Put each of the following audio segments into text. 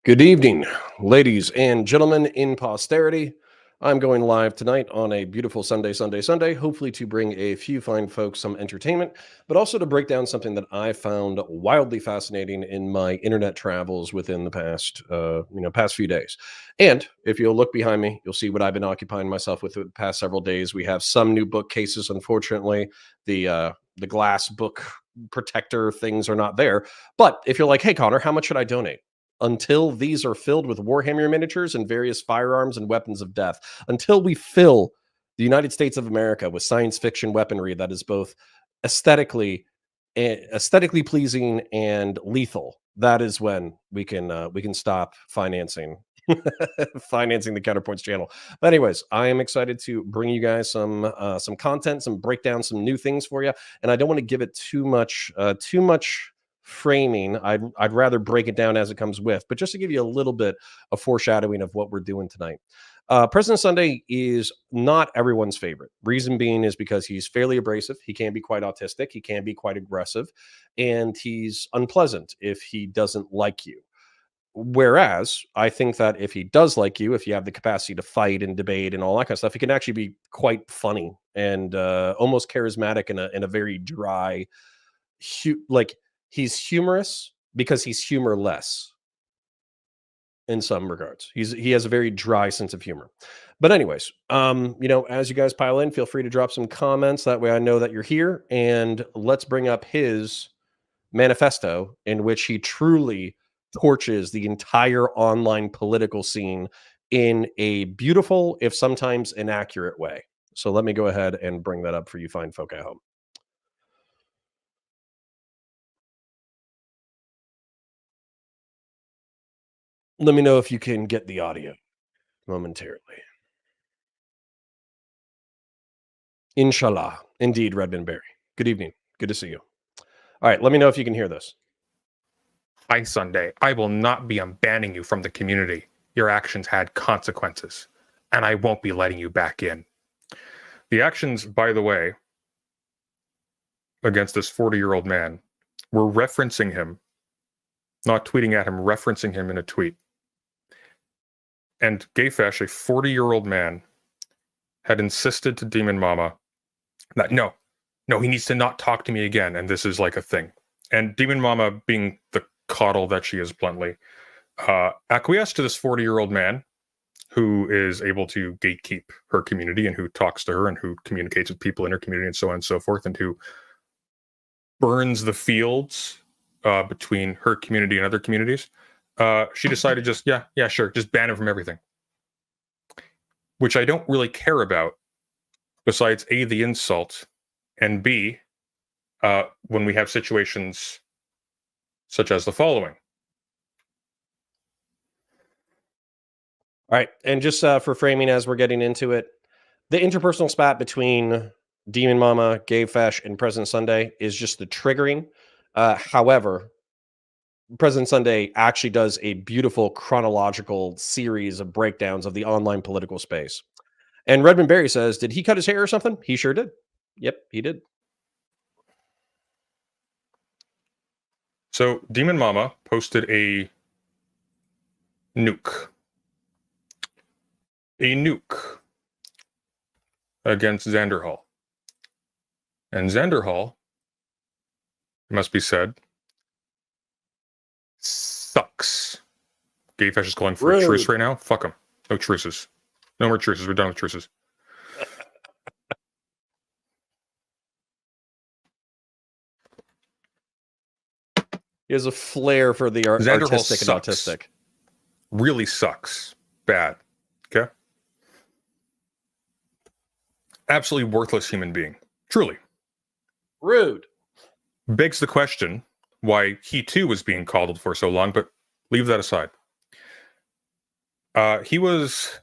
Good evening, ladies and gentlemen in posterity. I'm going live tonight on a beautiful Sunday, hopefully to bring a few fine folks some entertainment, but also to break down something that I found wildly fascinating in my internet travels within the past few days. And if you'll look behind me, you'll see what I've been occupying myself with the past several days. We have some new bookcases, unfortunately. The glass book protector things are not there. But if you're like, hey, Connor, how much should I donate? Until these are filled with Warhammer miniatures and various firearms and weapons of death, until we fill the United States of America with science fiction weaponry that is both aesthetically aesthetically pleasing and lethal, that is when we can stop financing financing the Counterpoints channel. But anyways, I am excited to bring you guys some content, some breakdown, some new things for you, and I don't want to give it too much framing. I'd rather break it down as it comes with, but just to give you a little bit of foreshadowing of what we're doing tonight. President Sunday is not everyone's favorite. Reason being is because he's fairly abrasive. He can be quite autistic. He can be quite aggressive, and he's unpleasant if he doesn't like you. Whereas I think that if he does like you, if you have the capacity to fight and debate and all that kind of stuff, he can actually be quite funny and almost charismatic in a very dry, like he's humorous because he's humorless in some regards. He has a very dry sense of humor. But anyways, as you guys pile in, feel free to drop some comments. That way I know that you're here. And let's bring up his manifesto in which he truly torches the entire online political scene in a beautiful, if sometimes inaccurate way. So let me go ahead and bring that up for you fine folk at home. Let me know if you can get the audio momentarily. Inshallah. Indeed, Redmond Berry. Good evening. Good to see you. All right, let me know if you can hear this. Hi, Sunday. I will not be unbanning you from the community. Your actions had consequences, and I won't be letting you back in. The actions, by the way, against this 40-year-old man were referencing him, not tweeting at him, referencing him in a tweet. And Gayfesh, a 40-year-old man, had insisted to Demon Mama that no, he needs to not talk to me again, and this is like a thing. And Demon Mama, being the coddle that she is bluntly, acquiesced to this 40-year-old man who is able to gatekeep her community and who talks to her and who communicates with people in her community and so on and so forth, and who burns the fields between her community and other communities. She decided just, sure, just ban him from everything. Which I don't really care about, besides A, the insult, and B, when we have situations such as the following. All right, and just for framing as we're getting into it, the interpersonal spat between Demon Mama, Gayfesh, and President Sunday is just the triggering. However, President Sunday actually does a beautiful chronological series of breakdowns of the online political space. And Redmond Berry says, did he cut his hair or something? He sure did. Yep, he did. So Demon Mama posted a nuke. A nuke against Xanderhal. And Xanderhal, it must be said, sucks. Gayfesh is calling for a truce right now. Fuck him. No truces. No more truces. We're done with truces. He has a flair for the artistic and autistic. Really sucks. Bad. Okay? Absolutely worthless human being. Truly. Rude. Begs the question why he too was being coddled for so long, but leave that aside. He was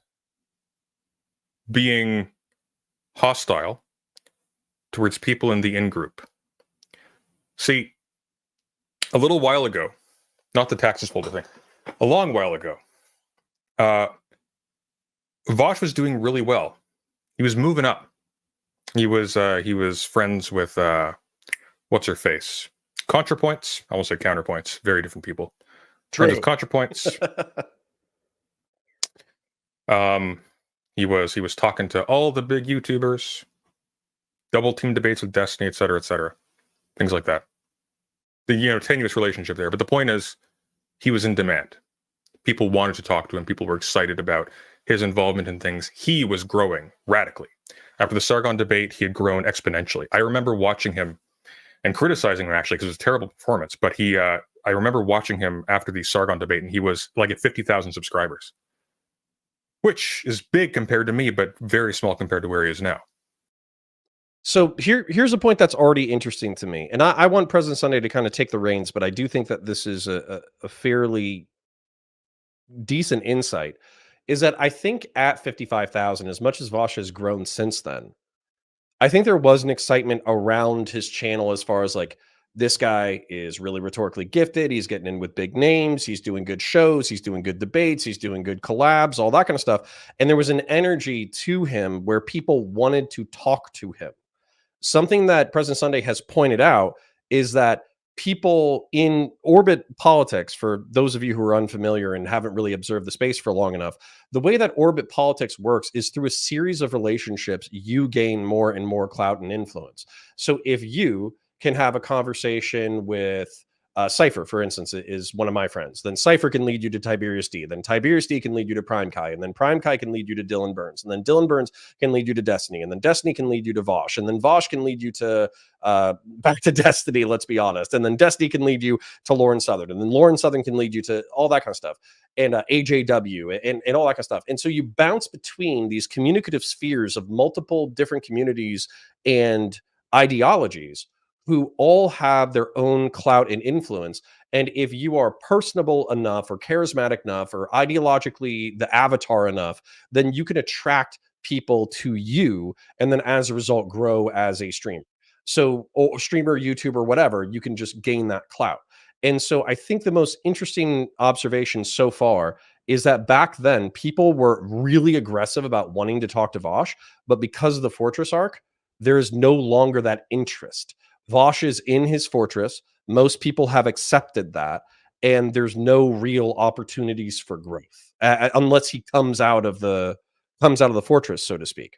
being hostile towards people in the in-group. See, a little while ago, not the taxes folder thing, a long while ago, Vosch was doing really well. He was moving up. He was friends with what's her face? COUNTERPOINTS. I won't say counterpoints. Very different people. Friend of Counterpoints. He was talking to all the big YouTubers, double team debates with Destiny, et cetera, things like that. The tenuous relationship there, but the point is, he was in demand. People wanted to talk to him. People were excited about his involvement in things. He was growing radically. After the Sargon debate, he had grown exponentially. I remember watching him and criticizing him, actually, because it was a terrible performance. But I remember watching him after the Sargon debate, and he was like at 50,000 subscribers, which is big compared to me, but very small compared to where he is now. So here's a point that's already interesting to me. And I want President Sunday to kind of take the reins, but I do think that this is a fairly decent insight, is that I think at 55,000, as much as Vosch has grown since then, I think there was an excitement around his channel as far as like, this guy is really rhetorically gifted. He's getting in with big names. He's doing good shows. He's doing good debates. He's doing good collabs, all that kind of stuff. And there was an energy to him where people wanted to talk to him. Something that President Sunday has pointed out is that people in orbit politics, for those of you who are unfamiliar and haven't really observed the space for long enough, the way that orbit politics works is through a series of relationships, you gain more and more clout and influence. So if you can have a conversation with Cypher, for instance, is one of my friends, then Cypher can lead you to Tiberius D. Then Tiberius D can lead you to Prime Kai. And then Prime Kai can lead you to Dylan Burns. And then Dylan Burns can lead you to Destiny. And then Destiny can lead you to Vosch. And then Vosch can lead you to back to Destiny, let's be honest. And then Destiny can lead you to Lauren Southern. And then Lauren Southern can lead you to all that kind of stuff. And AJW and all that kind of stuff. And so you bounce between these communicative spheres of multiple different communities and ideologies who all have their own clout and influence. And if you are personable enough or charismatic enough or ideologically the avatar enough, then you can attract people to you. And then as a result, grow as a streamer. So, or streamer, YouTuber, whatever, you can just gain that clout. And so I think the most interesting observation so far is that back then people were really aggressive about wanting to talk to Vosch, but because of the Fortress arc, there is no longer that interest. Vosch is in his fortress. Most people have accepted that, and there's no real opportunities for growth unless he comes out of the fortress, so to speak.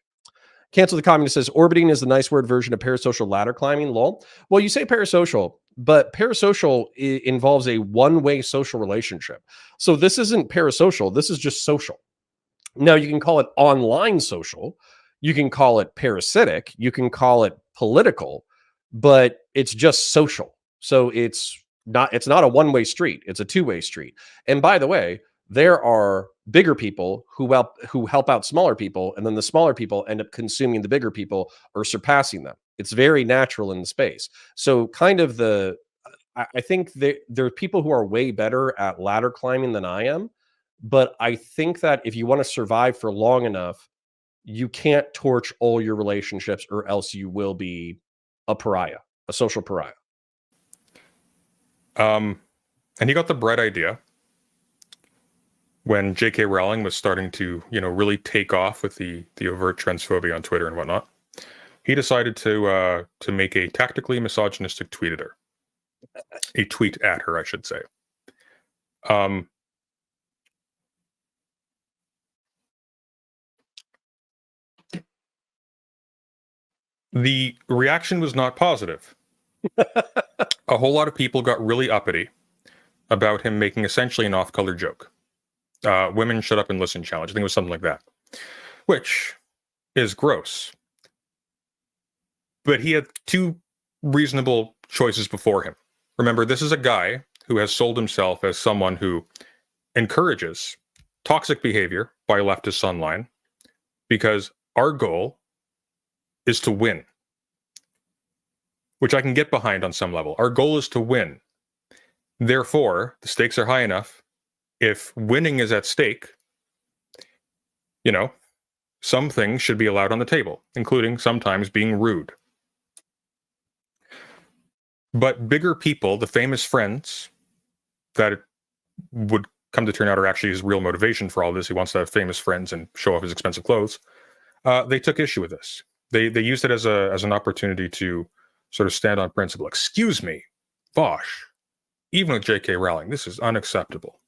Cancel the Communist says orbiting is the nice word version of parasocial ladder climbing. Lol. Well, you say parasocial, but parasocial involves a one-way social relationship. So this isn't parasocial. This is just social. Now you can call it online social. You can call it parasitic. You can call it political. But it's just social. So it's not a one-way street. It's a two-way street. And by the way, there are bigger people who help out smaller people, and then the smaller people end up consuming the bigger people or surpassing them. It's very natural in the space. So kind of I think there are people who are way better at ladder climbing than I am, but I think that if you want to survive for long enough, you can't torch all your relationships or else you will be a pariah, a social pariah. And he got the bright idea when J.K. Rowling was starting to, really take off with the overt transphobia on Twitter and whatnot. He decided to make a tactically misogynistic tweet at her. A tweet at her, I should say. The reaction was not positive. A whole lot of people got really uppity about him making essentially an off-color joke. Women shut up and listen challenge. I think it was something like that, which is gross. But he had two reasonable choices before him. Remember, this is a guy who has sold himself as someone who encourages toxic behavior by leftists online, because our goal is to win, which I can get behind on some level. Our goal is to win. Therefore, the stakes are high enough. If winning is at stake, some things should be allowed on the table, including sometimes being rude. But bigger people, the famous friends that it would come to turn out are actually his real motivation for all this, he wants to have famous friends and show off his expensive clothes, they took issue with this. They used it as an opportunity to sort of stand on principle. Excuse me, Vosch, even with J.K. Rowling, this is unacceptable.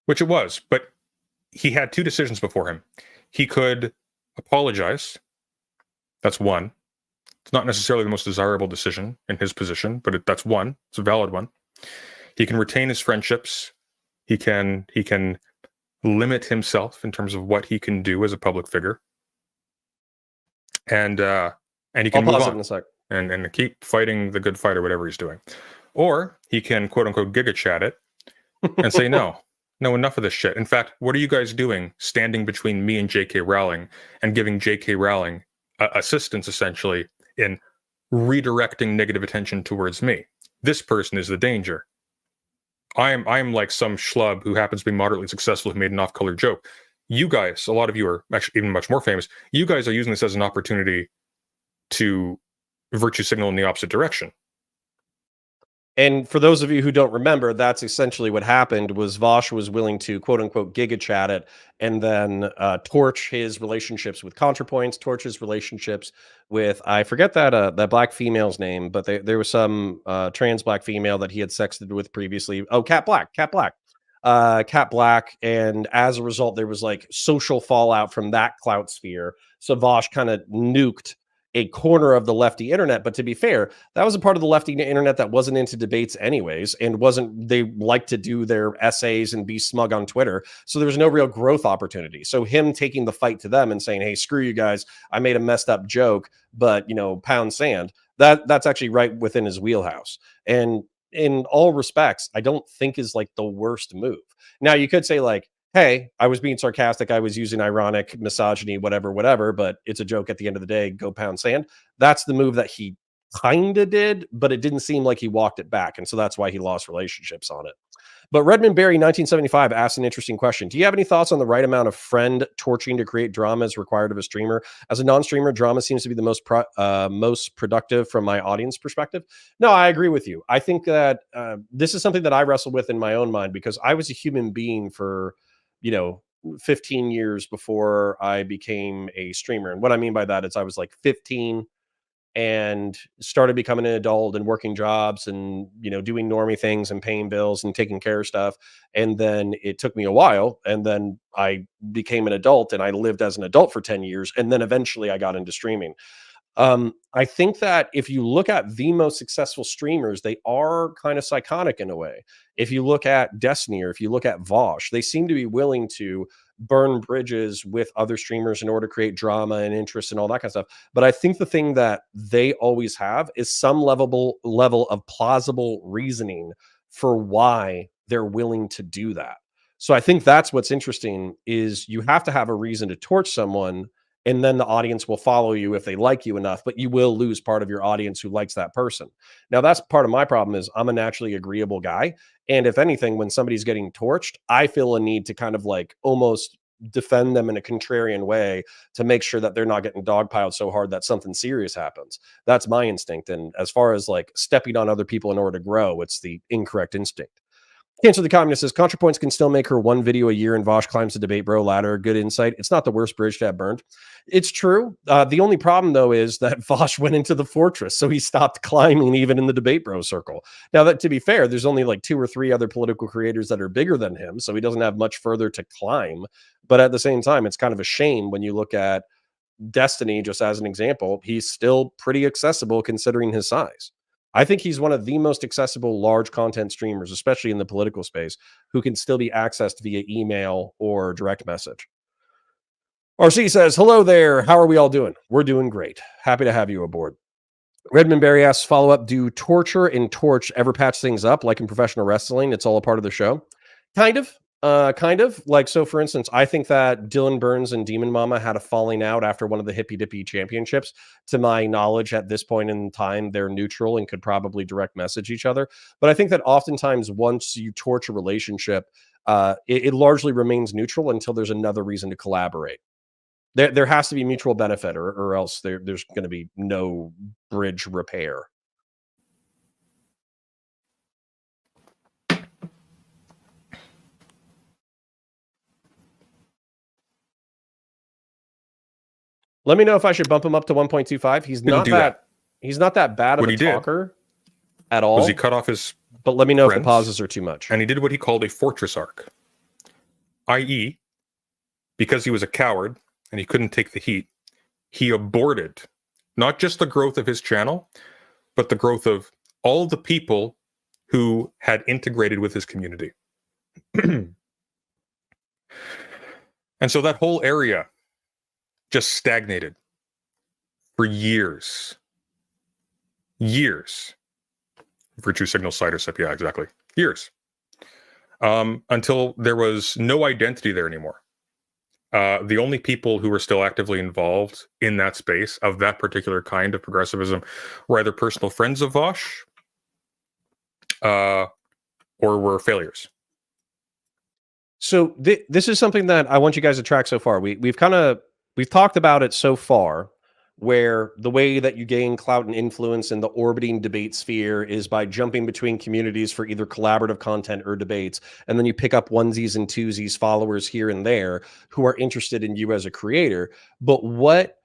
Which it was, but he had two decisions before him. He could apologize. That's one. It's not necessarily the most desirable decision in his position, but that's one. It's a valid one. He can retain his friendships. He can limit himself in terms of what he can do as a public figure. And he can move on and keep fighting the good fight or whatever he's doing. Or he can, quote unquote, giga chat it and say, no, enough of this shit. In fact, what are you guys doing standing between me and J.K. Rowling and giving J.K. Rowling assistance, essentially, in redirecting negative attention towards me? This person is the danger. I'm like some schlub who happens to be moderately successful who made an off-color joke. You guys, a lot of you are actually even much more famous. You guys are using this as an opportunity to virtue signal in the opposite direction. And for those of you who don't remember, that's essentially what happened. Was Vosch was willing to, quote unquote, giga chat it, and then torch his relationships with COUNTERPOINTS, torch his relationships with, I forget that black female's name, but there was some trans black female that he had sexted with previously. Oh, Cat Black. And as a result, there was like social fallout from that clout sphere. So Vosch kind of nuked a corner of the lefty internet. But to be fair, that was a part of the lefty internet that wasn't into debates anyways, and they like to do their essays and be smug on Twitter. So there was no real growth opportunity. So him taking the fight to them and saying, hey, screw you guys, I made a messed up joke, but pound sand, that's actually right within his wheelhouse. And in all respects, I don't think is like the worst move. Now you could say like, hey, I was being sarcastic, I was using ironic, misogyny, whatever, but it's a joke at the end of the day, go pound sand. That's the move that he kind of did, but it didn't seem like he walked it back. And so that's why he lost relationships on it. But Redmond Berry 1975 asked an interesting question. Do you have any thoughts on the right amount of friend torching to create drama is required of a streamer? As a non-streamer, drama seems to be the most productive from my audience perspective. No, I agree with you. I think that this is something that I wrestle with in my own mind, because I was a human being for 15 years before I became a streamer. And what I mean by that is I was like 15 and started becoming an adult and working jobs and, doing normie things and paying bills and taking care of stuff. And then it took me a while. And then I became an adult and I lived as an adult for 10 years. And then eventually I got into streaming. I think that if you look at the most successful streamers, they are kind of psychotic in a way. If you look at Destiny or if you look at Vosch, they seem to be willing to burn bridges with other streamers in order to create drama and interest and all that kind of stuff. But I think the thing that they always have is some level of plausible reasoning for why they're willing to do that. So I think that's what's interesting, is you have to have a reason to torch someone, and then the audience will follow you if they like you enough, but you will lose part of your audience who likes that person. Now, that's part of my problem, is I'm a naturally agreeable guy. And if anything, when somebody's getting torched, I feel a need to kind of like almost defend them in a contrarian way to make sure that they're not getting dogpiled so hard that something serious happens. That's my instinct. And as far as like stepping on other people in order to grow, it's the incorrect instinct. Cancer the Communist says, ContraPoints can still make her one video a year and Vosch climbs the debate bro ladder. Good insight. It's not the worst bridge to have burned. It's true. The only problem, though, is that Vosch went into the fortress, so he stopped climbing even in the debate bro circle. Now, that to be fair, there's only like 2 or 3 other political creators that are bigger than him, so he doesn't have much further to climb. But at the same time, it's kind of a shame when you look at Destiny, just as an example. He's still pretty accessible considering his size. I think he's one of the most accessible large content streamers, especially in the political space, who can still be accessed via email or direct message. RC says, hello there. How are we all doing? We're doing great. Happy to have you aboard. Redmond Berry asks, follow up, do torture and torch ever patch things up like in professional wrestling? It's all a part of the show. Kind of. Like, so for instance, I think that Dylan Burns and Demon Mama had a falling out after one of the Hippy Dippy championships. To my knowledge, at this point in time, they're neutral and could probably direct message each other. But I think that oftentimes once you torch a relationship, it largely remains neutral until there's another reason to collaborate. There has to be mutual benefit, or else there's going to be no bridge repair. Let me know if I should bump him up to 1.25. He's not that bad of a talker at all. Was he cut off his But let me know if the friends, pauses are too much. and he did what he called a fortress arc, i.e., because he was a coward and he couldn't take the heat, he aborted not just the growth of his channel, but the growth of all the people who had integrated with his community. And so that whole area just stagnated for years. Years. Virtue signal cidership, yeah, exactly. Years. Until there was no identity there anymore. The only people who were still actively involved in that space of that particular kind of progressivism were either personal friends of Vosch or were failures. So this is something that I want you guys to track so far. We've talked about it so far, where the way that you gain clout and influence in the orbiting debate sphere is by jumping between communities for either collaborative content or debates, and then you pick up onesies and twosies followers here and there who are interested in you as a creator. But what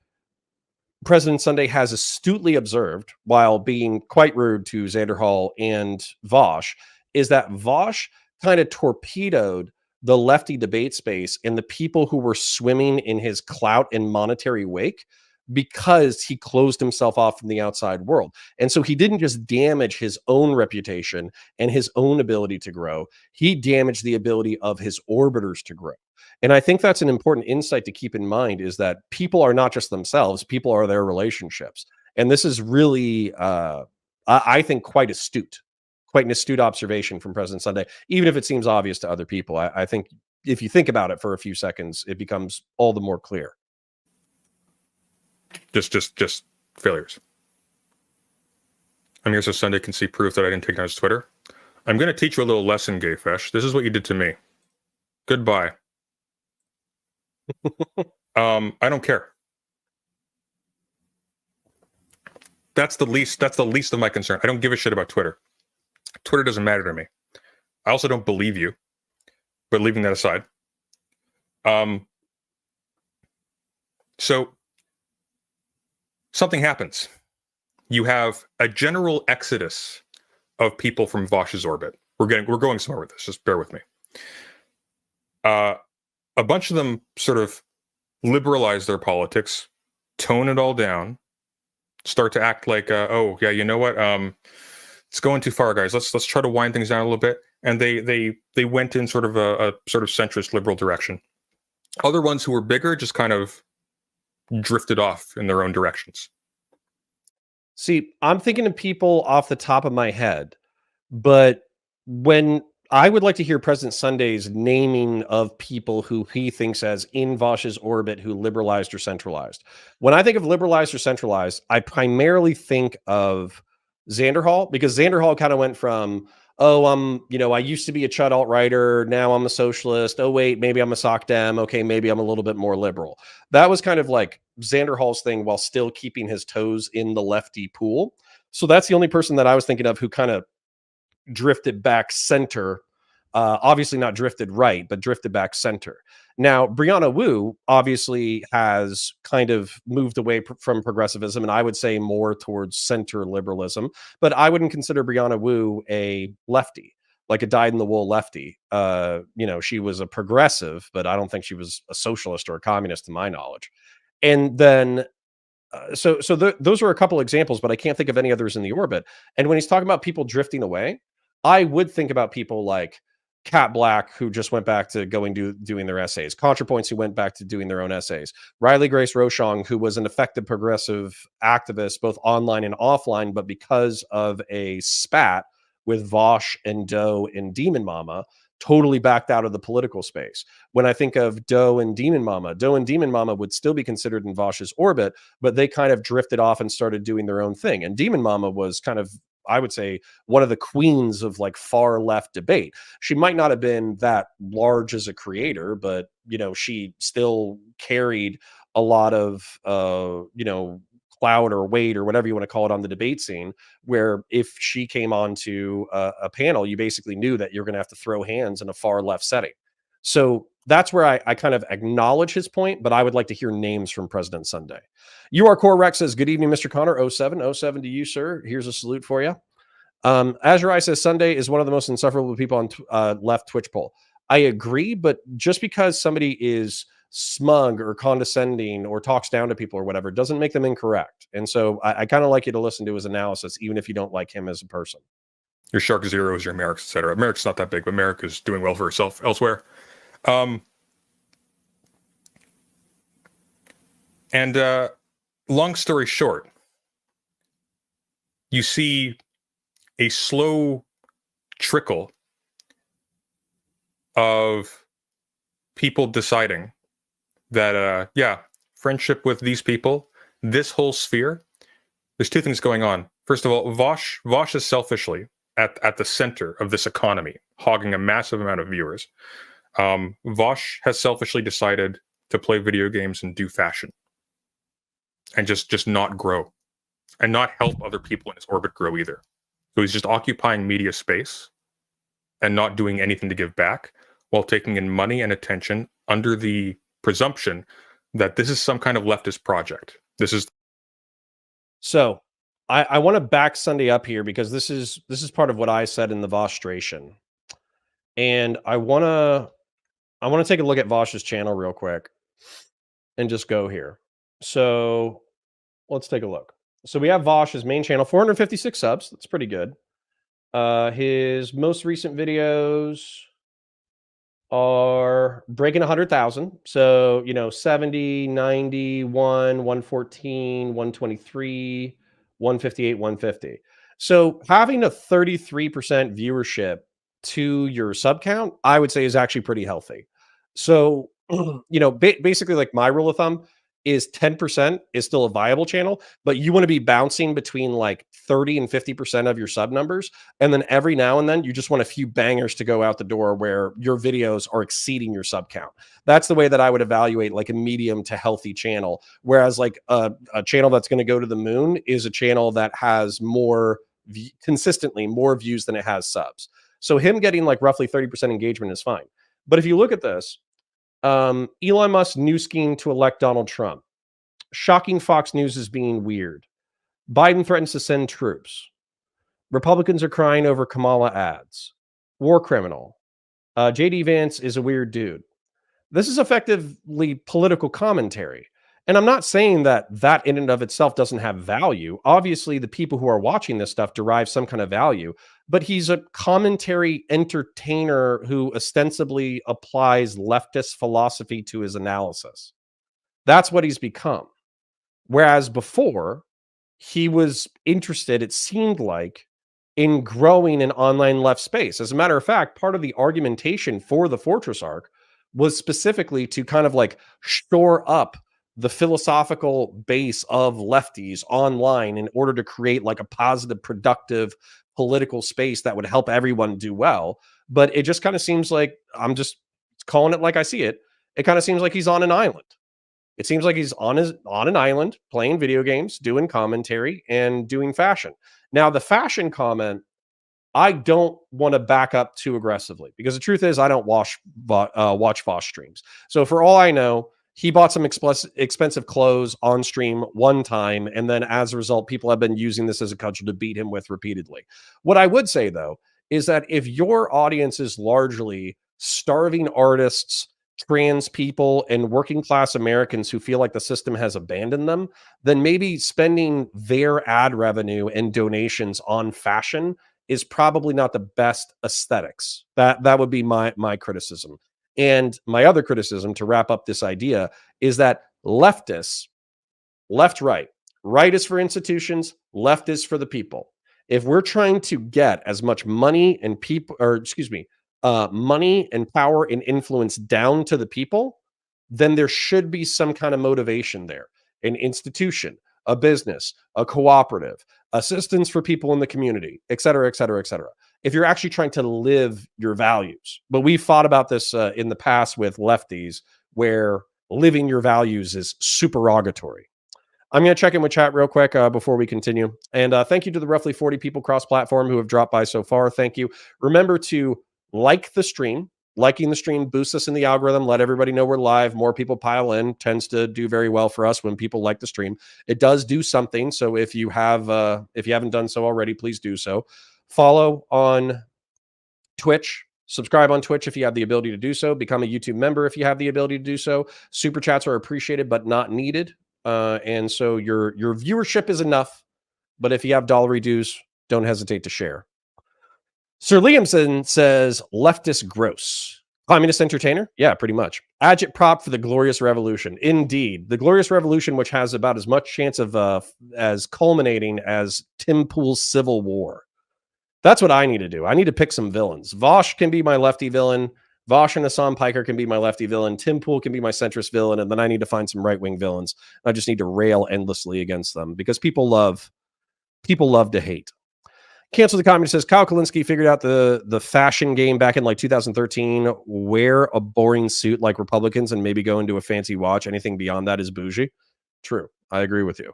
President Sunday has astutely observed, while being quite rude to Xanderhal and Vosch, is that Vosch kind of torpedoed the lefty debate space and the people who were swimming in his clout and monetary wake, because he closed himself off from the outside world. And so he didn't just damage his own reputation and his own ability to grow, he damaged the ability of his orbiters to grow. And I think that's an important insight to keep in mind, is that people are not just themselves, people are their relationships. And this is really, I think, quite an astute observation from President Sunday, even if it seems obvious to other people. I think if you think about it for a few seconds, it becomes all the more clear. Just failures. I'm here so Sunday can see proof that I didn't take down his Twitter. I'm going to teach you a little lesson, Gay Fesh. This is what you did to me. Goodbye. I don't care. That's the least of my concern. I don't give a shit about Twitter. Twitter doesn't matter to me. I also don't believe you, but leaving that aside. So something happens. You have a general exodus of people from Vosch's orbit. We're going somewhere with this. Just bear with me. A bunch of them sort of liberalize their politics, tone it all down, start to act like, oh yeah, you know what? It's going too far, guys. Let's try to wind things down a little bit. And they went in sort of a sort of centrist liberal direction. Other ones who were bigger just kind of drifted off in their own directions. See, I'm thinking of people off the top of my head, but when I would like to hear President Sunday's naming of people who he thinks as in Vosch's orbit who liberalized or centralized. When I think of liberalized or centralized, I primarily think of Xanderhal, because Xanderhal kind of went from, oh, I used to be a Chud alt-righter, now I'm a socialist. Oh, wait, maybe I'm a soc dem. Okay, maybe I'm a little bit more liberal. That was kind of like Xanderhal's thing while still keeping his toes in the lefty pool. So that's the only person that I was thinking of who kind of drifted back center, obviously not drifted right, but drifted back center. Now, Brianna Woo obviously has kind of moved away from progressivism, and I would say more towards center liberalism, but I wouldn't consider Brianna Woo a lefty, like a dyed-in-the-wool lefty. She was a progressive, but I don't think she was a socialist or a communist to my knowledge. And then those are a couple examples, but I can't think of any others in the orbit. And when he's talking about people drifting away, I would think about people like Kat Black, who just went back to doing their essays, COUNTERPOINTS, who went back to doing their own essays, Riley Grace Rochong, who was an effective progressive activist, both online and offline, but because of a spat with Vosch and Doe and Demon Mama, totally backed out of the political space. When I think of Doe and Demon Mama would still be considered in Vosch's orbit, but they kind of drifted off and started doing their own thing. And Demon Mama was kind of, I would say, one of the queens of like far left debate. She might not have been that large as a creator, but she still carried a lot of clout or weight or whatever you want to call it on the debate scene, where if she came onto a panel, you basically knew that you're going to have to throw hands in a far left setting. So that's where I kind of acknowledge his point, but I would like to hear names from President Sunday. UR Core Rex says, good evening, Mr. Connor. 07 to you, sir. Here's a salute for you. Azure Eye says Sunday is one of the most insufferable people on left Twitch poll. I agree, but just because somebody is smug or condescending or talks down to people or whatever doesn't make them incorrect. And so I kind of like you to listen to his analysis, even if you don't like him as a person. Your Shark Zeros, your Merrick's, etc. Merrick's not that big, but Merrick is doing well for herself elsewhere. And long story short, you see a slow trickle of people deciding that, friendship with these people, this whole sphere, there's two things going on. First of all, Vosch is selfishly at the center of this economy, hogging a massive amount of viewers. Vosch has selfishly decided to play video games and do fashion and just not grow and not help other people in his orbit grow either. So he's just occupying media space and not doing anything to give back while taking in money and attention under the presumption that this is some kind of leftist project. This is. So I want to back Sunday up here because this is part of what I said in the Vostration. And I want to take a look at Vosch's channel real quick and just go here. So let's take a look. So we have Vosch's main channel, 456 subs. That's pretty good. His most recent videos are breaking 100,000. So, 70, 91, 114, 123, 158, 150. So having a 33% viewership to your sub count, I would say is actually pretty healthy. So, basically like my rule of thumb is 10% is still a viable channel, but you want to be bouncing between like 30 and 50% of your sub numbers. And then every now and then you just want a few bangers to go out the door where your videos are exceeding your sub count. That's the way that I would evaluate like a medium to healthy channel. Whereas like a channel that's going to go to the moon is a channel that has consistently more views than it has subs. So him getting like roughly 30% engagement is fine. But if you look at this, Elon Musk's new scheme to elect Donald Trump. Shocking Fox News is being weird. Biden threatens to send troops. Republicans are crying over Kamala ads. War criminal. JD Vance is a weird dude. This is effectively political commentary. And I'm not saying that in and of itself doesn't have value. Obviously, the people who are watching this stuff derive some kind of value, but he's a commentary entertainer who ostensibly applies leftist philosophy to his analysis. That's what he's become. Whereas before, he was interested, it seemed like, in growing an online left space. As a matter of fact, part of the argumentation for the Fortress arc was specifically to kind of like shore up the philosophical base of lefties online in order to create like a positive, productive political space that would help everyone do well. But it just kind of seems like, I'm just calling it like I see it, it kind of seems like he's on an island. It seems like he's on an island playing video games, doing commentary, and doing fashion. Now, the fashion comment, I don't want to back up too aggressively because the truth is I don't watch Vosch streams. So for all I know, he bought some expensive clothes on stream one time, and then as a result, people have been using this as a cudgel to beat him with repeatedly. What I would say, though, is that if your audience is largely starving artists, trans people, and working class Americans who feel like the system has abandoned them, then maybe spending their ad revenue and donations on fashion is probably not the best aesthetics. That would be my criticism. And my other criticism to wrap up this idea is that leftists, left, right is for institutions, left is for the people. If we're trying to get as much money and money and power and influence down to the people, then there should be some kind of motivation there. An institution, a business, a cooperative, assistance for people in the community, et cetera, et cetera, et cetera. If you're actually trying to live your values. But we've fought about this in the past with lefties where living your values is supererogatory. I'm going to check in with chat real quick before we continue. And thank you to the roughly 40 people cross-platform who have dropped by so far. Thank you. Remember to like the stream. Liking the stream boosts us in the algorithm. Let everybody know we're live. More people pile in. Tends to do very well for us when people like the stream. It does do something. So if you haven't done so already, please do so. Follow on Twitch. Subscribe on Twitch if you have the ability to do so. Become a YouTube member if you have the ability to do so. Super chats are appreciated but not needed. And so your viewership is enough. But if you have dollary dues, don't hesitate to share. Sir Liamson says, leftist gross. Communist entertainer? Yeah, pretty much. Agitprop for the Glorious Revolution. Indeed. The Glorious Revolution, which has about as much chance of as culminating as Tim Pool's Civil War. That's what I need to do. I need to pick some villains. Vosch can be my lefty villain. Vosch and Hassan Piker can be my lefty villain. Tim Pool can be my centrist villain. And then I need to find some right-wing villains. I just need to rail endlessly against them because people love to hate. Cancel the Communist says Kyle Kalinske figured out the fashion game back in like 2013. Wear a boring suit like Republicans and maybe go into a fancy watch. Anything beyond that is bougie. True. I agree with you.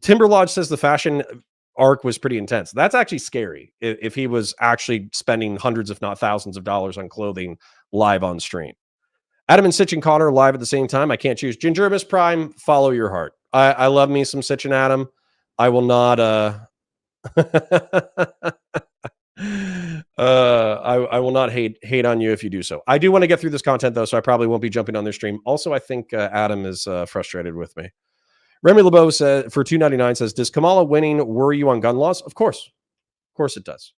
Timber Lodge says the fashion arc was pretty intense. That's actually scary if he was actually spending hundreds, if not thousands of dollars on clothing live on stream. Adam and Sitch and Connor live at the same time. I can't choose. Gingermus Prime, follow your heart. I love me some Sitch and Adam. I will not I will not hate on you if you do so. I do want to get through this content though, so I probably won't be jumping on their stream. Also, I think Adam is frustrated with me. Remy LeBeau says for $2.99 says, does Kamala winning worry you on gun laws? Of course it does.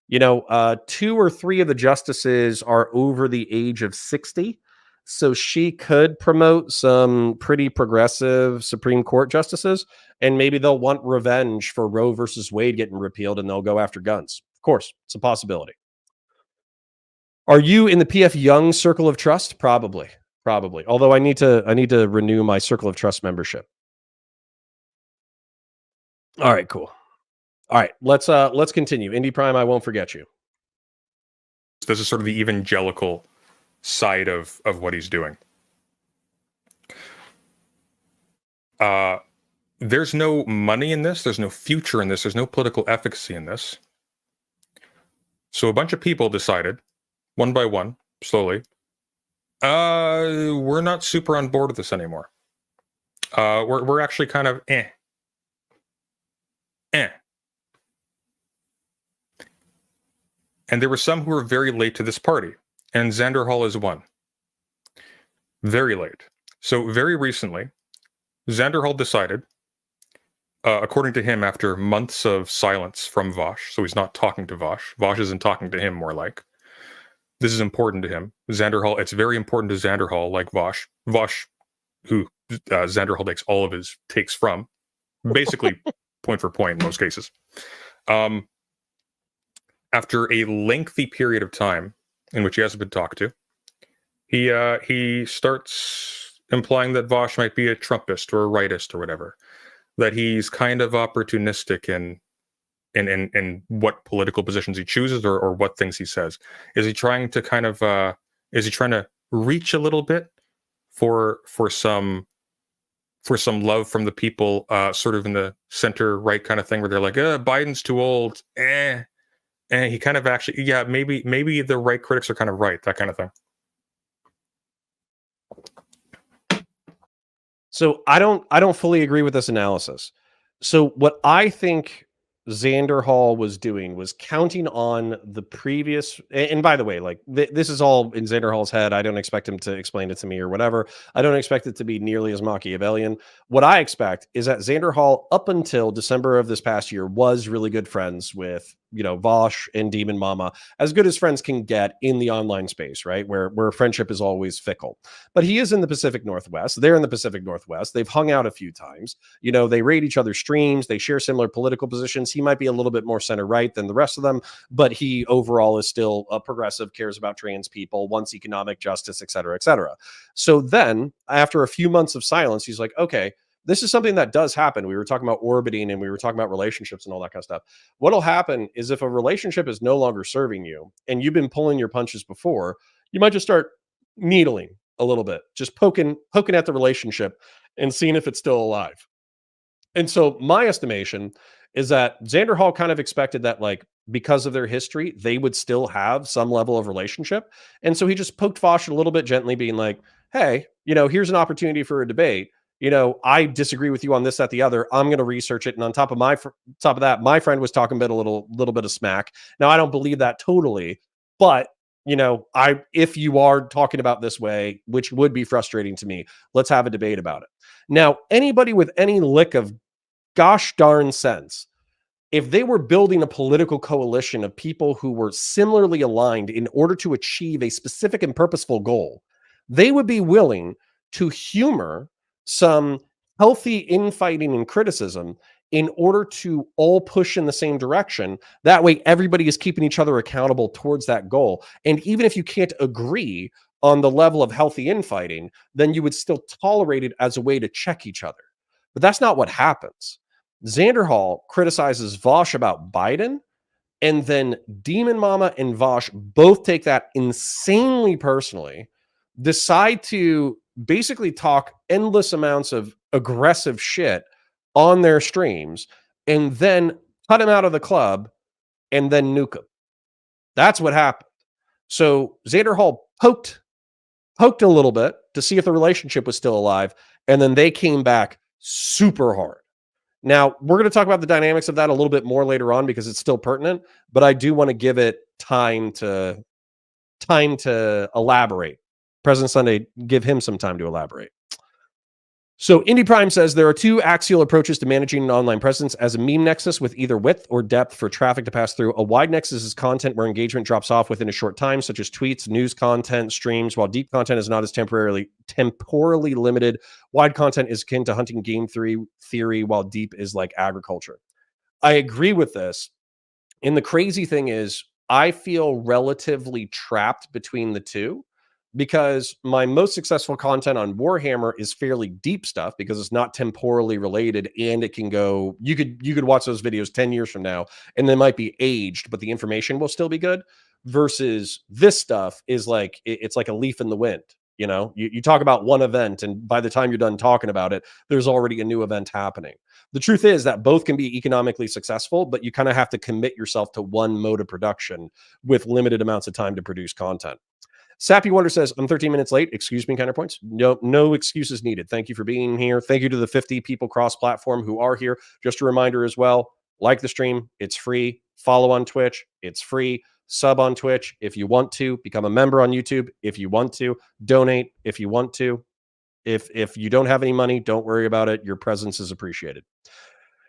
You know, 2 or 3 of the justices are over the age of 60. So she could promote some pretty progressive Supreme Court justices, and maybe they'll want revenge for Roe versus Wade getting repealed, and they'll go after guns. Of course, it's a possibility. Are you in the PF Young Circle of Trust? Probably. Although I need to renew my Circle of Trust membership. All right, cool. All right, let's continue. Indie Prime, I won't forget you. This is sort of the evangelical side of what he's doing. There's no money in this. There's no future in this. There's no political efficacy in this. So a bunch of people decided, one by one, slowly, we're not super on board with this anymore. We're actually kind of And there were some who were very late to this party, and Xanderhal is one. Very late. So very recently, Xanderhal decided, according to him, after months of silence from Vosch, so he's not talking to Vosch. Vosch isn't talking to him, more like. This is important to him. Xanderhal, it's very important to Xanderhal, like Vosch. Vosch, who Xanderhal takes all of his takes from, basically point for point in most cases. After a lengthy period of time in which he hasn't been talked to, he starts implying that Vosch might be a Trumpist or a rightist or whatever, that he's kind of opportunistic in what political positions he chooses or what things he says. Is he trying to kind of is he trying to reach a little bit for some love from the people, sort of in the center right kind of thing, where they're like, Biden's too old, and he kind of actually, yeah, maybe the right critics are kind of right, that kind of thing. So I don't fully agree with this analysis. So what I think Xanderhal was doing was counting on the previous, and by the way, like this is all in Xanderhal's head. I don't expect him to explain it to me or whatever. I don't expect it to be nearly as Machiavellian. What I expect is that Xanderhal, up until December of this past year, was really good friends with, Vosch and Demon Mama, as good as friends can get in the online space, right? Where friendship is always fickle. But he is in the Pacific Northwest. They're in the Pacific Northwest. They've hung out a few times. They raid each other's streams. They share similar political positions. He might be a little bit more center right than the rest of them, but he overall is still a progressive, cares about trans people, wants economic justice, et cetera, et cetera. So then, after a few months of silence, he's like, okay, this is something that does happen. We were talking about orbiting and we were talking about relationships and all that kind of stuff. What'll happen is if a relationship is no longer serving you and you've been pulling your punches before, you might just start needling a little bit, just poking at the relationship and seeing if it's still alive. And so my estimation is that Xanderhal kind of expected that, like, because of their history, they would still have some level of relationship. And so he just poked Vosch a little bit gently, being like, hey, here's an opportunity for a debate. I disagree with you on this, that, the other. I'm going to research it. And on top of that, my friend was talking about a little bit of smack. Now, I don't believe that totally, but if you are talking about this way, which would be frustrating to me, let's have a debate about it. Now, anybody with any lick of gosh darn sense, if they were building a political coalition of people who were similarly aligned in order to achieve a specific and purposeful goal, they would be willing to humor some healthy infighting and criticism in order to all push in the same direction. That way, everybody is keeping each other accountable towards that goal. And even if you can't agree on the level of healthy infighting, then you would still tolerate it as a way to check each other. But that's not what happens. Xanderhal criticizes Vosch about Biden, and then Demon Mama and Vosch both take that insanely personally, decide to basically talk endless amounts of aggressive shit on their streams, and then cut him out of the club and then nuke him. That's what happened. So Xanderhal poked a little bit to see if the relationship was still alive, and then they came back super hard. Now, we're going to talk about the dynamics of that a little bit more later on because it's still pertinent, but I do want to give it time to elaborate. President Sunday, give him some time to elaborate. So Indie Prime says there are two axial approaches to managing an online presence: as a meme nexus with either width or depth for traffic to pass through. A wide nexus is content where engagement drops off within a short time, such as tweets, news content, streams, while deep content is not as temporally limited. Wide content is akin to hunting game theory, while deep is like agriculture. I agree with this. And the crazy thing is, I feel relatively trapped between the two, because my most successful content on Warhammer is fairly deep stuff because it's not temporally related, and it can go, you could watch those videos 10 years from now and they might be aged, but the information will still be good, versus this stuff is like, it's like a leaf in the wind. You talk about one event, and by the time you're done talking about it, there's already a new event happening. The truth is that both can be economically successful, but you kind of have to commit yourself to one mode of production with limited amounts of time to produce content. Sappy Wonder says, I'm 13 minutes late. Excuse me, Counterpoints. No excuses needed. Thank you for being here. Thank you to the 50 people cross-platform who are here. Just a reminder as well, like the stream. It's free. Follow on Twitch. It's free. Sub on Twitch if you want to. Become a member on YouTube if you want to. Donate if you want to. If you don't have any money, don't worry about it. Your presence is appreciated.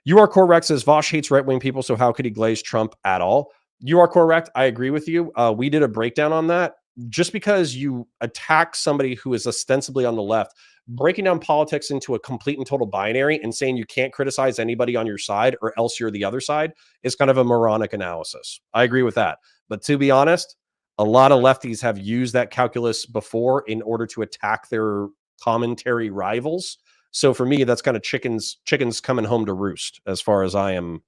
You Are Correct says, Vosch hates right-wing people, so how could he glaze Trump at all? You are correct. I agree with you. We did a breakdown on that. Just because you attack somebody who is ostensibly on the left, breaking down politics into a complete and total binary and saying you can't criticize anybody on your side or else you're the other side is kind of a moronic analysis. I agree with that. But to be honest, a lot of lefties have used that calculus before in order to attack their commentary rivals. So for me, that's kind of chickens coming home to roost as far as I am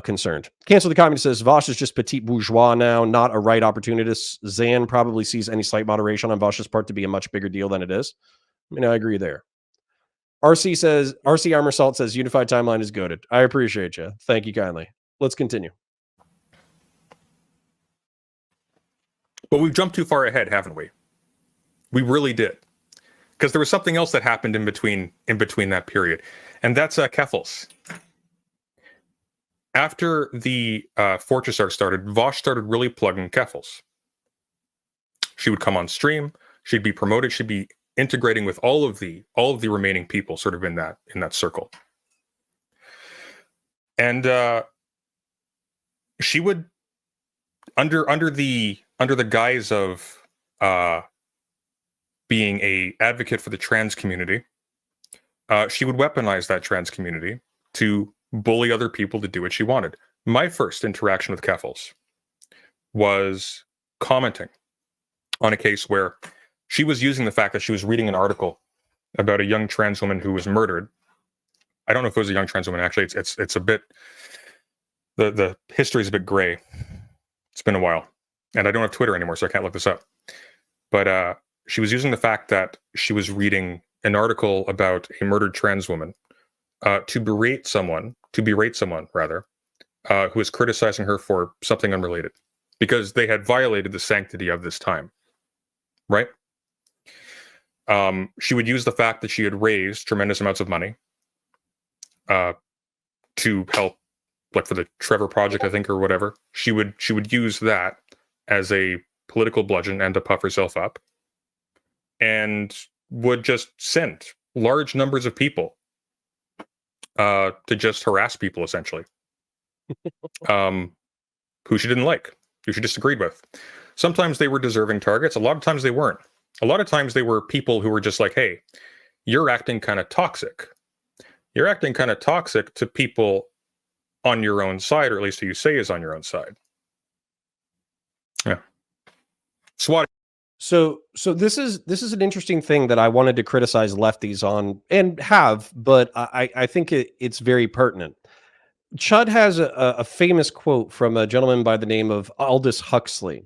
concerned. Cancel the comment says, Vosch is just petite bourgeois now, not a right opportunist. Zan probably sees any slight moderation on Vosch's part to be a much bigger deal than it is. I mean, I agree there. RC Armor Salt says, unified timeline is goated. I appreciate you. Thank you kindly. Let's continue. But we've jumped too far ahead, haven't we? We really did. Because there was something else that happened in between that period. And that's Keffels. After the Fortress arc started, Vosch started really plugging Keffels. She would come on stream, she'd be promoted, she'd be integrating with all of the remaining people sort of in that circle. And she would, under the guise of being a advocate for the trans community, she would weaponize that trans community to bully other people to do what she wanted. My first interaction with Keffels was commenting on a case where she was using the fact that she was reading an article about a young trans woman who was murdered. I don't know if it was a young trans woman. Actually, it's a bit, the history is a bit gray. It's been a while, and I don't have Twitter anymore, so I can't look this up. But she was using the fact that she was reading an article about a murdered trans woman to berate someone rather, who was criticizing her for something unrelated, because they had violated the sanctity of this time, right? She would use the fact that she had raised tremendous amounts of money to help, like for the Trevor Project, I think, or whatever. She would use that as a political bludgeon and to puff herself up, and would just send large numbers of people to just harass people, essentially, who she didn't like, who she disagreed with. Sometimes they were deserving targets. A lot of times they weren't. A lot of times they were people who were just like, hey, you're acting kind of toxic. You're acting kind of toxic to people on your own side, or at least who you say is on your own side. Yeah. SWAT. So this is an interesting thing that I wanted to criticize lefties on, and have, but I think it's very pertinent. Chud has a famous quote from a gentleman by the name of Aldous Huxley.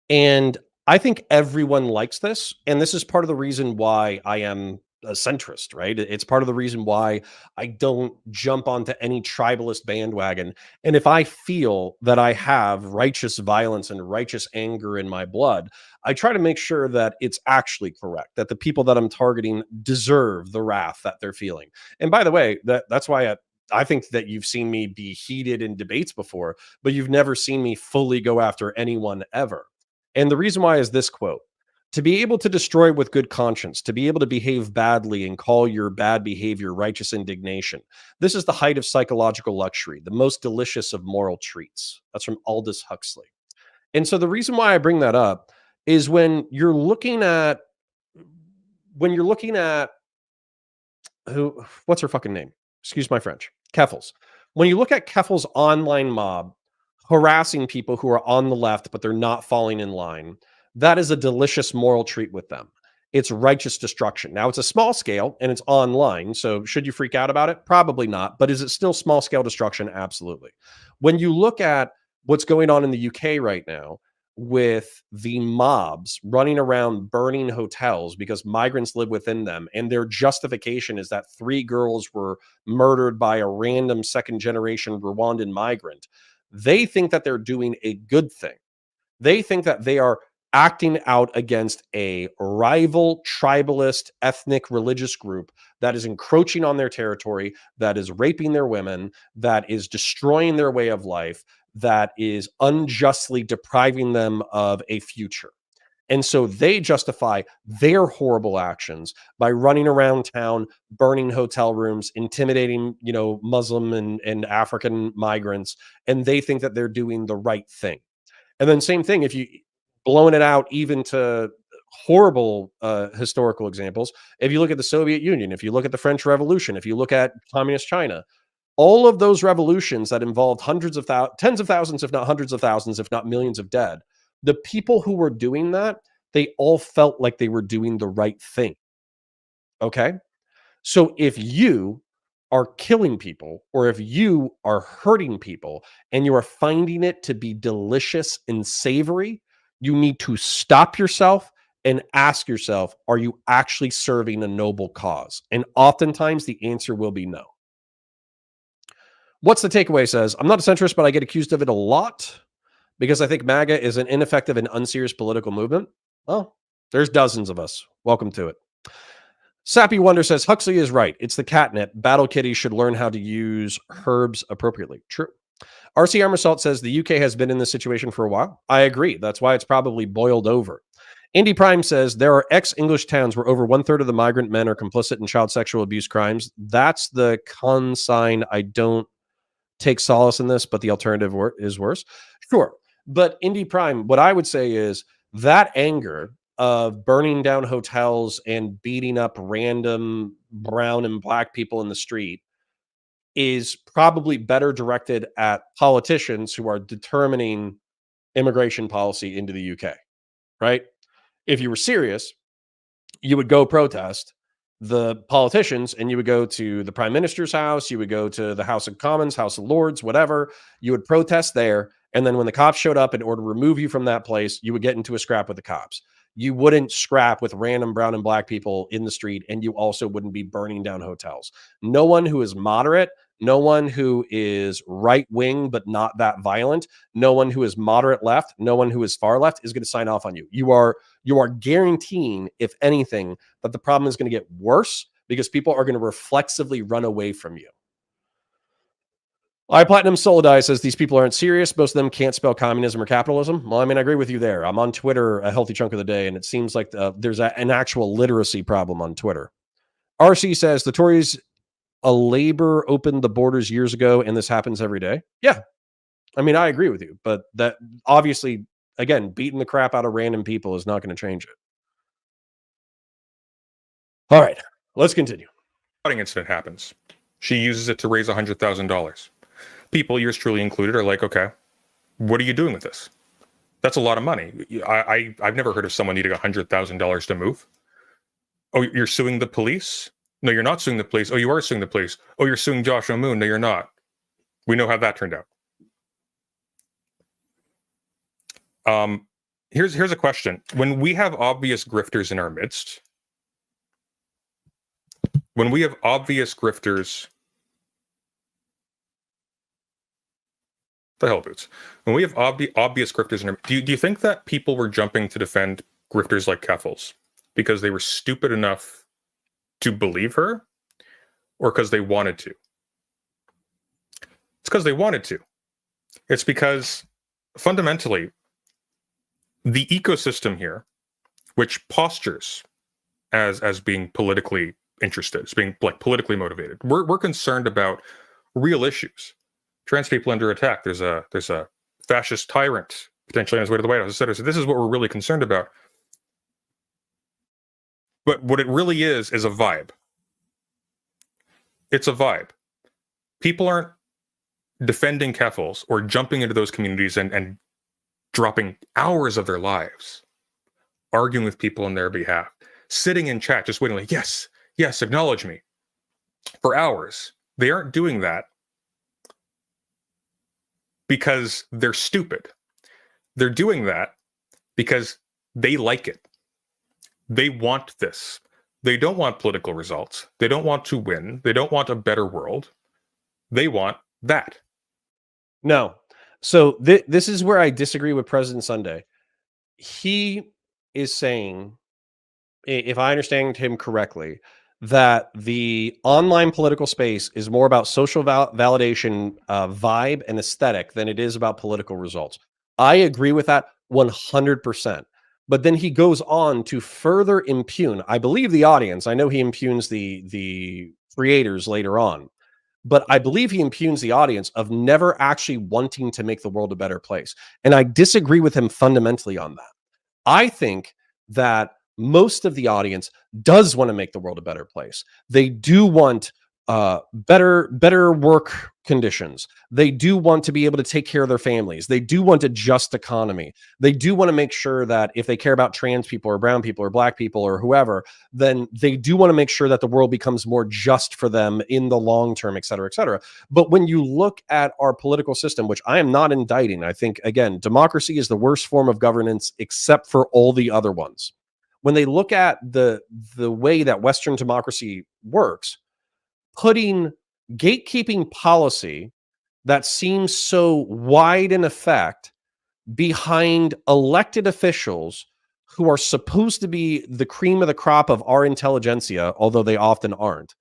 And I think everyone likes this. And this is part of the reason why I am a centrist, right? It's part of the reason why I don't jump onto any tribalist bandwagon. And if I feel that I have righteous violence and righteous anger in my blood, I try to make sure that it's actually correct, that the people that I'm targeting deserve the wrath that they're feeling. And by the way, that's why I think that you've seen me be heated in debates before, but you've never seen me fully go after anyone ever. And the reason why is this quote: to be able to destroy with good conscience, to be able to behave badly and call your bad behavior righteous indignation. This is the height of psychological luxury, the most delicious of moral treats. That's from Aldous Huxley. And so the reason why I bring that up is when you're looking at what's her fucking name? Excuse my French. Keffels. When you look at Keffel's online mob harassing people who are on the left, but they're not falling in line, that is a delicious moral treat with them. It's righteous destruction. Now, it's a small scale and it's online. So should you freak out about it? Probably not. But is it still small scale destruction? Absolutely. When you look at what's going on in the UK right now with the mobs running around burning hotels because migrants live within them, and their justification is that 3 girls were murdered by a random second generation Rwandan migrant, they think that they're doing a good thing. They think that they are acting out against a rival tribalist ethnic religious group that is encroaching on their territory, that is raping their women, that is destroying their way of life, that is unjustly depriving them of a future. And so they justify their horrible actions by running around town, burning hotel rooms, intimidating, Muslim and African migrants, and they think that they're doing the right thing. And then same thing, if you blowing it out even to horrible historical examples, if you look at the Soviet Union, if you look at the French Revolution, if you look at communist China, all of those revolutions that involved tens of thousands, if not hundreds of thousands, if not millions of dead, the people who were doing that, they all felt like they were doing the right thing. Okay? So if you are killing people, or if you are hurting people and you are finding it to be delicious and savory, you need to stop yourself and ask yourself, are you actually serving a noble cause? And oftentimes the answer will be no. What's the takeaway says? I'm not a centrist, but I get accused of it a lot because I think MAGA is an ineffective and unserious political movement. Well, there's dozens of us. Welcome to it. Sappy Wonder says, Huxley is right. It's the catnip. Battle kitties should learn how to use herbs appropriately. True. RC Armorsalt says the UK has been in this situation for a while. I agree. That's why it's probably boiled over. Indy Prime says there are ex-English towns where over 1/3 of the migrant men are complicit in child sexual abuse crimes. That's the consign. I don't take solace in this, but the alternative is worse. Sure. But Indy Prime, what I would say is that anger of burning down hotels and beating up random brown and black people in the street is probably better directed at politicians who are determining immigration policy into the UK, right? If you were serious, you would go protest the politicians and you would go to the prime minister's house, you would go to the House of Commons, House of Lords, whatever. You would protest there. And then when the cops showed up in order to remove you from that place, you would get into a scrap with the cops. You wouldn't scrap with random brown and black people in the street, and you also wouldn't be burning down hotels. No one who is moderate no one who is right wing but not that violent, no one who is moderate left, no one who is far left is going to sign off on you. You are guaranteeing, if anything, that the problem is going to get worse because people are going to reflexively run away from you. Platinum Solidai says these people aren't serious. Most of them can't spell communism or capitalism. Well, I mean, I agree with you there. I'm on Twitter a healthy chunk of the day, and it seems like there's an actual literacy problem on Twitter. RC says the Tories, a Labor opened the borders years ago, and this happens every day. Yeah, I mean, I agree with you, but that obviously, again, beating the crap out of random people is not going to change it. All right, let's continue. Incident happens. She uses it to raise $100,000. People, yours truly included, are like, okay, what are you doing with this? That's a lot of money. I've never heard of someone needing $100,000 to move. Oh, you're suing the police? No, you're not suing the police. Oh, you are suing the police. Oh, you're suing Joshua Moon. No, you're not. We know how that turned out. Here's a question. When we have obvious grifters in our midst, the hell, Boots. When we have obvious grifters in our, do you think that people were jumping to defend grifters like Keffels because they were stupid enough to believe her, or because they wanted to? It's because they wanted to. It's because fundamentally, the ecosystem here, which postures as being politically interested, as being like politically motivated, we're concerned about real issues. Trans people under attack. There's a fascist tyrant potentially on his way to the White House, etc. So this is what we're really concerned about. But what it really is a vibe. It's a vibe. People aren't defending Keffels or jumping into those communities and dropping hours of their lives arguing with people on their behalf, sitting in chat just waiting like, yes, acknowledge me, for hours. They aren't doing that because they're stupid. They're doing that because they like it. They want this. They don't want political results. They don't want to win. They don't want a better world. They want that. No. So this is where I disagree with President Sunday. He is saying, if I understand him correctly, that the online political space is more about social validation, vibe, and aesthetic than it is about political results. I agree with that 100%. But then he goes on to further impugn, I believe, the audience. I know he impugns the creators later on, but I believe he impugns the audience of never actually wanting to make the world a better place. And I disagree with him fundamentally on that. I think that most of the audience does want to make the world a better place. They do want better work conditions. They do want to be able to take care of their families. They do want a just economy. They do want to make sure that if they care about trans people or brown people or black people or whoever, then they do want to make sure that the world becomes more just for them in the long term, et cetera, et cetera. But when you look at our political system, which I am not indicting, I think, again, democracy is the worst form of governance except for all the other ones. When they look at the way that Western democracy works, putting gatekeeping policy that seems so wide in effect behind elected officials who are supposed to be the cream of the crop of our intelligentsia, although they often aren't,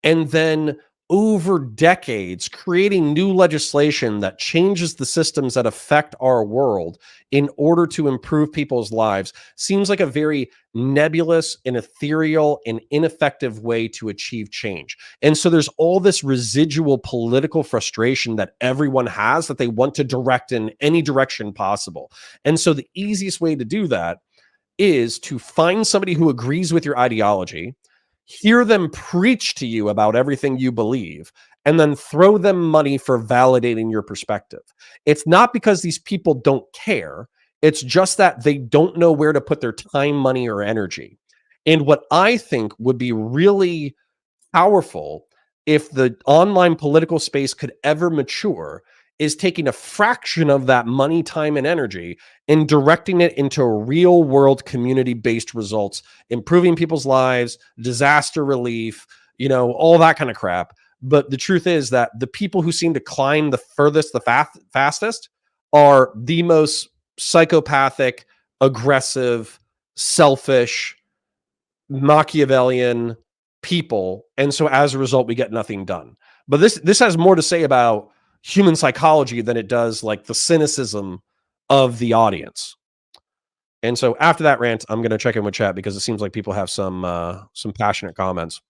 and then over decades creating new legislation that changes the systems that affect our world in order to improve people's lives seems like a very nebulous and ethereal and ineffective way to achieve change. And so there's all this residual political frustration that everyone has that they want to direct in any direction possible. And so the easiest way to do that is to find somebody who agrees with your ideology, hear them preach to you about everything you believe, and then throw them money for validating your perspective. It's not because these people don't care. It's just that they don't know where to put their time, money, or energy. And what I think would be really powerful if the online political space could ever mature is taking a fraction of that money, time, and energy and directing it into real world community-based results, improving people's lives, disaster relief, all that kind of crap. But the truth is that the people who seem to climb the furthest, the fastest, are the most psychopathic, aggressive, selfish, Machiavellian people. And so as a result, we get nothing done. But this has more to say about human psychology than it does like the cynicism of the audience. And so after that rant, I'm going to check in with chat because it seems like people have some passionate comments.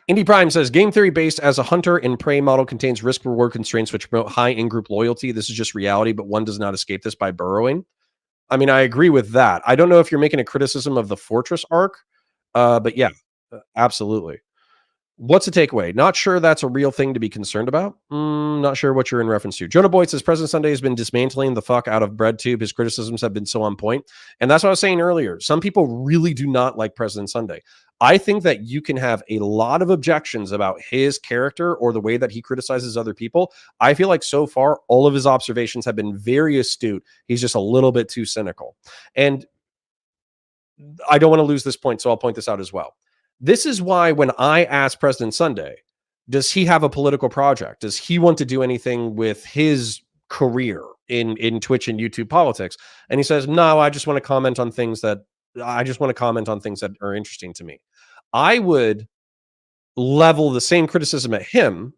Indie Prime says, game theory based as a hunter and prey model contains risk reward constraints which promote high in-group loyalty. This is just reality, but one does not escape this by burrowing. I mean, I agree with that. I don't know if you're making a criticism of the Fortress arc, but yeah, absolutely. What's the takeaway? Not sure that's a real thing to be concerned about. Not sure what you're in reference to. Jonah Boyd says, President Sunday has been dismantling the fuck out of BreadTube. His criticisms have been so on point. And that's what I was saying earlier. Some people really do not like President Sunday. I think that you can have a lot of objections about his character or the way that he criticizes other people. I feel like so far, all of his observations have been very astute. He's just a little bit too cynical. And I don't want to lose this point, so I'll point this out as well. This is why when I asked President Sunday, does he have a political project? Does he want to do anything with his career in Twitch and YouTube politics? And he says, no, I just want to comment on things that are interesting to me. I would level the same criticism at him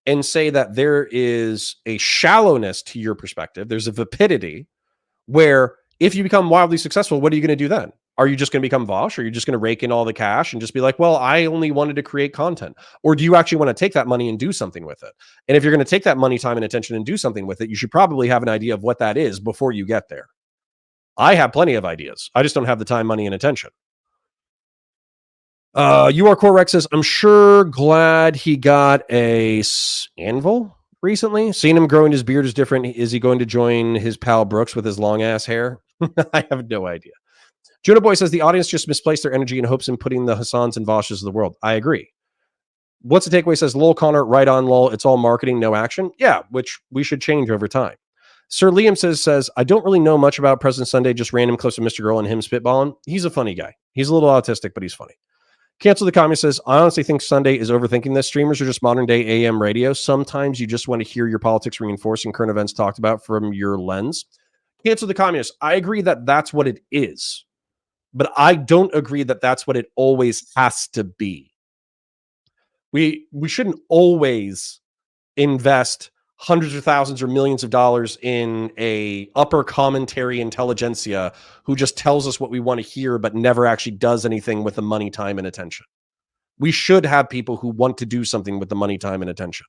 and say that there is a shallowness to your perspective. There's a vapidity where if you become wildly successful, what are you going to do then? Are you just going to become Vosch? Or are you just going to rake in all the cash and just be like, well, I only wanted to create content? Or do you actually want to take that money and do something with it? And if you're going to take that money, time, and attention and do something with it, you should probably have an idea of what that is before you get there. I have plenty of ideas. I just don't have the time, money, and attention. UR Rex says, I'm sure glad he got a anvil recently. Seeing him growing his beard is different. Is he going to join his pal Brooks with his long ass hair? I have no idea. Judah Boy says the audience just misplaced their energy in hopes in putting the Hassans and Vosches of the world. I agree. What's the takeaway? Says lol Connor, right on lol. It's all marketing, no action. Yeah, which we should change over time. Sir Liam says I don't really know much about President Sunday, just random clips of Mr. Girl and him spitballing. He's a funny guy. He's a little autistic, but he's funny. Cancel the Communist says, I honestly think Sunday is overthinking this. Streamers are just modern day AM radio. Sometimes you just want to hear your politics reinforced and current events talked about from your lens. Cancel the Communist. I agree that that's what it is. But I don't agree that that's what it always has to be. We shouldn't always invest hundreds of thousands or millions of dollars in a upper commentary intelligentsia who just tells us what we want to hear, but never actually does anything with the money, time, and attention. We should have people who want to do something with the money, time, and attention.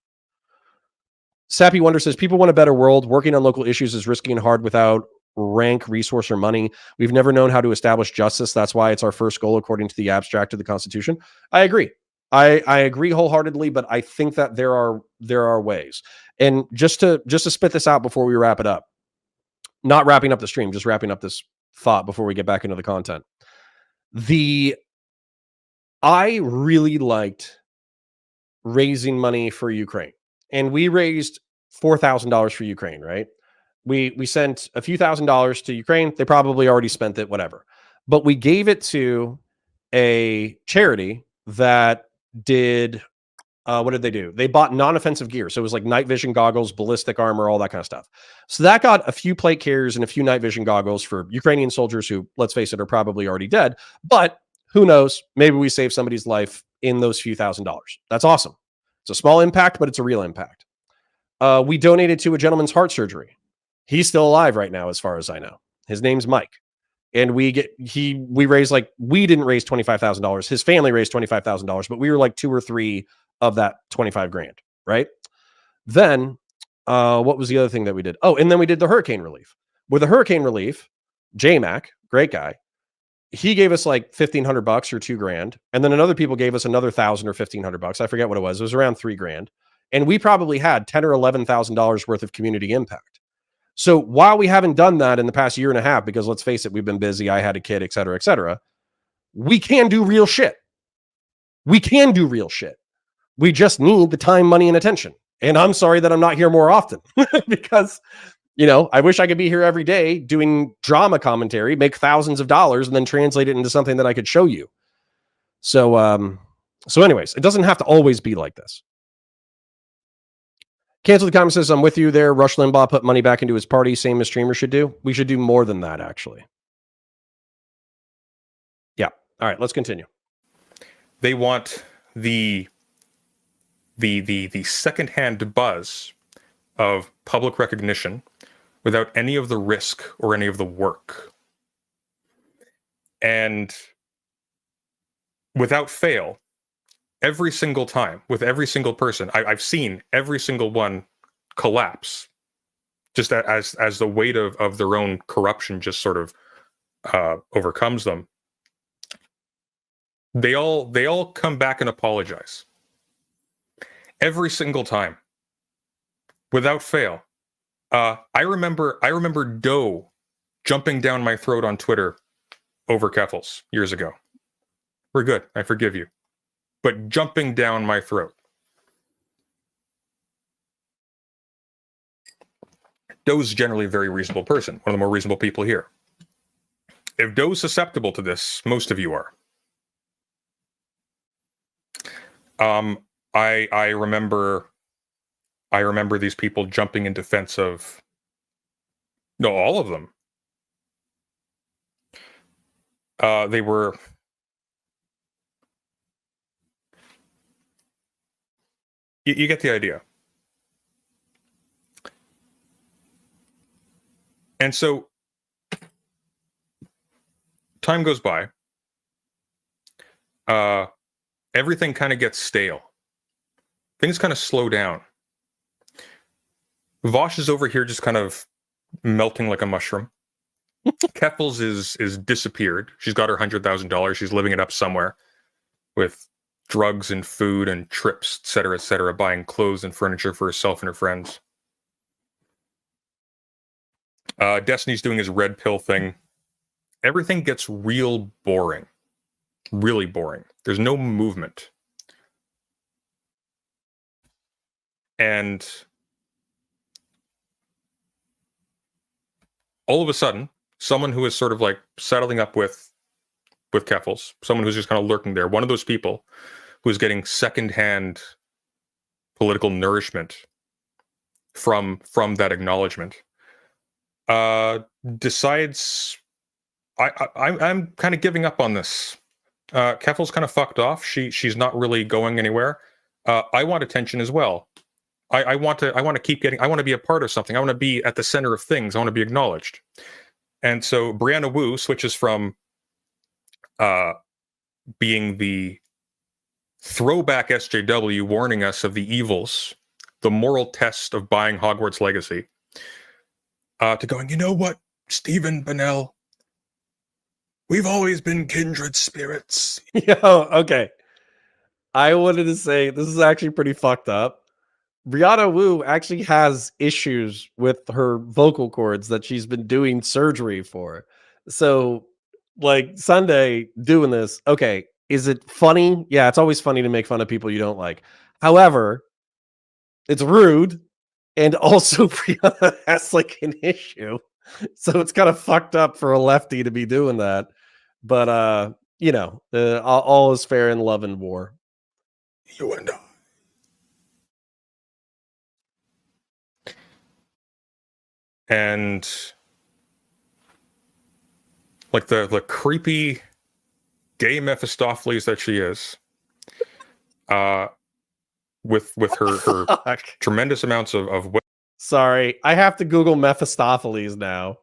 Sappy Wonder says, people want a better world. Working on local issues is risky and hard without rank, resource, or money. We've never known how to establish justice. That's why it's our first goal, according to the abstract of the Constitution. I agree. I agree wholeheartedly, but I think that there are ways. And just to spit this out before we wrap it up, not wrapping up the stream, just wrapping up this thought before we get back into the content. I really liked raising money for Ukraine, and we raised $4,000 for Ukraine, right? We sent a few $1,000s to Ukraine. They probably already spent it, whatever. But we gave it to a charity that did, what did they do? They bought non-offensive gear. So it was like night vision goggles, ballistic armor, all that kind of stuff. So that got a few plate carriers and a few night vision goggles for Ukrainian soldiers who, let's face it, are probably already dead. But who knows? Maybe we save somebody's life in those few $1,000s. That's awesome. It's a small impact, but it's a real impact. We donated to a gentleman's heart surgery. He's still alive right now, as far as I know. His name's Mike. And we raised we didn't raise $25,000. His family raised $25,000, but we were like 2 or 3 of that 25 grand, right? Then, what was the other thing that we did? Oh, and then we did the hurricane relief. With the hurricane relief, J-Mac, great guy, he gave us like $1,500 or $2,000. And then another people gave us another $1,000 or $1,500. I forget what it was. It was around $3,000. And we probably had $10,000 or $11,000 worth of community impact. So while we haven't done that in the past year and a half, because let's face it, we've been busy, I had a kid, et cetera, we can do real shit. We can do real shit. We just need the time, money, and attention. And I'm sorry that I'm not here more often because, I wish I could be here every day doing drama commentary, make thousands of dollars, and then translate it into something that I could show you. So anyways, it doesn't have to always be like this. Cancel the comment says, I'm with you there. Rush Limbaugh put money back into his party, same as streamers should do. We should do more than that, actually. Yeah. All right, let's continue. They want the secondhand buzz of public recognition without any of the risk or any of the work. And without fail, every single time, with every single person, I've seen every single one collapse, just as the weight of their own corruption just sort of overcomes them. They all come back and apologize. Every single time, without fail. I remember Doe jumping down my throat on Twitter over Keffels years ago. We're good. I forgive you. But jumping down my throat. Doe's generally a very reasonable person, one of the more reasonable people here. If Doe's susceptible to this, most of you are. I remember these people jumping in defense of, no, all of them. They were, you get the idea. And so time goes by. Everything kind of gets stale. Things kind of slow down. Vosch is over here just kind of melting like a mushroom. Keffels is disappeared. She's got her $100,000. She's living it up somewhere with drugs and food and trips, et cetera, buying clothes and furniture for herself and her friends. Destiny's doing his red pill thing. Everything gets real boring. Really boring. There's no movement. And all of a sudden, someone who is sort of like settling up with Keffels, someone who's just kind of lurking there, one of those people who's getting secondhand political nourishment from that acknowledgement, decides I'm kind of giving up on this. Keffel's kind of fucked off. She's not really going anywhere. I want attention as well. I want to keep getting. I want to be a part of something. I want to be at the center of things. I want to be acknowledged. And so Brianna Woo switches from being the throwback SJW warning us of the evils, the moral test of buying Hogwarts Legacy, to going, you know what, Stephen Bennell, we've always been kindred spirits. Yo, okay. I wanted to say, this is actually pretty fucked up. Brianna Woo actually has issues with her vocal cords that she's been doing surgery for. So, like, Sunday doing this, okay, is it funny? Yeah, it's always funny to make fun of people you don't like. However, it's rude, and also Brianna has, like, an issue. So it's kind of fucked up for a lefty to be doing that. But, you know, all is fair in love and war. You and I. And like the creepy gay Mephistopheles that she is, with her tremendous amounts of sorry, I have to Google Mephistopheles now.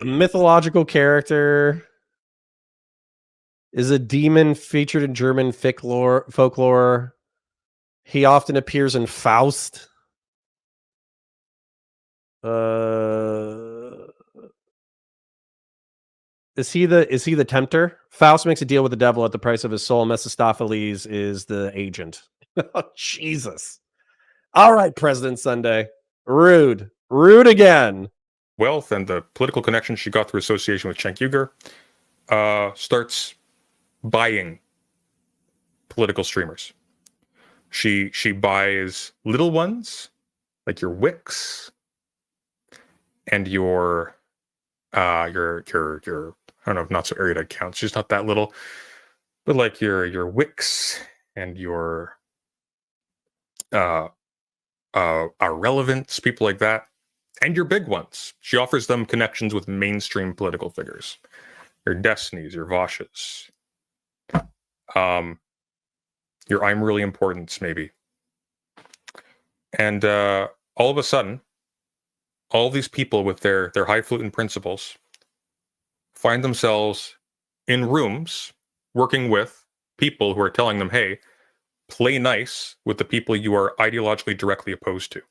Mythological character is a demon featured in German folklore. He often appears in Faust. Is he the tempter? Faust makes a deal with the devil at the price of his soul. Mephistopheles is the agent. Oh, Jesus. All right, President Sunday. Rude again. wealth and the political connections she got through association with Cenk Uygur, starts buying political streamers. She buys little ones like your Wix and your I don't know if not so erudite counts. She's not that little, but like your Wix and your our relevance, people like that, and your big ones. She offers them connections with mainstream political figures, your Destinies, your Vosches, your I'm Really Important, maybe. And all of a sudden, all these people with their highfalutin principles find themselves in rooms working with people who are telling them, hey, play nice with the people you are ideologically directly opposed to.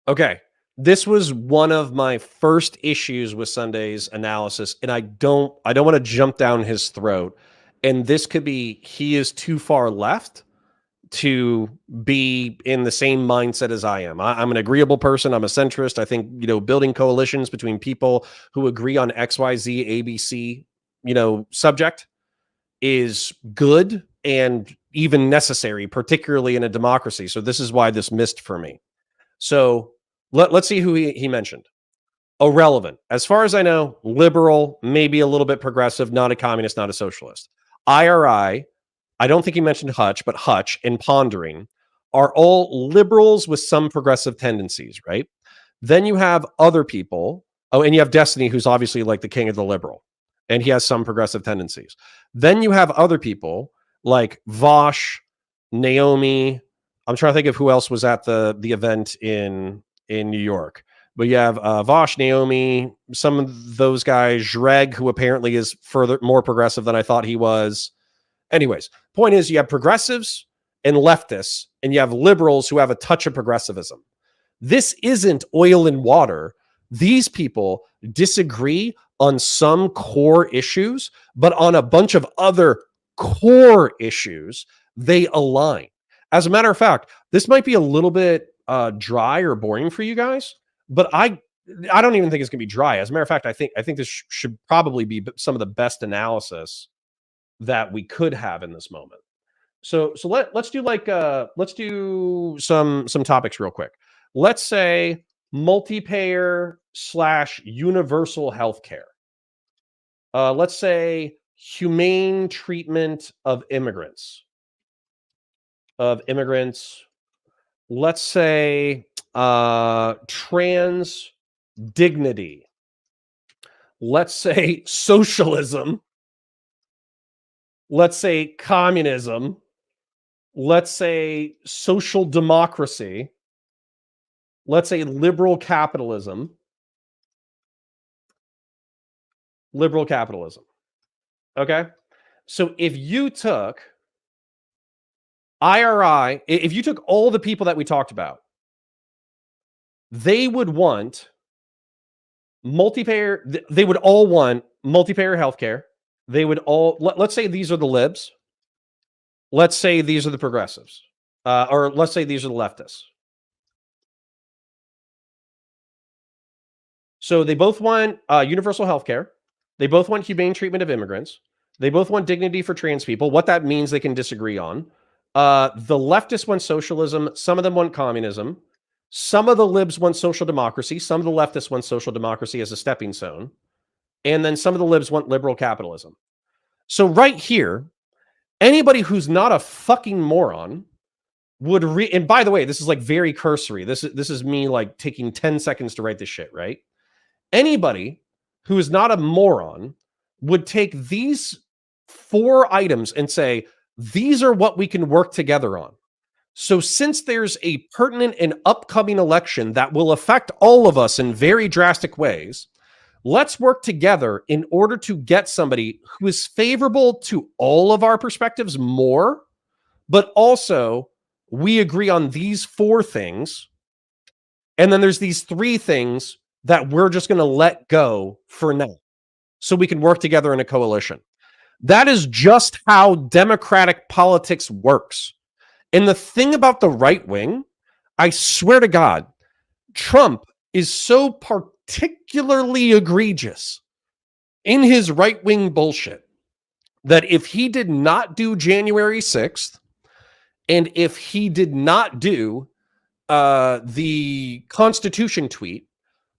Okay. This was one of my first issues with Sunday's analysis, and I don't want to jump down his throat. And this could be he is too far left to be in the same mindset as I am. I'm an agreeable person. I'm a centrist. I think, building coalitions between people who agree on X, Y, Z, A, B, C, subject is good and even necessary, particularly in a democracy. So this is why this missed for me. So let's see who he mentioned. Irrelevant. As far as I know, liberal, maybe a little bit progressive, not a communist, not a socialist. IRI, I don't think he mentioned Hutch, but Hutch and Pondering are all liberals with some progressive tendencies, right? Then you have other people. Oh, and you have Destiny, who's obviously like the king of the liberal, and he has some progressive tendencies. Then you have other people like Vosch, Naomi. I'm trying to think of who else was at the event in New York. But you have Vosch, Naomi, some of those guys, Zhreg, who apparently is more progressive than I thought he was. Anyways, point is you have progressives and leftists, and you have liberals who have a touch of progressivism. This isn't oil and water. These people disagree on some core issues, but on a bunch of other core issues, they align. As a matter of fact, this might be a little bit dry or boring for you guys, but I don't even think it's going to be dry. As a matter of fact, I think this should probably be some of the best analysis that we could have in this moment. So let's do some topics real quick. Let's say multi-payer / universal healthcare. Let's say humane treatment of immigrants. Let's say trans dignity. Let's say socialism. Let's say communism. Let's say social democracy. Let's say liberal capitalism. Okay? So if you took IRI, if you took all the people that we talked about, they would want multi-payer, they would all want multi-payer healthcare. They would all, let's say these are the libs. Let's say these are the progressives. Or let's say these are the leftists. So they both want universal healthcare. They both want humane treatment of immigrants. They both want dignity for trans people. What that means, they can disagree on. The leftists want socialism. Some of them want communism. Some of the libs want social democracy. Some of the leftists want social democracy as a stepping stone. And then some of the libs want liberal capitalism. So right here, anybody who's not a fucking moron would and by the way, this is like very cursory. This is me like taking 10 seconds to write this shit, right? Anybody who is not a moron would take these 4 items and say, these are what we can work together on. So since there's a pertinent and upcoming election that will affect all of us in very drastic ways, let's work together in order to get somebody who is favorable to all of our perspectives more, but also we agree on these 4 things. And then there's these 3 things that we're just going to let go for now so we can work together in a coalition. That is just how democratic politics works. And the thing about the right wing, I swear to God, Trump is so particularly egregious in his right wing bullshit that if he did not do January 6th, and if he did not do the Constitution tweet,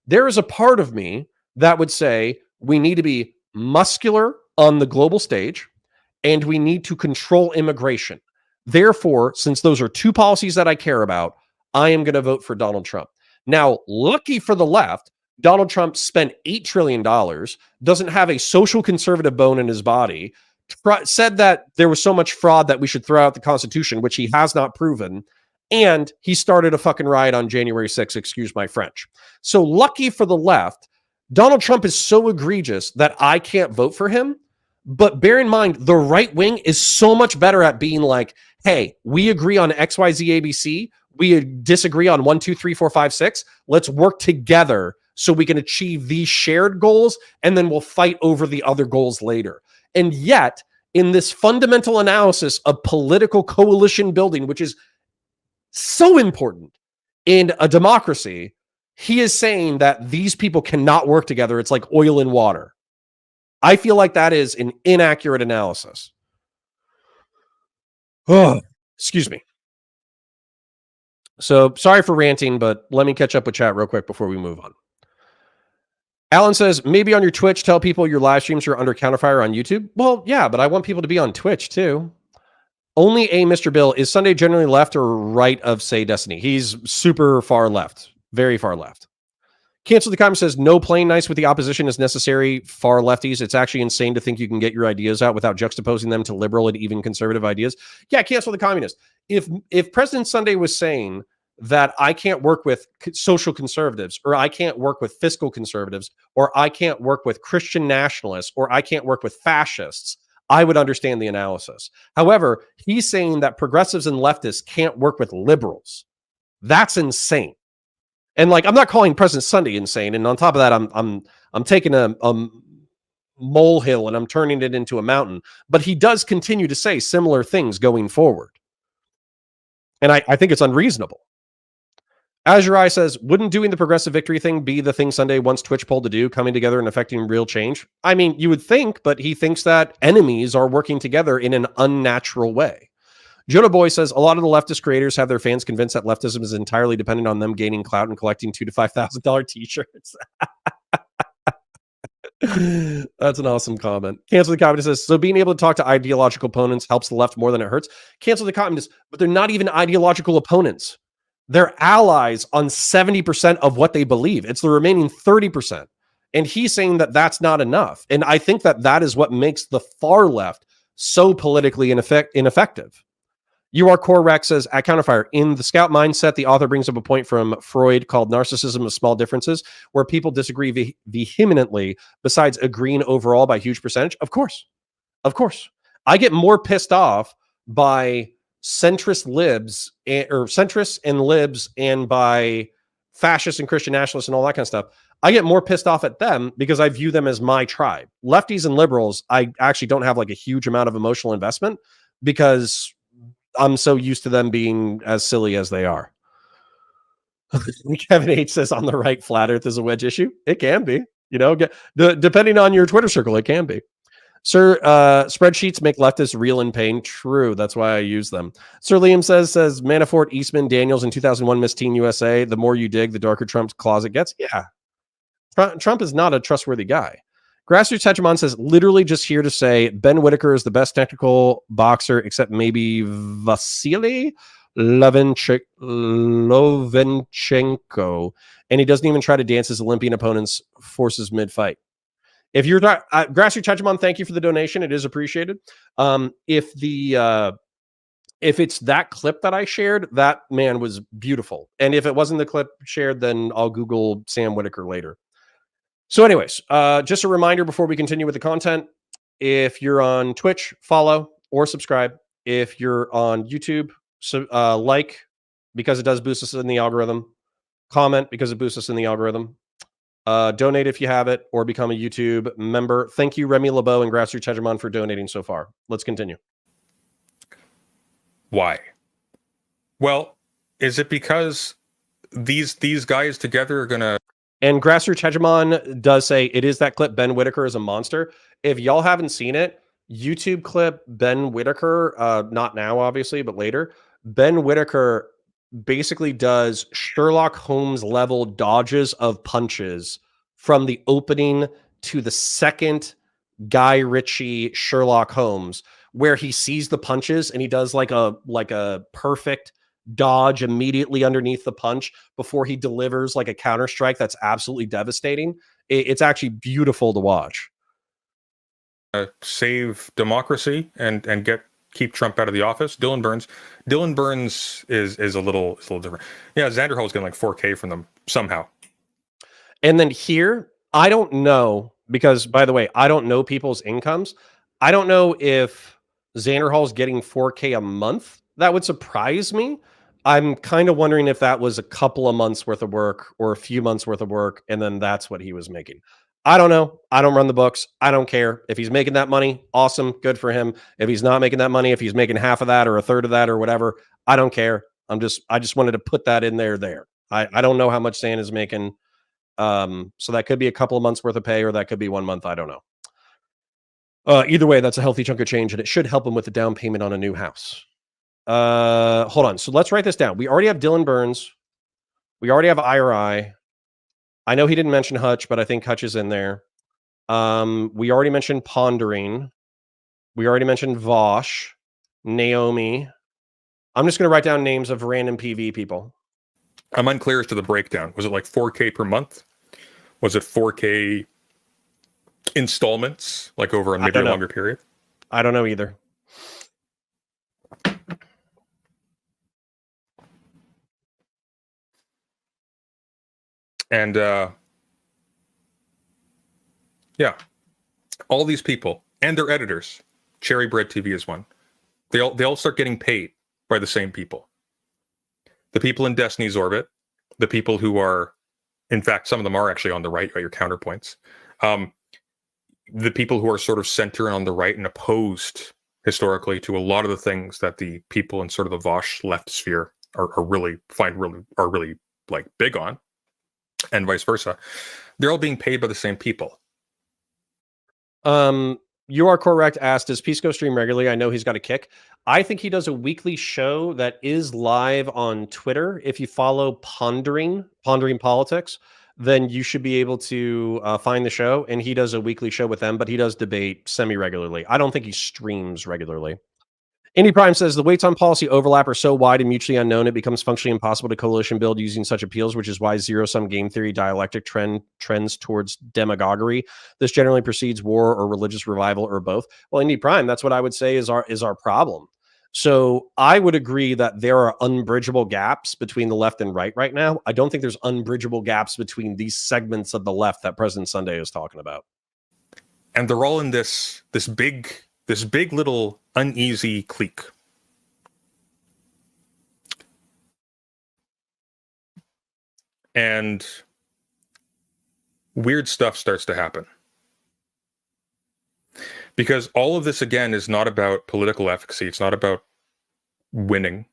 there is a part of me that would say we need to be muscular on the global stage and we need to control immigration. Therefore, since those are two policies that I care about, I am going to vote for Donald Trump. Now, lucky for the left, Donald Trump spent $8 trillion, doesn't have a social conservative bone in his body, said that there was so much fraud that we should throw out the Constitution, which he has not proven. And he started a fucking riot on January 6th, excuse my French. So lucky for the left, Donald Trump is so egregious that I can't vote for him. But bear in mind, the right wing is so much better at being like, hey, we agree on X, Y, Z, ABC. We disagree on 1, 2, 3, 4, 5, 6. Let's work together so we can achieve these shared goals, and then we'll fight over the other goals later. And yet, in this fundamental analysis of political coalition building, which is so important in a democracy, he is saying that these people cannot work together. It's like oil and water. I feel like that is an inaccurate analysis. Oh, excuse me. So sorry for ranting, but let me catch up with chat real quick before we move on. Alan says, maybe on your Twitch, tell people your live streams are under Counterfire on YouTube. Well, yeah, but I want people to be on Twitch too. Only a Mr. Bill, is Sunday generally left or right of Say Destiny? He's super far left, very far left. Cancel the comment says, no, playing nice with the opposition is necessary. Far lefties, it's actually insane to think you can get your ideas out without juxtaposing them to liberal and even conservative ideas. Yeah, cancel the communist. If President Sunday was saying that I can't work with social conservatives, or I can't work with fiscal conservatives, or I can't work with Christian nationalists, or I can't work with fascists, I would understand the analysis. However, he's saying that progressives and leftists can't work with liberals. That's insane. And like, I'm not calling President Sunday insane. And on top of that, I'm taking a molehill and I'm turning it into a mountain. But he does continue to say similar things going forward. And I think it's unreasonable. Azure Eye says, wouldn't doing the progressive victory thing be the thing Sunday wants Twitch poll to do, coming together and affecting real change? I mean, you would think, but he thinks that enemies are working together in an unnatural way. Jonah Boy says, a lot of the leftist creators have their fans convinced that leftism is entirely dependent on them gaining clout and collecting $2,000 to $5,000 t-shirts. That's an awesome comment. Cancel the comment. Says, so being able to talk to ideological opponents helps the left more than it hurts. Cancel the comment. But they're not even ideological opponents. They're allies on 70% of what they believe. It's the remaining 30%. And he's saying that that's not enough. And I think that that is what makes the far left so politically ineffective. You Are Core Rex says, at Counterfire, in the Scout mindset, the author brings up a point from Freud called narcissism of small differences, where people disagree vehemently besides agreeing overall by huge percentage. Of course. Of course. I get more pissed off by centrist libs or centrists and libs and by fascists and Christian nationalists and all that kind of stuff. I get more pissed off at them because I view them as my tribe. Lefties and liberals, I actually don't have like a huge amount of emotional investment because I'm so used to them being as silly as they are. Kevin H says, on the right, flat earth is a wedge issue. It can be, you know, depending on your Twitter circle, it can be. Sir, spreadsheets make leftists real in pain. True. That's why I use them. Sir Liam says Manafort, Eastman, Daniels in 2001 Miss Teen USA. The more you dig, the darker Trump's closet gets. Yeah. Trump is not a trustworthy guy. Grassroots Hegemon says, literally just here to say Ben Whitaker is the best technical boxer, except maybe Vasily Lovenchenko. And he doesn't even try to dance his Olympian opponent's forces mid-fight. If you're not, Grassroots Hegemon, thank you for the donation. It is appreciated. If it's that clip that I shared, that man was beautiful. And if it wasn't the clip shared, then I'll Google Sam Whitaker later. So anyways, just a reminder before we continue with the content, if you're on Twitch, follow or subscribe. If you're on YouTube, like, because it does boost us in the algorithm. Comment, because it boosts us in the algorithm. Donate if you have it, or become a YouTube member. Thank you, Remy LeBeau and Grassroots Hegemon, for donating so far. Let's continue. Why? Well, is it because these guys together are going to... And Grassroots Hegemon does say it is that clip, Ben Whitaker is a monster. If y'all haven't seen it, YouTube clip Ben Whitaker, not now, obviously, but later. Ben Whitaker basically does Sherlock Holmes level dodges of punches from the opening to the second Guy Ritchie Sherlock Holmes, where he sees the punches and he does like a perfect dodge immediately underneath the punch before he delivers like a counter strike that's absolutely devastating. It's actually beautiful to watch. Save democracy and keep Trump out of the office. Dylan Burns is a little different. Yeah, Xanderhal is getting like 4K from them somehow. And then here, I don't know, because by the way, I don't know people's incomes. I don't know if Xanderhal's getting 4K a month. That would surprise me. I'm kind of wondering if that was a couple of months worth of work or a few months worth of work, and then that's what he was making. I don't know. I don't run the books. I don't care. If he's making that money, awesome, good for him. If he's not making that money, if he's making half of that or a third of that or whatever, I don't care. I just wanted to put that in there. I don't know how much Stan is making. So that could be a couple of months worth of pay, or that could be 1 month. I don't know. Either way, that's a healthy chunk of change, and it should help him with the down payment on a new house. Hold on. So let's write this down. We already have Dylan Burns. We already have IRI. I know he didn't mention Hutch, but I think Hutch is in there. We already mentioned Pondering. We already mentioned Vosch, Naomi. I'm just going to write down names of random PV people. I'm unclear as to the breakdown. Was it like 4K per month? Was it 4K installments, like over maybe a longer period? I don't know either. And yeah, all these people and their editors, Cherry Bread TV is one. They all start getting paid by the same people. The people in Destiny's orbit, the people who are, in fact, some of them are actually on the right, your counterpoints. The people who are sort of center on the right and opposed historically to a lot of the things that the people in sort of the Vosch left sphere are really like big on, and vice versa. They're all being paid by the same people. You are correct. Asked, does Pisco stream regularly? I know he's got a kick. I think he does a weekly show that is live on Twitter. If you follow Pondering Politics, then you should be able to find the show. And he does a weekly show with them, but he does debate semi-regularly. I don't think he streams regularly. Indy Prime says the weights on policy overlap are so wide and mutually unknown, it becomes functionally impossible to coalition build using such appeals, which is why zero-sum game theory dialectic trends towards demagoguery. This generally precedes war or religious revival or both. Well, Indy Prime, that's what I would say is our problem. So I would agree that there are unbridgeable gaps between the left and right now. I don't think there's unbridgeable gaps between these segments of the left that President Sunday is talking about. And they're all in this big little uneasy clique. And weird stuff starts to happen. Because all of this, again, is not about political efficacy. It's not about winning.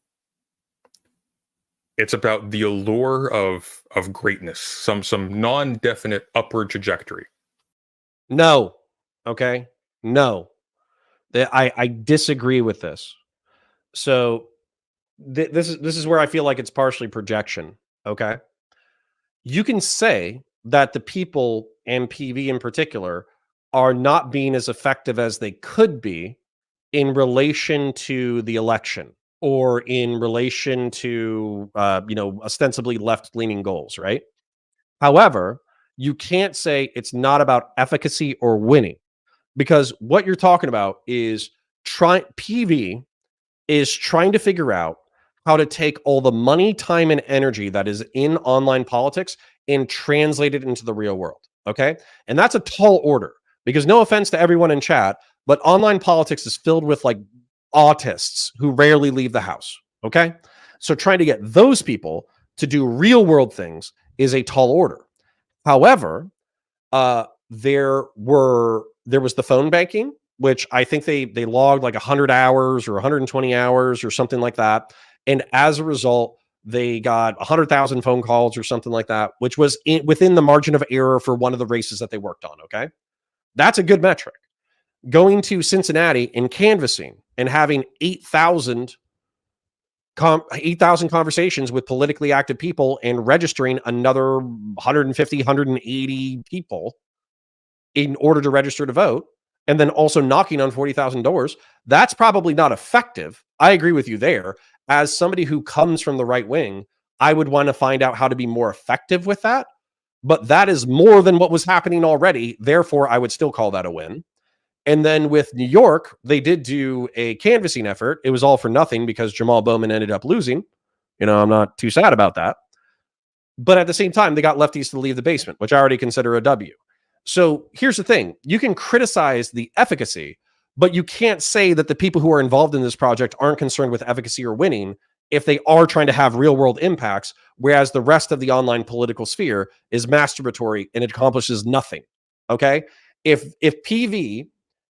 It's about the allure of greatness, some non-definite upward trajectory. No. Okay? No. I disagree with this. So this is where I feel like it's partially projection. Okay. You can say that the people and PV in particular are not being as effective as they could be in relation to the election or in relation to, ostensibly left-leaning goals, right? However, you can't say it's not about efficacy or winning. Because what you're talking about is PV is trying to figure out how to take all the money, time, and energy that is in online politics and translate it into the real world. Okay. And that's a tall order because no offense to everyone in chat, but online politics is filled with like autists who rarely leave the house. Okay. So trying to get those people to do real world things is a tall order. However, there was the phone banking, which I think they logged like 100 hours or 120 hours or something like that. And as a result, they got 100,000 phone calls or something like that, which was within the margin of error for one of the races that they worked on. Okay. That's a good metric. Going to Cincinnati and canvassing and having 8,000 conversations with politically active people and registering another 150, 180 people in order to register to vote. and then also knocking on 40,000 doors, that's probably not effective. I agree with you there. As somebody who comes from the right wing, I would want to find out how to be more effective with that. But that is more than what was happening already. Therefore, I would still call that a win. And then with New York, they did do a canvassing effort. It was all for nothing because Jamal Bowman ended up losing. I'm not too sad about that. But at the same time, they got lefties to leave the basement, which I already consider a W. So here's the thing. You can criticize the efficacy, but you can't say that the people who are involved in this project aren't concerned with efficacy or winning if they are trying to have real world impacts, whereas the rest of the online political sphere is masturbatory and it accomplishes nothing. Okay? If PV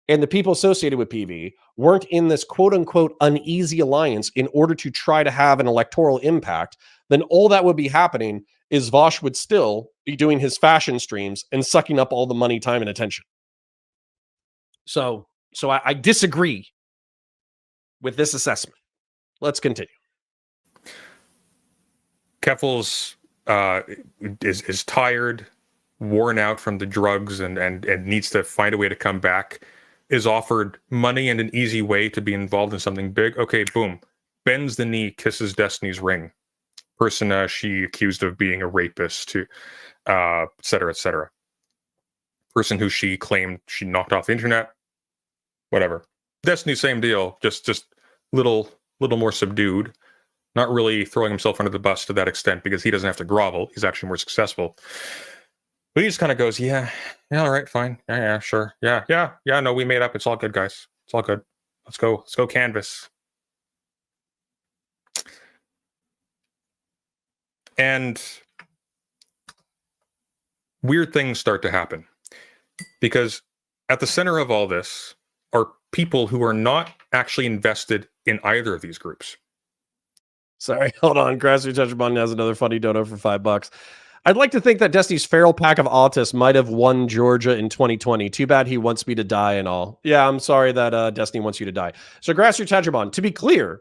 and the people associated with PV weren't in this quote unquote uneasy alliance in order to try to have an electoral impact, then all that would be happening is Vosch would still be doing his fashion streams and sucking up all the money, time, and attention. So I disagree with this assessment. Let's continue. Keffels is tired, worn out from the drugs, and needs to find a way to come back. Is offered money and an easy way to be involved in something big. Okay, boom. Bends the knee, kisses Destiny's ring. Person she accused of being a rapist, et cetera, et cetera. Person who she claimed she knocked off the internet. Whatever. Destiny, same deal. Just little more subdued. Not really throwing himself under the bus to that extent because he doesn't have to grovel. He's actually more successful. But he just kind of goes, yeah, all right, fine. Yeah, sure. Yeah, no, we made up. It's all good, guys. It's all good. Let's go canvas. And weird things start to happen because at the center of all this are people who are not actually invested in either of these groups. Sorry, hold on. Grassy Touchbon has another funny dono for $5. I'd like to think that Destiny's feral pack of autists might have won Georgia in 2020. Too bad he wants me to die and all. Yeah, I'm sorry that Destiny wants you to die. So Grassy Touchbon, to be clear,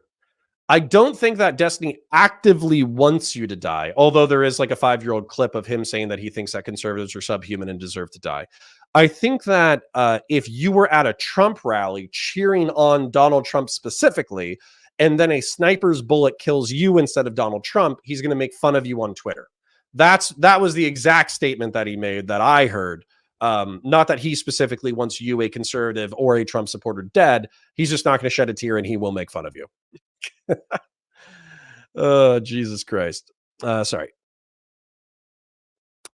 I don't think that Destiny actively wants you to die, although there is like a 5-year-old clip of him saying that he thinks that conservatives are subhuman and deserve to die. I think that if you were at a Trump rally cheering on Donald Trump specifically, and then a sniper's bullet kills you instead of Donald Trump, he's going to make fun of you on Twitter. That was the exact statement that he made that I heard. Not that he specifically wants you, a conservative or a Trump supporter, dead. He's just not going to shed a tear and he will make fun of you. Oh, Jesus Christ. Sorry.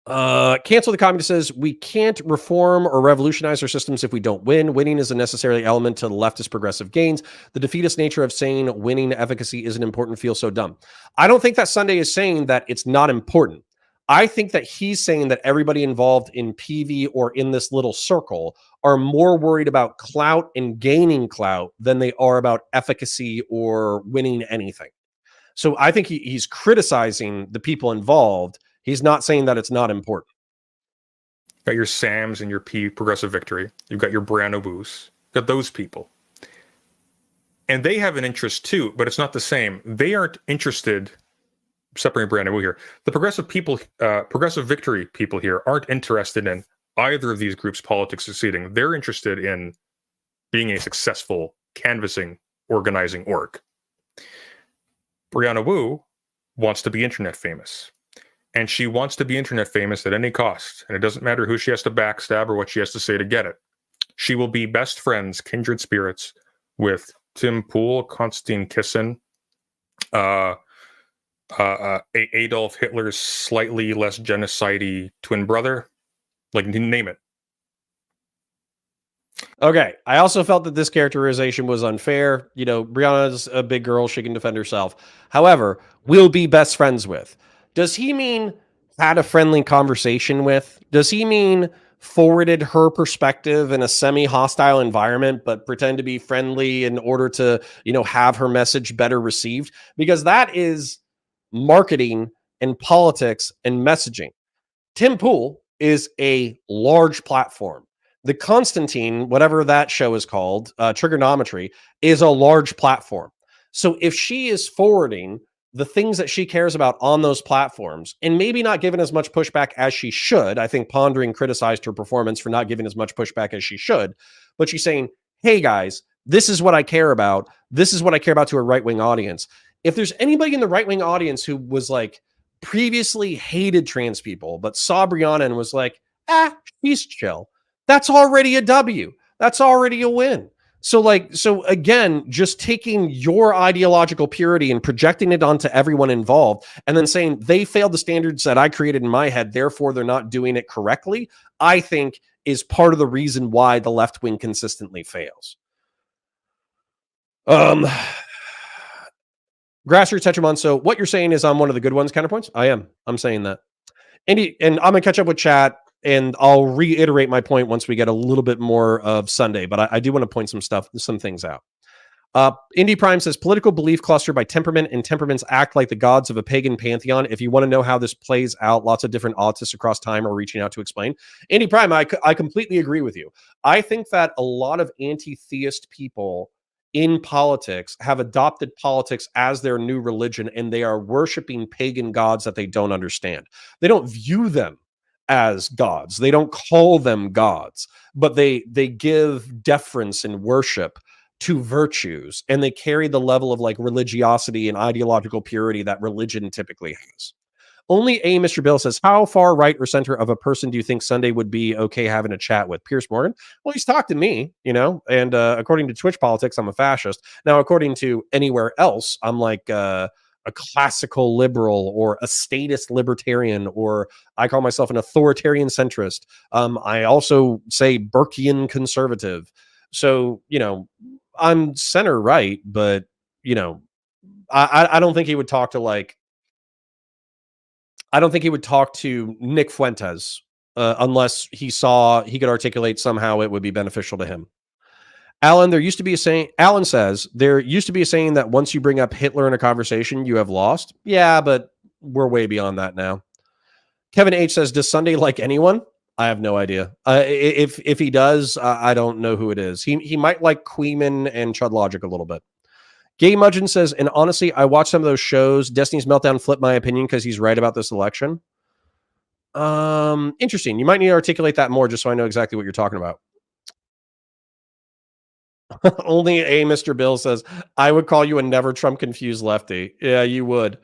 Cancel the comment says we can't reform or revolutionize our systems if we don't win. Winning is a necessary element to leftist progressive gains. The defeatist nature of saying winning efficacy isn't important feels so dumb. I don't think that Sunday is saying that it's not important. I think that he's saying that everybody involved in PV or in this little circle are more worried about clout and gaining clout than they are about efficacy or winning anything. So I think he's criticizing the people involved. He's not saying that it's not important. You've got your Sams and your Progressive Victory. You've got your Brianna Woos. You've got those people. And they have an interest too, but it's not the same. They aren't interested, separating Brianna Woo here, the Progressive people, Progressive Victory people here aren't interested in either of these groups' politics succeeding. They're interested in being a successful canvassing, organizing org. Brianna Woo wants to be internet famous. And she wants to be internet famous at any cost. And it doesn't matter who she has to backstab or what she has to say to get it. She will be best friends, kindred spirits, with Tim Pool, Konstantin Kisin, Adolf Hitler's slightly less genocide-y twin brother. Like, name it. Okay. I also felt that this characterization was unfair. Brianna's a big girl. She can defend herself. However, we'll be best friends with. Does he mean had a friendly conversation with? Does he mean forwarded her perspective in a semi-hostile environment, but pretend to be friendly in order to, have her message better received? Because that is marketing and politics and messaging. Tim Pool is a large platform. The Constantine, whatever that show is called, Trigonometry, is a large platform. So if she is forwarding the things that she cares about on those platforms, and maybe not given as much pushback as she should. I think Pondering criticized her performance for not giving as much pushback as she should, but she's saying, hey guys, this is what I care about. This is what I care about to a right-wing audience. If there's anybody in the right-wing audience who was like previously hated trans people, but saw Brianna and was like, she's chill, that's already a W. That's already a win. So again, just taking your ideological purity and projecting it onto everyone involved and then saying they failed the standards that I created in my head, therefore they're not doing it correctly, I think is part of the reason why the left wing consistently fails. Grassroots Tetramon. So what you're saying is I'm one of the good ones, Counterpoints? I am. I'm saying that. And I'm going to catch up with chat, and I'll reiterate my point once we get a little bit more of Sunday, but I do want to point some things out. Indy Prime says, political belief cluster by temperament, and temperaments act like the gods of a pagan pantheon. If you want to know how this plays out, lots of different autists across time are reaching out to explain. Indy Prime, I completely agree with you. I think that a lot of anti-theist people in politics have adopted politics as their new religion, and they are worshiping pagan gods that they don't understand. They don't view them as gods. They don't call them gods, but they give deference and worship to virtues, and they carry the level of like religiosity and ideological purity that religion typically has. Only a Mr. Bill says, how far right or center of a person do you think Sunday would be okay having a chat with? Pierce Morgan? Well, he's talked to me, and according to Twitch politics, I'm a fascist. Now, according to anywhere else, I'm like a classical liberal or a statist libertarian, or I call myself an authoritarian centrist. I also say Burkean conservative. So, I'm center right, but, I don't think he would talk to I don't think he would talk to Nick Fuentes unless he could articulate somehow it would be beneficial to him. Alan says, there used to be a saying that once you bring up Hitler in a conversation, you have lost. Yeah, but we're way beyond that now. Kevin H says, does Sunday like anyone? I have no idea. If he does, I don't know who it is. He might like Queeman and Chud Logic a little bit. Gay Mudgeon says, and honestly, I watched some of those shows. Destiny's Meltdown flipped my opinion because he's right about this election. Interesting. You might need to articulate that more just so I know exactly what you're talking about. Only a Mr. Bill says, I would call you a never Trump confused lefty. Yeah, you would.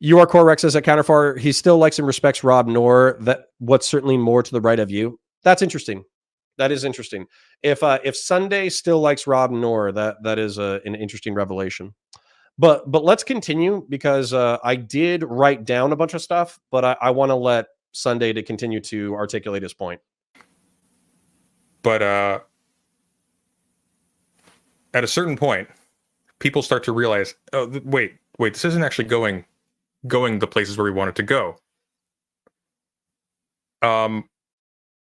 Correx says at Counterfire, he still likes and respects Rob Noor. That what's certainly more to the right of you. That's interesting. That is interesting. If Sunday still likes Rob Noor, that is an interesting revelation. But let's continue, because I did write down a bunch of stuff, but I want to let Sunday to continue to articulate his point. But at a certain point, people start to realize, oh, wait, this isn't actually going the places where we want it to go.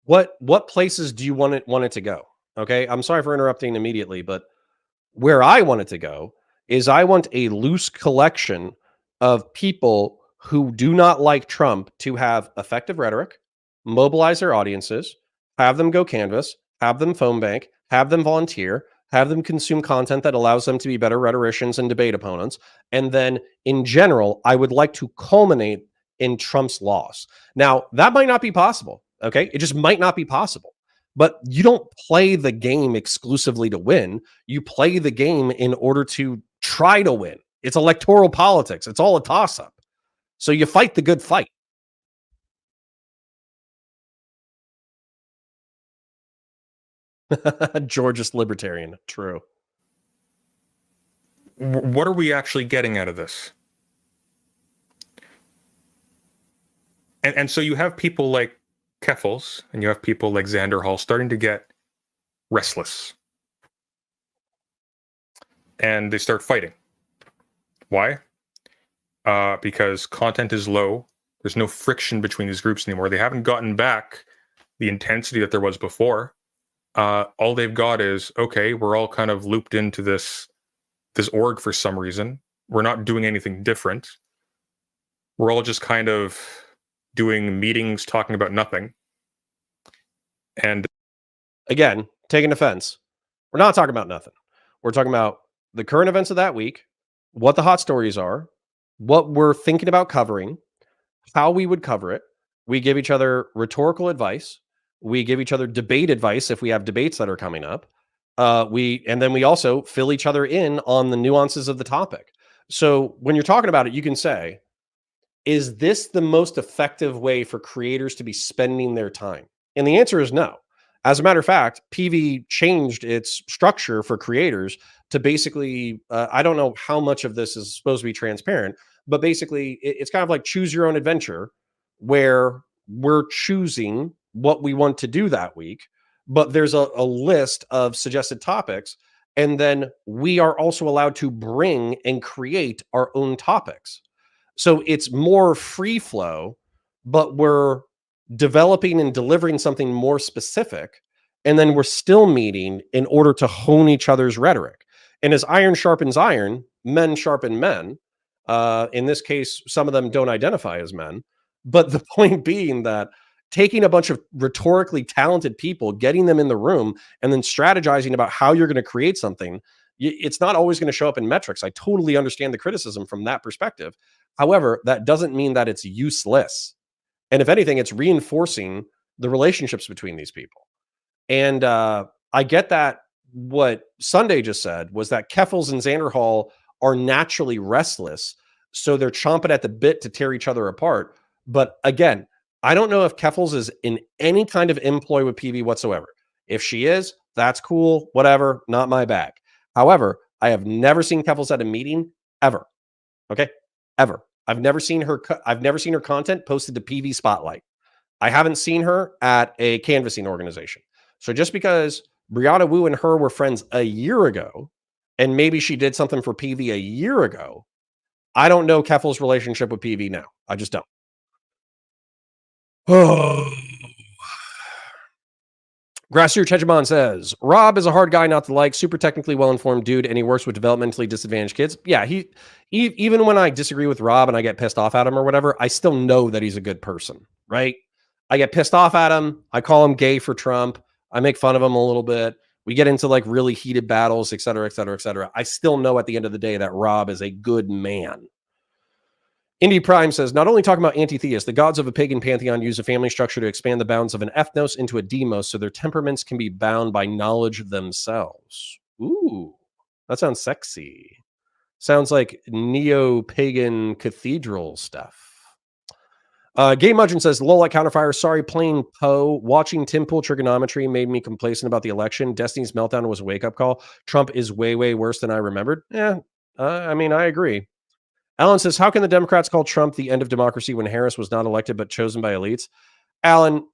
What places do you want it to go? Okay, I'm sorry for interrupting immediately, but where I want it to go is I want a loose collection of people who do not like Trump to have effective rhetoric, mobilize their audiences, have them go canvas, have them phone bank, have them volunteer, have them consume content that allows them to be better rhetoricians and debate opponents. And then in general, I would like to culminate in Trump's loss. Now, that might not be possible. Okay. It just might not be possible. But you don't play the game exclusively to win. You play the game in order to try to win. It's electoral politics. It's all a toss-up. So you fight the good fight. Georgist libertarian. True. What are we actually getting out of this? And so you have people like Keffels and you have people like Xanderhal starting to get restless. And they start fighting. Why? Because content is low. There's no friction between these groups anymore. They haven't gotten back the intensity that there was before. All they've got is, okay, we're all kind of looped into this org for some reason. We're not doing anything different. We're all just kind of doing meetings, talking about nothing. And again, taking offense, we're not talking about nothing. We're talking about the current events of that week, what the hot stories are, what we're thinking about covering, how we would cover it. We give each other rhetorical advice. We give each other debate advice if we have debates that are coming up. And then we also fill each other in on the nuances of the topic. So when you're talking about it, you can say, is this the most effective way for creators to be spending their time? And the answer is no. As a matter of fact, PV changed its structure for creators to basically, I don't know how much of this is supposed to be transparent, but basically it's kind of like choose your own adventure, where we're choosing what we want to do that week, but there's a list of suggested topics. And then we are also allowed to bring and create our own topics. So it's more free flow, but we're developing and delivering something more specific. And then we're still meeting in order to hone each other's rhetoric. And as iron sharpens iron, men sharpen men. In this case, some of them don't identify as men. But the point being that taking a bunch of rhetorically talented people, getting them in the room, and then strategizing about how you're going to create something, it's not always going to show up in metrics. I totally understand the criticism from that perspective. However, that doesn't mean that it's useless. And if anything, it's reinforcing the relationships between these people. And I get that what Sunday just said was that Keffels and Xanderhal are naturally restless. So they're chomping at the bit to tear each other apart. But again, I don't know if Keffels is in any kind of employ with PV whatsoever. If she is, that's cool, whatever, not my bag. However, I have never seen Keffels at a meeting ever. Okay? Ever. I've never seen her content posted to PV Spotlight. I haven't seen her at a canvassing organization. So just because Brianna Woo and her were friends a year ago, and maybe she did something for PV a year ago, I don't know Keffel's relationship with PV now. I just don't. Oh. Grassroots Hegemon says, Rob is a hard guy not to like, super technically well-informed dude, and he works with developmentally disadvantaged kids. Yeah, even when I disagree with Rob and I get pissed off at him or whatever, I still know that he's a good person, right? I get pissed off at him. I call him gay for Trump. I make fun of him a little bit. We get into like really heated battles, et cetera, et cetera, et cetera. I still know at the end of the day that Rob is a good man. Indy Prime says, not only talking about anti-theists, the gods of a pagan pantheon use a family structure to expand the bounds of an ethnos into a demos so their temperaments can be bound by knowledge themselves. Ooh, that sounds sexy. Sounds like neo-pagan cathedral stuff. Game Mudgeon says, lol like Counterfire, sorry, plain Poe. Watching Tim pull trigonometry made me complacent about the election. Destiny's meltdown was a wake-up call. Trump is way, way worse than I remembered. Yeah, I mean, I agree. Alan says, how can the Democrats call Trump the end of democracy when Harris was not elected but chosen by elites? Alan,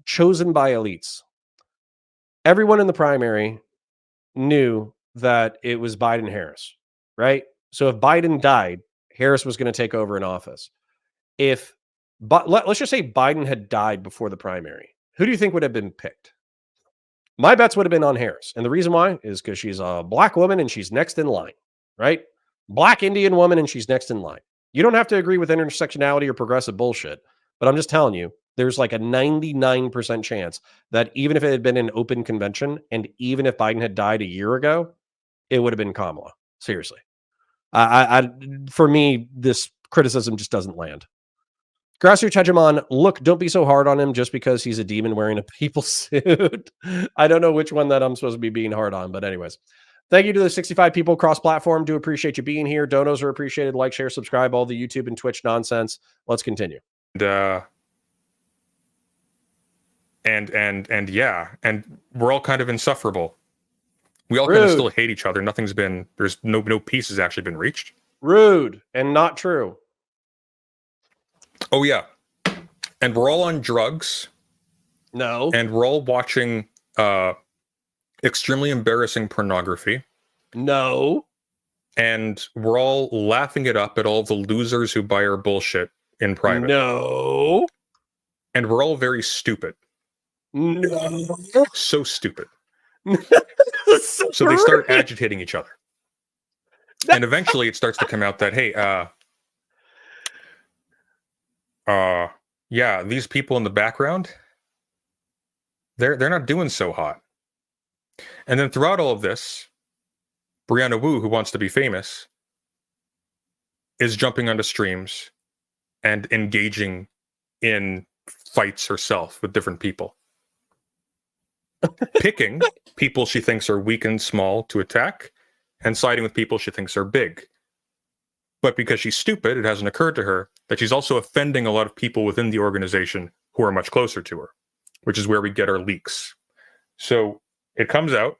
chosen by elites. Everyone in the primary knew that it was Biden-Harris, right? So if Biden died, Harris was going to take over in office. Let's just say Biden had died before the primary, who do you think would have been picked? My bets would have been on Harris. And the reason why is because she's a black woman and she's next in line, right? Black Indian woman and she's next in line. You don't have to agree with intersectionality or progressive bullshit, but I'm just telling you, there's like a 99% chance that even if it had been an open convention and even if Biden had died a year ago, it would have been Kamala. Seriously. For me, this criticism just doesn't land. Grassroots Hegemon, look, don't be so hard on him just because he's a demon wearing a people suit. I don't know which one that I'm supposed to be being hard on, but anyways. Thank you to the 65 people cross-platform. Do appreciate you being here. Donos are appreciated. Like, share, subscribe, all the YouTube and Twitch nonsense. Let's continue. And yeah, and we're all kind of insufferable. We all kind of still hate each other. There's no peace has actually been reached. Rude and not true. Oh yeah. And we're all on drugs. No. And we're all watching extremely embarrassing pornography. No. And we're all laughing it up at all the losers who buy our bullshit in private. No. And we're all very stupid. No. So stupid. So they start agitating each other. And eventually it starts to come out that, hey, yeah, these people in the background, they're not doing so hot. And then throughout all of this, Brianna Woo, who wants to be famous, is jumping onto streams and engaging in fights herself with different people. Picking people she thinks are weak and small to attack, and siding with people she thinks are big. But because she's stupid, it hasn't occurred to her that she's also offending a lot of people within the organization who are much closer to her, which is where we get our leaks. So it comes out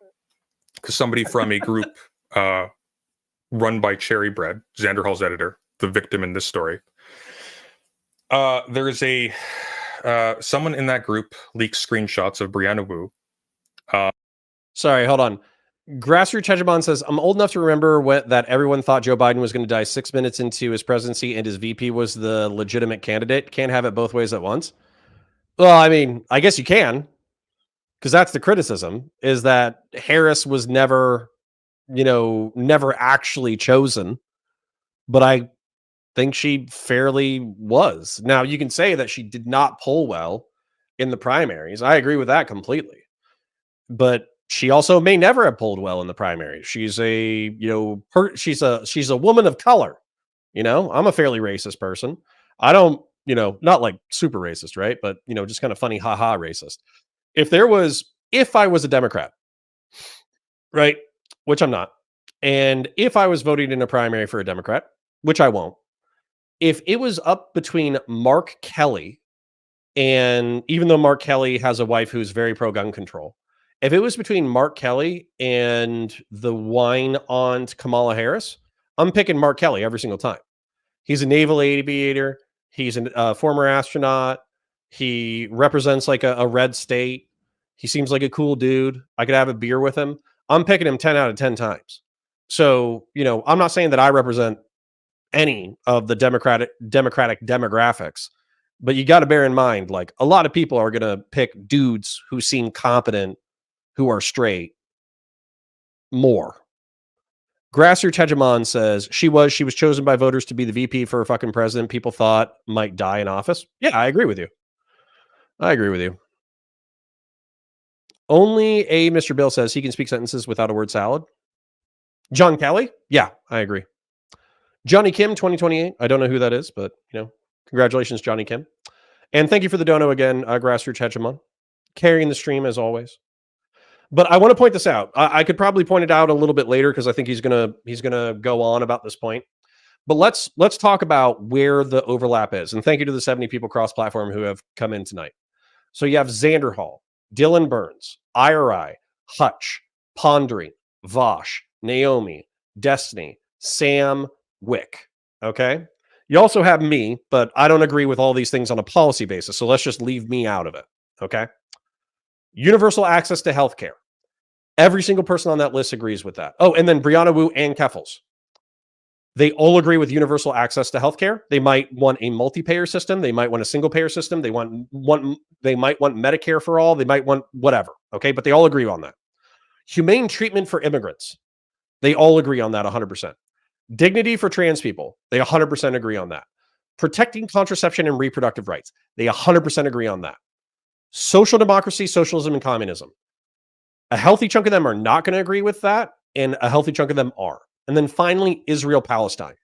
because somebody from a group run by Cherry Bread, Xanderhal's editor, the victim in this story. There's a someone in that group leaks screenshots of Brianna Woo. Sorry, hold on. Grassroots Hegemon says, I'm old enough to remember that everyone thought Joe Biden was going to die 6 minutes into his presidency and his VP was the legitimate candidate. Can't have it both ways at once. Well, I mean, I guess you can, because that's the criticism, is that Harris was never actually chosen. But I think she fairly was. Now, you can say that she did not poll well in the primaries. I agree with that completely. But she also may never have polled well in the primary. She's she's a woman of color. I'm a fairly racist person. I don't, not like super racist, right? But, just kind of funny, haha, racist. If I was a Democrat, right? Which I'm not. And if I was voting in a primary for a Democrat, which I won't, if it was up between Mark Kelly, and even though Mark Kelly has a wife who's very pro-gun control, if it was between Mark Kelly and the wine-aunt Kamala Harris, I'm picking Mark Kelly every single time. He's a naval aviator. He's a former astronaut. He represents like a red state. He seems like a cool dude. I could have a beer with him. I'm picking him 10 out of 10 times. So, I'm not saying that I represent any of the democratic demographics, but you got to bear in mind, like, a lot of people are going to pick dudes who seem competent, who are straight, more. Grassroots Hegemon says she was chosen by voters to be the VP for a fucking president people thought might die in office. Yeah, I agree with you. Only a Mr. Bill says he can speak sentences without a word salad. John Kelly? Yeah, I agree. Johnny Kim 2028. I don't know who that is, but congratulations, Johnny Kim. And thank you for the dono again, Grassroots Hegemon. Carrying the stream as always. But I want to point this out. I could probably point it out a little bit later because I think he's gonna go on about this point. But let's talk about where the overlap is. And thank you to the 70 people cross-platform who have come in tonight. So you have Xanderhal, Dylan Burns, IRI, Hutch, Pondering, Vosch, Naomi, Destiny, Sam, Wick. Okay. You also have me, but I don't agree with all these things on a policy basis. So let's just leave me out of it. Okay. Universal access to healthcare. Every single person on that list agrees with that. Oh, and then Brianna Woo and Keffels. They all agree with universal access to healthcare. They might want a multi-payer system. They might want a single-payer system. They might want Medicare for all. They might want whatever. Okay, but they all agree on that. Humane treatment for immigrants. They all agree on that 100%. Dignity for trans people. They 100% agree on that. Protecting contraception and reproductive rights. They 100% agree on that. Social democracy, socialism, and communism. A healthy chunk of them are not going to agree with that, and a healthy chunk of them are. And then finally, Israel-Palestine.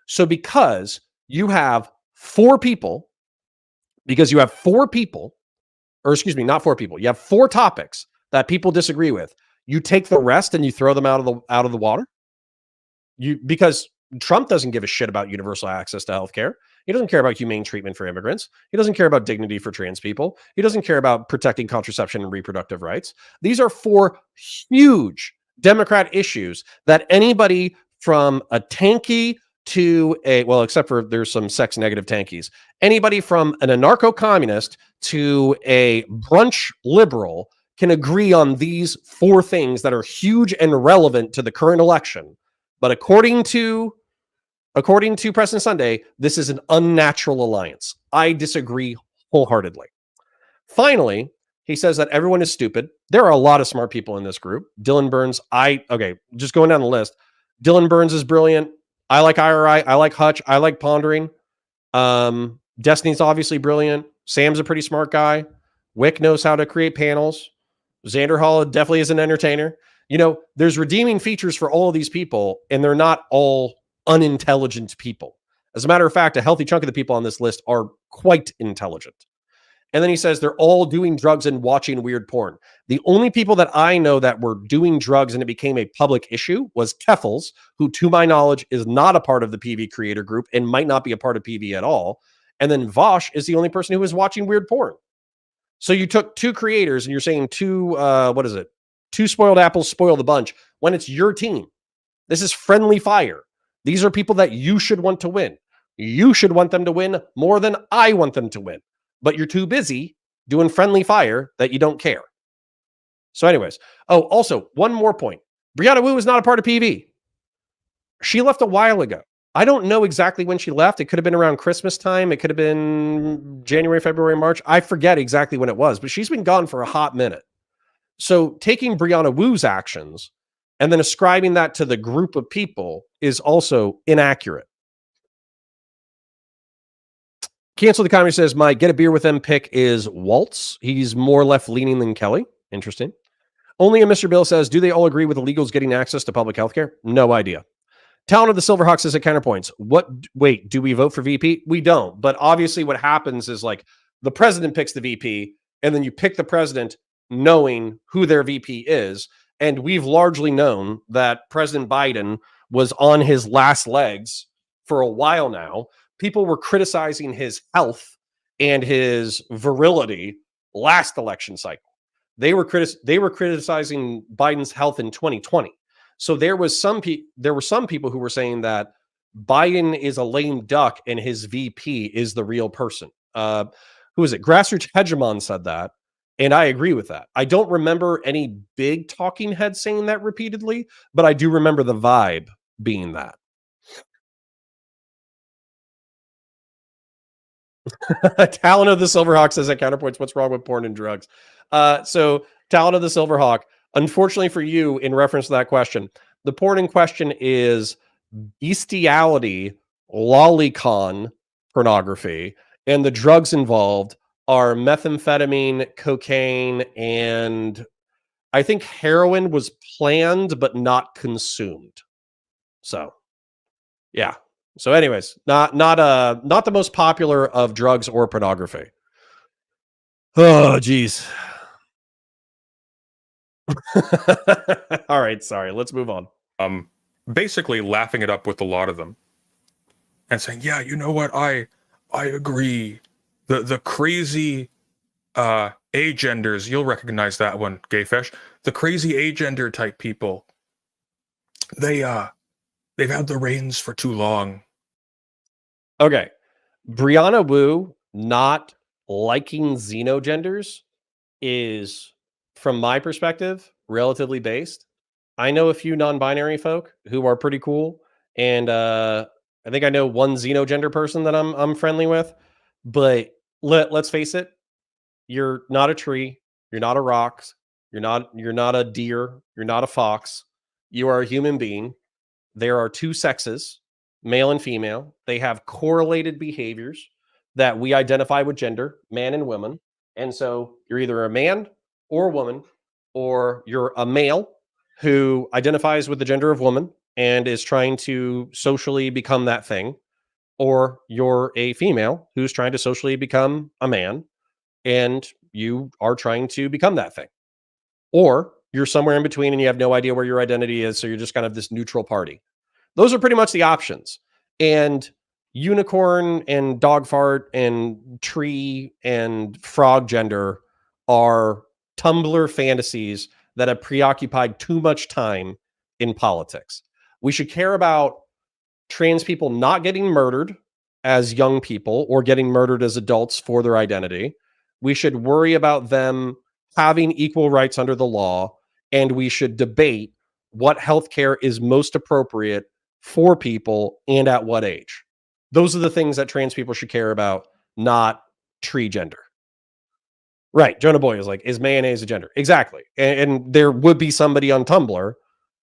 So because you have four topics that people disagree with, you take the rest and you throw them out of the water. Because Trump doesn't give a shit about universal access to healthcare. He doesn't care about humane treatment for immigrants. He doesn't care about dignity for trans people. He doesn't care about protecting contraception and reproductive rights. These are four huge Democrat issues that anybody from a tanky to except for there's some sex negative tankies, anybody from an anarcho-communist to a brunch liberal can agree on these four things that are huge and relevant to the current election. But according to President Sunday, this is an unnatural alliance. I disagree wholeheartedly. Finally, he says that everyone is stupid. There are a lot of smart people in this group. Dylan Burns, just going down the list. Dylan Burns is brilliant. I like IRI. I like Hutch. I like Pondering. Destiny's obviously brilliant. Sam's a pretty smart guy. Wick knows how to create panels. Xanderhal definitely is an entertainer. There's redeeming features for all of these people, and they're not all unintelligent people. As a matter of fact, a healthy chunk of the people on this list are quite intelligent. And then he says they're all doing drugs and watching weird porn. The only people that I know that were doing drugs and it became a public issue was Keffels, who, to my knowledge, is not a part of the PV creator group and might not be a part of PV at all. And then Vosch is the only person who was watching weird porn. So you took two creators and you're saying two spoiled apples spoil the bunch when it's your team. This is friendly fire. These are people that you should want to win. You should want them to win more than I want them to win. But you're too busy doing friendly fire that you don't care. So anyways, also one more point. Brianna Woo is not a part of PV. She left a while ago. I don't know exactly when she left. It could have been around Christmas time. It could have been January, February, March. I forget exactly when it was, but she's been gone for a hot minute. So taking Brianna Woo's actions and then ascribing that to the group of people is also inaccurate. Cancel the Comedy says, my get a beer with them pick is Waltz. He's more left-leaning than Kelly. Interesting. Only a Mr. Bill says, do they all agree with illegals getting access to public health care? No idea. Talon of the Silverhawk says at Counterpoints, wait, do we vote for VP? We don't. But obviously what happens is like the president picks the VP and then you pick the president knowing who their VP is. And we've largely known that President Biden was on his last legs for a while now. People were criticizing his health and his virility last election cycle. They were criticizing Biden's health in 2020. So there were some people who were saying that Biden is a lame duck and his VP is the real person. Who is it? Grassroots Hegemon said that, and I agree with that. I don't remember any big talking head saying that repeatedly, but I do remember the vibe being that. Talon of the Silverhawk says at Counterpoints, what's wrong with porn and drugs? So Talon of the Silverhawk, unfortunately for you, in reference to that question, the porn in question is bestiality, lolicon pornography, and the drugs involved are methamphetamine, cocaine, and I think heroin was planned but not consumed. So, yeah. So anyways, not the most popular of drugs or pornography. Oh, geez. All right, sorry. Let's move on. Basically laughing it up with a lot of them and saying, yeah, you know what? I agree. The crazy agenders, you'll recognize that one, Gayfesh. The crazy agender type people, they've had the reins for too long. Okay. Brianna Woo not liking xenogenders is, from my perspective, relatively based. I know a few non-binary folk who are pretty cool, and I think I know one xenogender person that I'm friendly with. But let's face it, you're not a tree, you're not a rock, you're not a deer, you're not a fox. You are a human being. There are two sexes, male and female. They have correlated behaviors that we identify with gender, man and woman. And so you're either a man or a woman, or you're a male who identifies with the gender of woman and is trying to socially become that thing, or you're a female who's trying to socially become a man and you are trying to become that thing. Or you're somewhere in between and you have no idea where your identity is, so you're just kind of this neutral party. Those are pretty much the options. And unicorn and dog fart and tree and frog gender are Tumblr fantasies that have preoccupied too much time in politics. We should care about trans people not getting murdered as young people or getting murdered as adults for their identity. We should worry about them having equal rights under the law, and we should debate what healthcare is most appropriate for people and at what age. Those are the things that trans people should care about, not tree gender. Right. Jonah Boy is like, is mayonnaise a gender? Exactly. And there would be somebody on Tumblr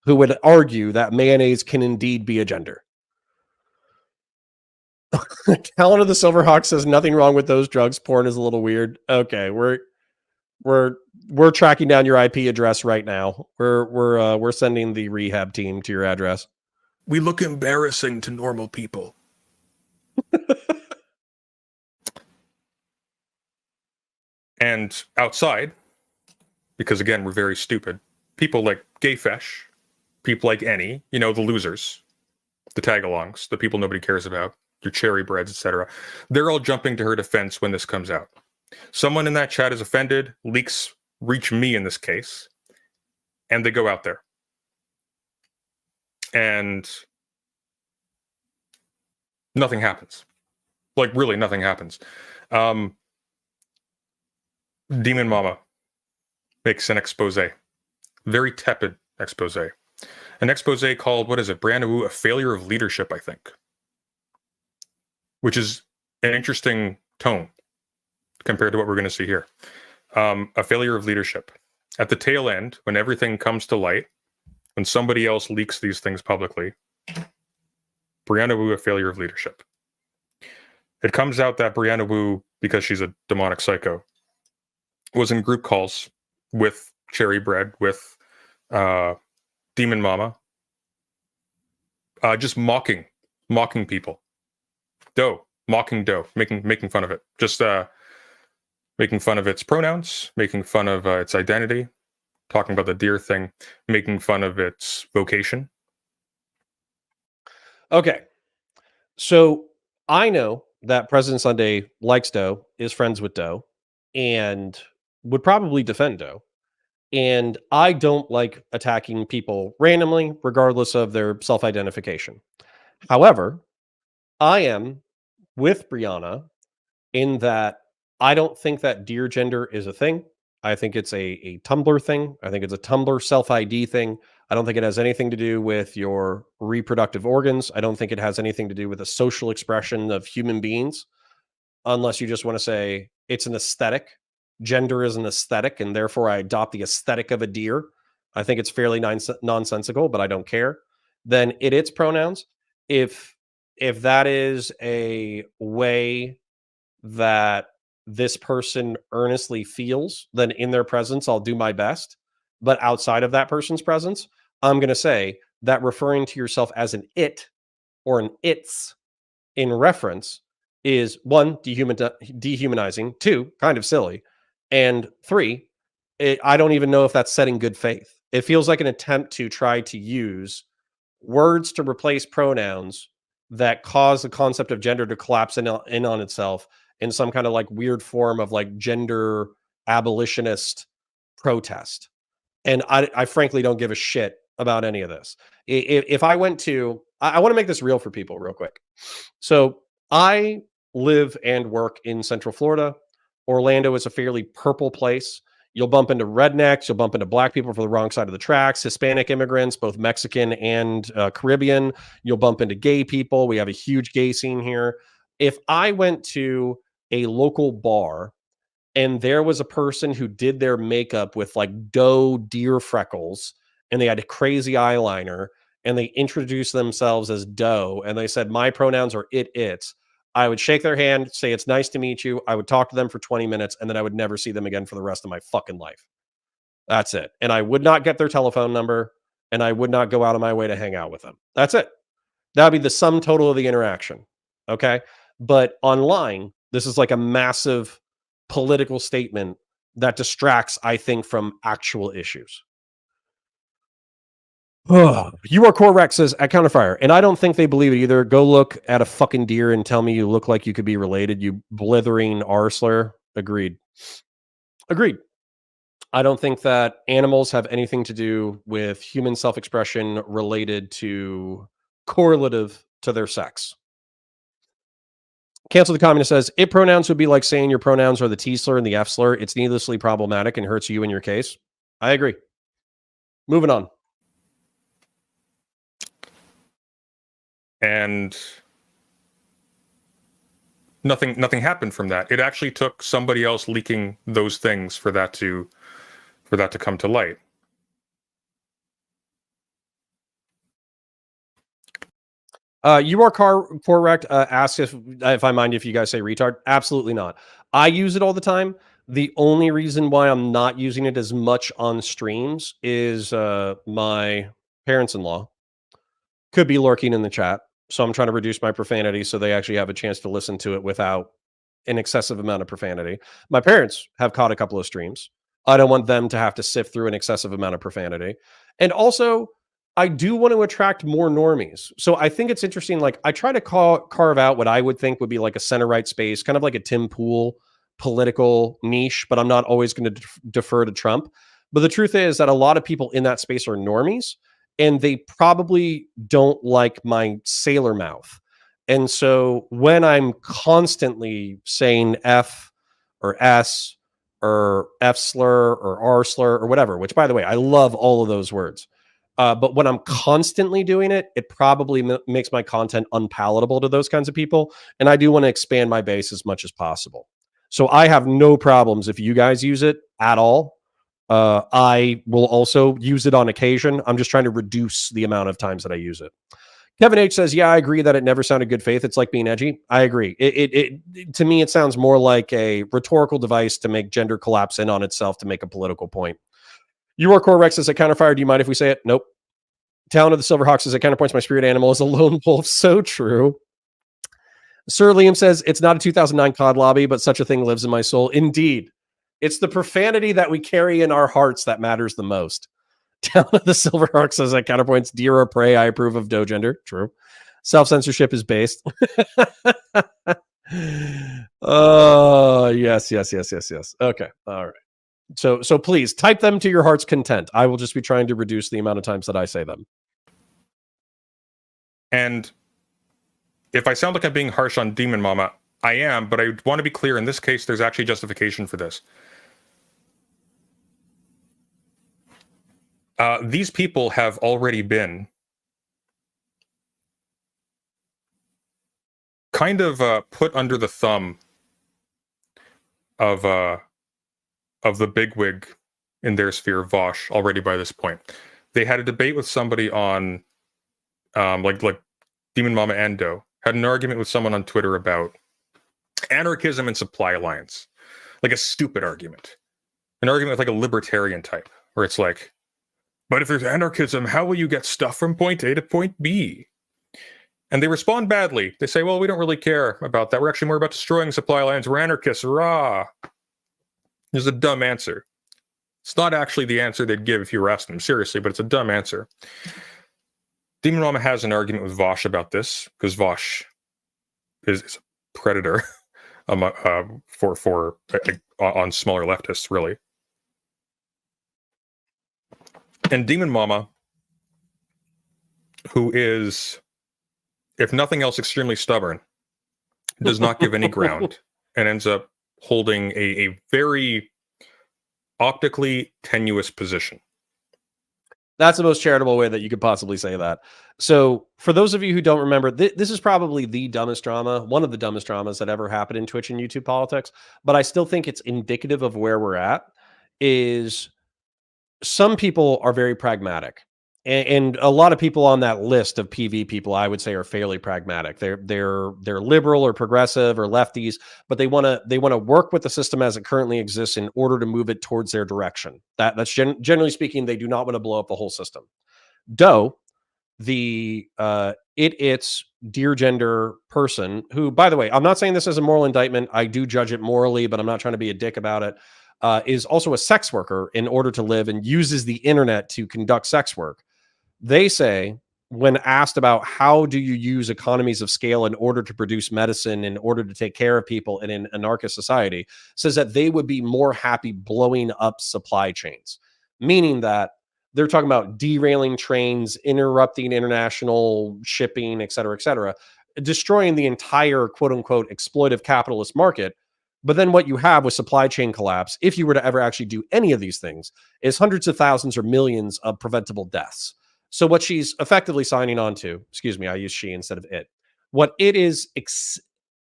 who would argue that mayonnaise can indeed be a gender. Talon of the Silverhawk says nothing wrong with those drugs. Porn is a little weird. Okay, we're tracking down your IP address right now. We're sending the rehab team to your address. We look embarrassing to normal people. And outside, because again, we're very stupid, people like Gayfesh, people like Any, you know, the losers, the tag-alongs, the people nobody cares about, your cherry breads, etc. They're all jumping to her defense when this comes out. Someone in that chat is offended, leaks reach me in this case, and they go out there. And nothing happens. Like, really, nothing happens. Demon Mama makes an expose. Very tepid expose. An expose called, what is it, Brianna Woo, a failure of leadership, I think. Which is an interesting tone compared to what we're going to see here. A failure of leadership. At the tail end, when everything comes to light, when somebody else leaks these things publicly, Brianna Woo, a failure of leadership. It comes out that Brianna Woo, because she's a demonic psycho, was in group calls with Cherry Bread, with Demon Mama, just mocking people. Mocking Doe, making fun of it. Just making fun of its pronouns, making fun of its identity, talking about the deer thing, making fun of its vocation. Okay. So I know that President Sunday likes Doe, is friends with Doe, and would probably defend Doe. And I don't like attacking people randomly, regardless of their self-identification. However, I am with Brianna in that I don't think that deer gender is a thing. I think it's a Tumblr thing. I think it's a Tumblr self-ID thing. I don't think it has anything to do with your reproductive organs. I don't think it has anything to do with a social expression of human beings, unless you just want to say it's an aesthetic. Gender is an aesthetic, and therefore I adopt the aesthetic of a deer. I think it's fairly nonsensical, but I don't care. Then its pronouns. If that is a way that this person earnestly feels, then in their presence, I'll do my best. But outside of that person's presence, I'm going to say that referring to yourself as an it or an its in reference is one, dehumanizing, two, kind of silly, and three, I don't even know if that's setting good faith. It feels like an attempt to try to use words to replace pronouns that cause the concept of gender to collapse in on itself in some kind of like weird form of like gender abolitionist protest. And I frankly don't give a shit about any of this. If I went to, I want to make this real for people real quick. So I live and work in Central Florida. Orlando is a fairly purple place. You'll bump into rednecks. You'll bump into black people for the wrong side of the tracks, Hispanic immigrants, both Mexican and Caribbean. You'll bump into gay people. We have a huge gay scene here. If I went to a local bar and there was a person who did their makeup with like doe deer freckles and they had a crazy eyeliner and they introduced themselves as Doe and they said, my pronouns are its, I would shake their hand, say, it's nice to meet you. I would talk to them for 20 minutes and then I would never see them again for the rest of my fucking life. That's it. And I would not get their telephone number and I would not go out of my way to hang out with them. That's it. That would be the sum total of the interaction. Okay. But online, this is like a massive political statement that distracts, I think, from actual issues. You are correct, says at Counterfire. And I don't think they believe it either. Go look at a fucking deer and tell me you look like you could be related, you blithering arsler. Agreed. I don't think that animals have anything to do with human self-expression related to correlative to their sex. Cancel the Communist says, it pronouns would be like saying your pronouns are the T slur and the F slur. It's needlessly problematic and hurts you in your case. I agree. Moving on. And nothing happened from that. It actually took somebody else leaking those things for that to come to light. You are correct. Ask if I mind if you guys say retard. Absolutely not. I use it all the time. The only reason why I'm not using it as much on streams is my parents-in-law could be lurking in the chat. So I'm trying to reduce my profanity so they actually have a chance to listen to it without an excessive amount of profanity. My parents have caught a couple of streams. I don't want them to have to sift through an excessive amount of profanity. And also, I do want to attract more normies. So I think it's interesting. Like, I try to carve out what I would think would be like a center right space, kind of like a Tim Pool political niche, but I'm not always going to defer to Trump. But the truth is that a lot of people in that space are normies, and they probably don't like my sailor mouth. And so when I'm constantly saying F or S or F slur or R slur or whatever, which, by the way, I love all of those words. But when I'm constantly doing it, it probably makes my content unpalatable to those kinds of people. And I do want to expand my base as much as possible. So I have no problems if you guys use it at all. I will also use it on occasion. I'm just trying to reduce the amount of times that I use it. Kevin H says, yeah, I agree that it never sounded good faith. It's like being edgy. I agree. It to me, it sounds more like a rhetorical device to make gender collapse in on itself to make a political point. Your Core Rex says, at Counterfire, do you mind if we say it? Nope. Talon of the Silverhawks says, at Counterpoints, my spirit animal is a lone wolf. So true. Sir Liam says, it's not a 2009 COD lobby, but such a thing lives in my soul. Indeed. It's the profanity that we carry in our hearts that matters the most. Talon of the Silverhawk says, at Counterpoints, dear or prey, I approve of dogender. True. Self-censorship is based. Oh, yes. Okay. All right. So please type them to your heart's content. I will just be trying to reduce the amount of times that I say them. And if I sound like I'm being harsh on Demon Mama, I am, but I want to be clear, in this case, there's actually justification for this. These people have already been kind of put under the thumb of the bigwig in their sphere, Vosch, already by this point. They had a debate with somebody on, like Demon Mama Endo, had an argument with someone on Twitter about anarchism and supply alliance. Like a stupid argument. An argument with like a libertarian type, where it's like, but if there's anarchism, how will you get stuff from point A to point B? And they respond badly. They say, well, we don't really care about that. We're actually more about destroying supply lines. We're anarchists. Rah. There's a dumb answer. It's not actually the answer they'd give if you were asking them seriously, but it's a dumb answer. Demon Mama has an argument with Vosch about this, because Vosch is a predator on smaller leftists, really. And Demon Mama, who is, if nothing else, extremely stubborn, does not give any ground and ends up holding a very optically tenuous position. That's the most charitable way that you could possibly say that. So for those of you who don't remember, this is probably the dumbest drama, one of the dumbest dramas that ever happened in Twitch and YouTube politics, but I still think it's indicative of where we're at, is some people are very pragmatic. And a lot of people on that list of PV people, I would say, are fairly pragmatic. They're liberal or progressive or lefties, but they want to work with the system as it currently exists in order to move it towards their direction. That's generally speaking, they do not want to blow up the whole system. Doe, the it's dear gender person, who, by the way, I'm not saying this as a moral indictment. I do judge it morally, but I'm not trying to be a dick about it. Is also a sex worker in order to live and uses the internet to conduct sex work. They say, when asked about how do you use economies of scale in order to produce medicine, in order to take care of people in an anarchist society, says that they would be more happy blowing up supply chains, meaning that they're talking about derailing trains, interrupting international shipping, et cetera, destroying the entire quote unquote exploitive capitalist market. But then what you have with supply chain collapse, if you were to ever actually do any of these things, is hundreds of thousands or millions of preventable deaths. So what she's effectively signing on to, excuse me, I use she instead of it. What it is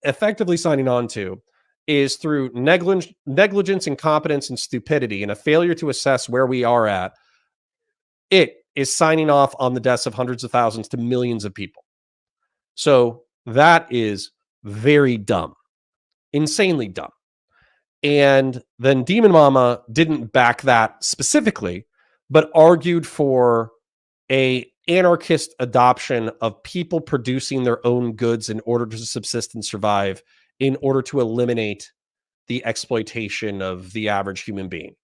effectively signing on to is through negligence, incompetence, and stupidity, and a failure to assess where we are at, it is signing off on the deaths of hundreds of thousands to millions of people. So that is very dumb. Insanely dumb. And then Demon Mama didn't back that specifically, but argued for a anarchist adoption of people producing their own goods in order to subsist and survive, in order to eliminate the exploitation of the average human being.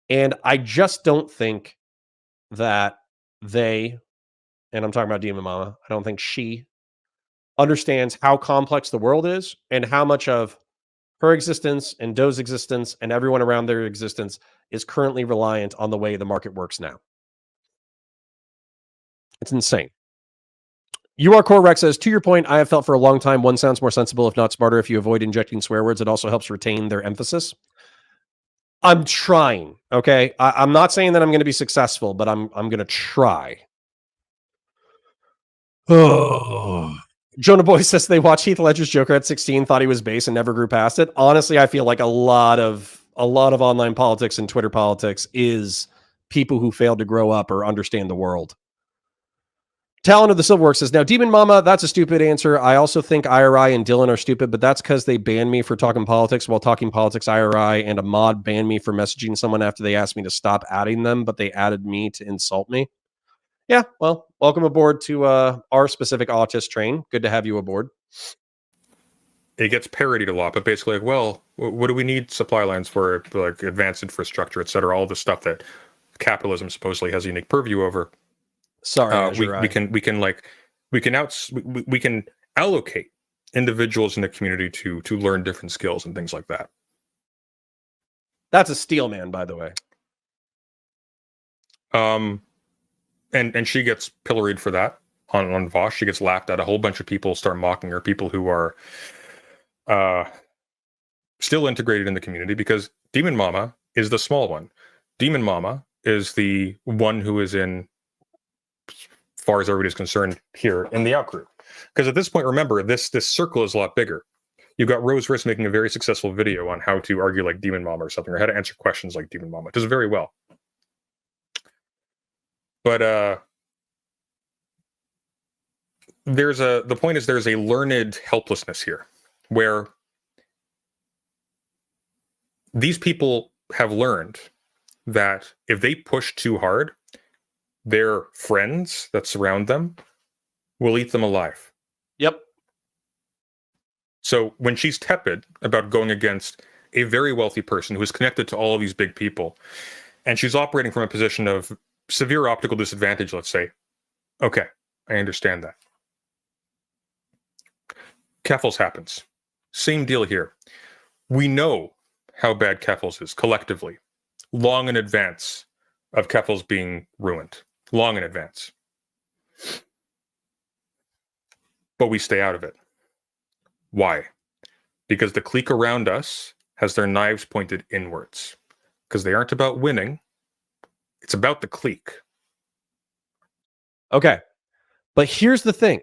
And I just don't think that they, and I'm talking about Demon Mama, I don't think she understands how complex the world is and how much of her existence and Doe's existence and everyone around their existence is currently reliant on the way the market works now. It's insane. UR Core Rex says, to your point, I have felt for a long time one sounds more sensible, if not smarter, if you avoid injecting swear words. It also helps retain their emphasis. I'm trying, okay? I'm not saying that I'm going to be successful, but I'm going to try. Oh. Jonah Boy says they watched Heath Ledger's Joker at 16, thought he was base, and never grew past it. Honestly, I feel like a lot of online politics and Twitter politics is people who failed to grow up or understand the world. Talon of the Silverworks says, now, Demon Mama, that's a stupid answer. I also think IRI and Dylan are stupid, but that's because they banned me for talking politics while talking politics IRI, and a mod banned me for messaging someone after they asked me to stop adding them, but they added me to insult me. Yeah, well, welcome aboard to our specific autist train. Good to have you aboard. It gets parodied a lot, but basically, like, well, what do we need supply lines for? Like advanced infrastructure, et cetera, all the stuff that capitalism supposedly has a unique purview over. Sorry, we can allocate individuals in the community to learn different skills and things like that. That's a steel man, by the way. And she gets pilloried for that on Vosch. She gets laughed at. A whole bunch of people start mocking her. People who are still integrated in the community, because Demon Mama is the small one. Demon Mama is the one who is in, as far as everybody's concerned, here in the out group. Because at this point, remember, this circle is a lot bigger. You've got Rose Riss making a very successful video on how to argue like Demon Mama or something, or how to answer questions like Demon Mama. It does very well. But the point is there's a learned helplessness here, where these people have learned that if they push too hard, their friends that surround them will eat them alive. Yep. So when she's tepid about going against a very wealthy person who is connected to all of these big people, and she's operating from a position of severe optical disadvantage, let's say, okay, I understand that. Keffels happens. Same deal here. We know how bad Keffels is collectively, long in advance of Keffels being ruined. Long in advance. But we stay out of it. Why? Because the clique around us has their knives pointed inwards. Because they aren't about winning. It's about the clique. Okay. But here's the thing.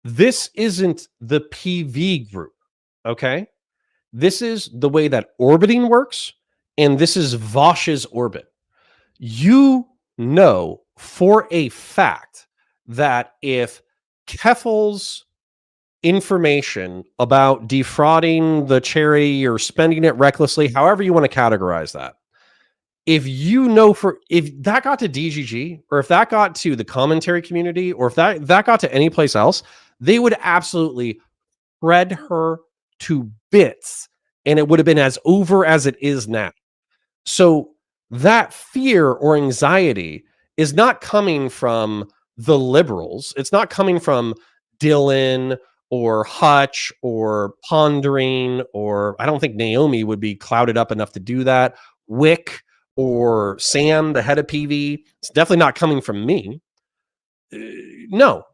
This isn't the PV group. Okay. This is the way that orbiting works. And this is Vosch's orbit. You know for a fact that if Keffel's information about defrauding the charity or spending it recklessly, however you want to categorize that, if that got to DGG, or if that got to the commentary community, or if that got to any place else, they would absolutely shred her to bits, and it would have been as over as it is now. So that fear or anxiety is not coming from the liberals. It's not coming from Dylan or Hutch or Pondering, or I don't think Naomi would be clouded up enough to do that. Wick or Sam, the head of PV. It's definitely not coming from me. No,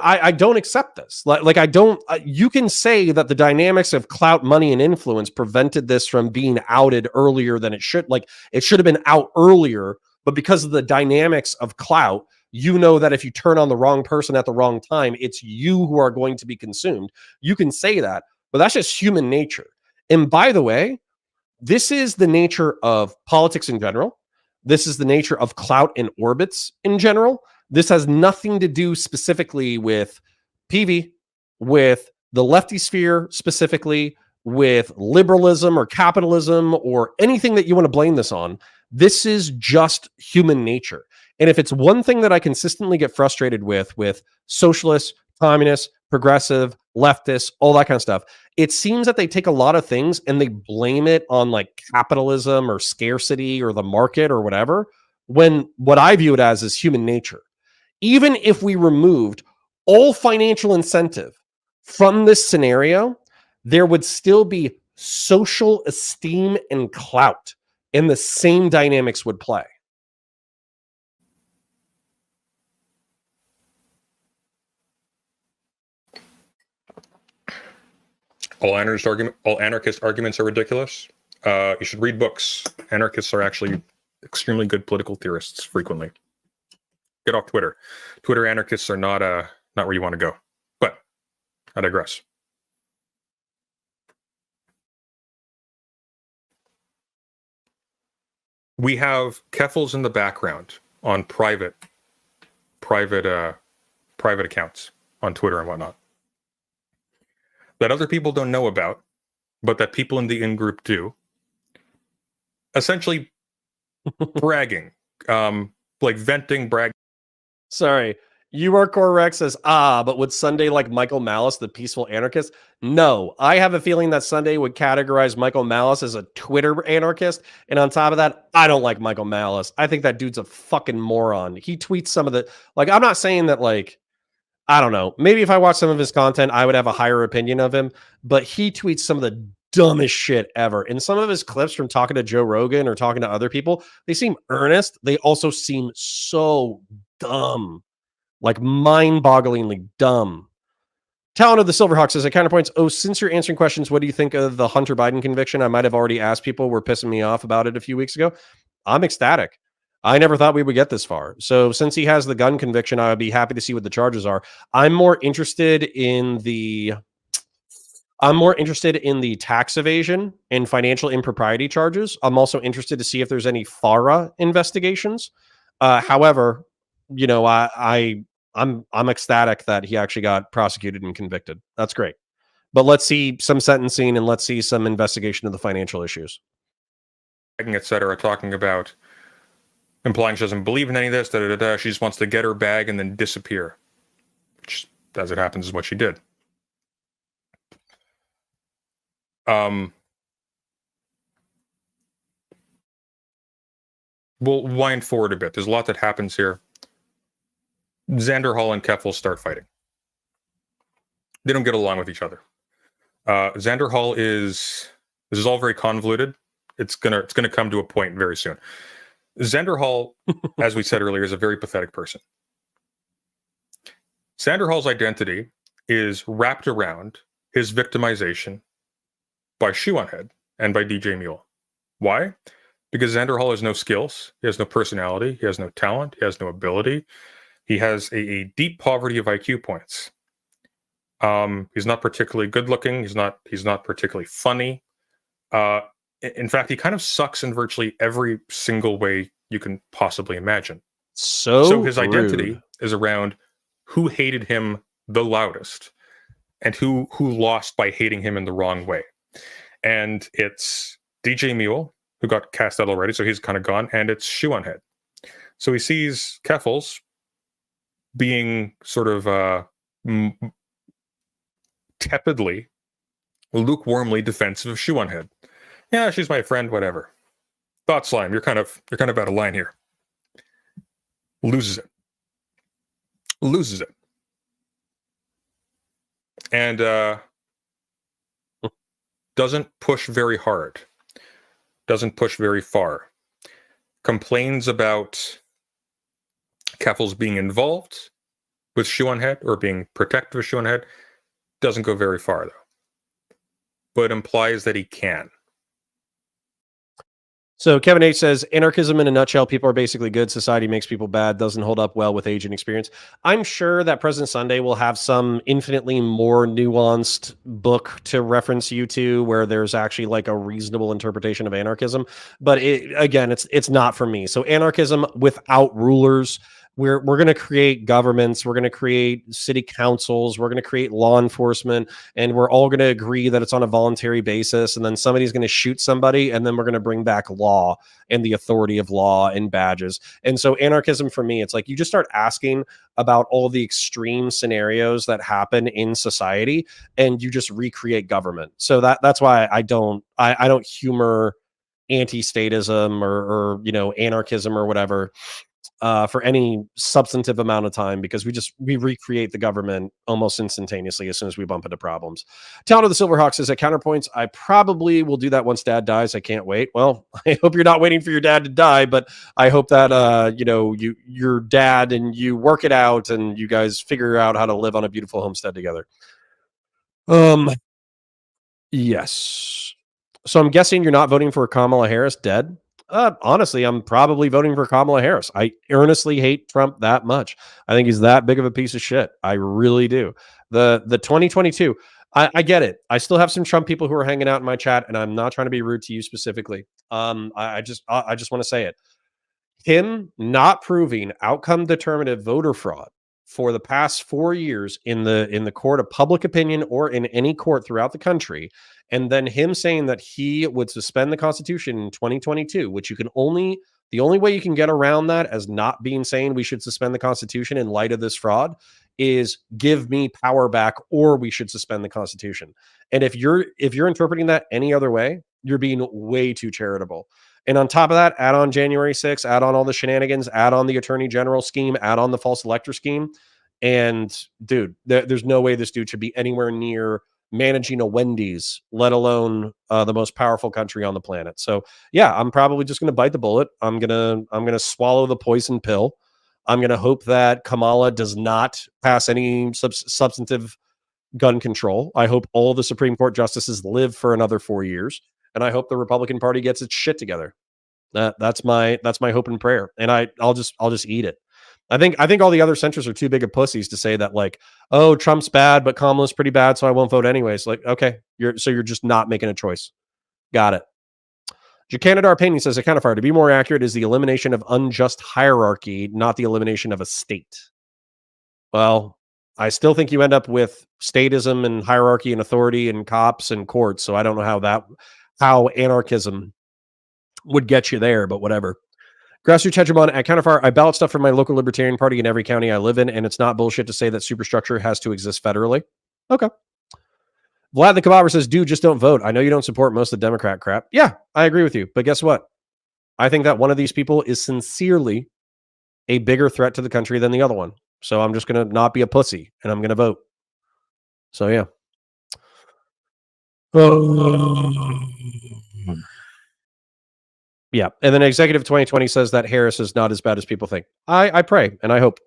I don't accept this. Like I don't, you can say that the dynamics of clout, money, and influence prevented this from being outed earlier than it should. Like it should have been out earlier, but because of the dynamics of clout, you know that if you turn on the wrong person at the wrong time, it's you who are going to be consumed. You can say that, but that's just human nature. And by the way, this is the nature of politics in general. This is the nature of clout and orbits in general. This has nothing to do specifically with PV, with the lefty sphere specifically, with liberalism or capitalism or anything that you want to blame this on. This is just human nature. And if it's one thing that I consistently get frustrated with socialists, communists, progressive, leftists, all that kind of stuff, it seems that they take a lot of things and they blame it on like capitalism or scarcity or the market or whatever, when what I view it as is human nature. Even if we removed all financial incentive from this scenario, there would still be social esteem and clout, and the same dynamics would play. All anarchist arguments are ridiculous. You should read books. Anarchists are actually extremely good political theorists frequently. Get off Twitter. Twitter anarchists are not where you want to go. But I digress. We have Keffels in the background on private accounts on Twitter and whatnot that other people don't know about, but that people in the in-group do. Essentially bragging, like venting, bragging. Sorry, UR Rex says, but would Sunday like Michael Malice, the peaceful anarchist? No, I have a feeling that Sunday would categorize Michael Malice as a Twitter anarchist. And on top of that, I don't like Michael Malice. I think that dude's a fucking moron. He tweets some of the, like, I'm not saying that, like, I don't know. Maybe if I watched some of his content, I would have a higher opinion of him. But he tweets some of the dumbest shit ever. And some of his clips from talking to Joe Rogan or talking to other people, they seem earnest. They also seem so dumb, like mind-bogglingly dumb. Talon of the Silverhawk says, at Counterpoints, since you're answering questions, what do you think of the Hunter Biden conviction? I might have already asked people, were pissing me off about it a few weeks ago. I'm ecstatic. I never thought we would get this far. So since he has the gun conviction, I would be happy to see what the charges are. I'm more interested in the tax evasion and financial impropriety charges. I'm also interested to see if there's any FARA investigations. However, you know, I'm ecstatic that he actually got prosecuted and convicted. That's great. But let's see some sentencing and let's see some investigation of the financial issues. Etc. talking about implying she doesn't believe in any of this, she just wants to get her bag and then disappear. Which, as it happens, is what she did. We'll wind forward a bit. There's a lot that happens here. Xanderhal and Keffel start fighting. They don't get along with each other. Xanderhal this is all very convoluted. It's gonna come to a point very soon. Xanderhal, as we said earlier, is a very pathetic person. Xanderhal's identity is wrapped around his victimization by Shoe on Head and by DJ Mule. Why? Because Xanderhal has no skills, he has no personality, he has no talent, he has no ability. He has a deep poverty of IQ points. He's not particularly good looking. He's not particularly funny. In fact, he kind of sucks in virtually every single way you can possibly imagine. So his identity is around who hated him the loudest and who lost by hating him in the wrong way. And it's DJ Mule, who got cast out already, so he's kind of gone, and it's Shoe on Head. So he sees Keffels being sort of tepidly, lukewarmly defensive of Shoe on Head. Yeah, she's my friend, whatever. Thought Slime, you're kind of out of line here. Loses it. And doesn't push very hard. Doesn't push very far. Complains about Keffels being involved with Shoe on Head or being protective of Shoe on Head. Doesn't go very far, though. But implies that he can. So Kevin H says, anarchism in a nutshell, people are basically good. Society makes people bad, doesn't hold up well with age and experience. I'm sure that President Sunday will have some infinitely more nuanced book to reference you to where there's actually like a reasonable interpretation of anarchism. But again, it's not for me. So anarchism without rulers, we're going to create governments, we're going to create city councils, we're going to create law enforcement, and we're all going to agree that it's on a voluntary basis, and then somebody's going to shoot somebody, and then we're going to bring back law and the authority of law and badges. And so anarchism for me, it's like you just start asking about all the extreme scenarios that happen in society, and you just recreate government. So that's why I don't humor anti-statism or anarchism or whatever for any substantive amount of time, because we recreate the government almost instantaneously as soon as we bump into problems. Town of the Silverhawks is at Counterpoints. I probably will do that once Dad dies. I can't wait. Well, I hope you're not waiting for your dad to die, but I hope that your dad and you work it out and you guys figure out how to live on a beautiful homestead together. Yes. So I'm guessing you're not voting for Kamala Harris dead? Honestly, I'm probably voting for Kamala Harris. I earnestly hate Trump that much. I think he's that big of a piece of shit. I really do. The 2022, I get it. I still have some Trump people who are hanging out in my chat, and I'm not trying to be rude to you specifically. I just want to say it. Him not proving outcome determinative voter fraud for the past 4 years in the court of public opinion or in any court throughout the country, and then him saying that he would suspend the Constitution in 2022, which the only way you can get around that as not being saying we should suspend the Constitution in light of this fraud is give me power back, or we should suspend the Constitution. And if you're interpreting that any other way, you're being way too charitable. And on top of that, add on January 6th, add on all the shenanigans, add on the attorney general scheme, add on the false elector scheme. And dude, there's no way this dude should be anywhere near managing a Wendy's, let alone the most powerful country on the planet. So yeah, I'm probably just going to bite the bullet. I'm going to swallow the poison pill. I'm going to hope that Kamala does not pass any substantive gun control. I hope all the Supreme Court justices live for another 4 years. And I hope the Republican Party gets its shit together. That's my hope and prayer. And I'll just eat it. I think all the other centrists are too big of pussies to say that, like, oh, Trump's bad, but Kamala's pretty bad, so I won't vote anyways. Like, okay, you're just not making a choice. Got it. Jacanadar Painting says, a counterfire, to be more accurate, is the elimination of unjust hierarchy, not the elimination of a state. Well, I still think you end up with statism and hierarchy and authority and cops and courts. So I don't know how anarchism would get you there, but whatever. Grassroots hegemon at Counterfire, I ballot stuff from my local Libertarian Party in every county I live in, and it's not bullshit to say that superstructure has to exist federally. Okay. Vlad the Kababer says, dude, just don't vote. I know you don't support most of the Democrat crap. Yeah, I agree with you. But guess what? I think that one of these people is sincerely a bigger threat to the country than the other one. So I'm just going to not be a pussy, and I'm going to vote. So, yeah. Yeah. And then Executive 2020 says that Harris is not as bad as people think. I pray and I hope.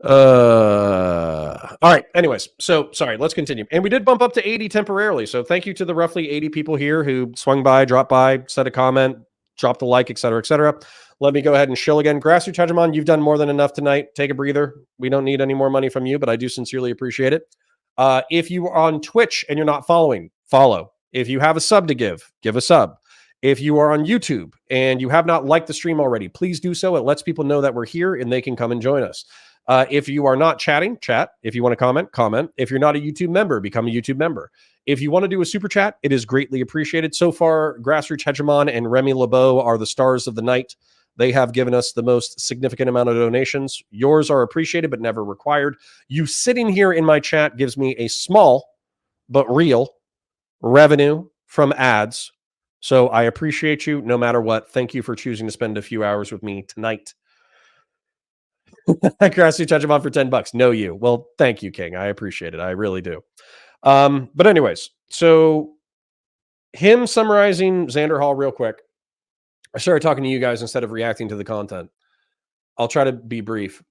All right. Anyways, so sorry, let's continue. And we did bump up to 80 temporarily. So thank you to the roughly 80 people here who swung by, dropped by, said a comment, dropped a like, etc., etc. Let me go ahead and shill again. Grassroots Hegemon, you've done more than enough tonight. Take a breather. We don't need any more money from you, but I do sincerely appreciate it. If you are on Twitch and you're not following, follow. If you have a sub to give a sub. If you are on YouTube and you have not liked the stream already, please do so. It lets people know that we're here and they can come and join us. If you are not chatting, chat. If you want to comment, comment. If you're not a YouTube member, become a YouTube member. If you want to do a super chat, it is greatly appreciated. So far, Grassroots Hegemon and Remy LeBeau are the stars of the night. They have given us the most significant amount of donations. Yours are appreciated, but never required. You sitting here in my chat gives me a small but real revenue from ads. So I appreciate you no matter what. Thank you for choosing to spend a few hours with me tonight. Grassy touch him on for $10. No, you. Well, thank you, King. I appreciate it. I really do. But anyways, so him summarizing Xanderhal real quick. I started talking to you guys instead of reacting to the content. I'll try to be brief.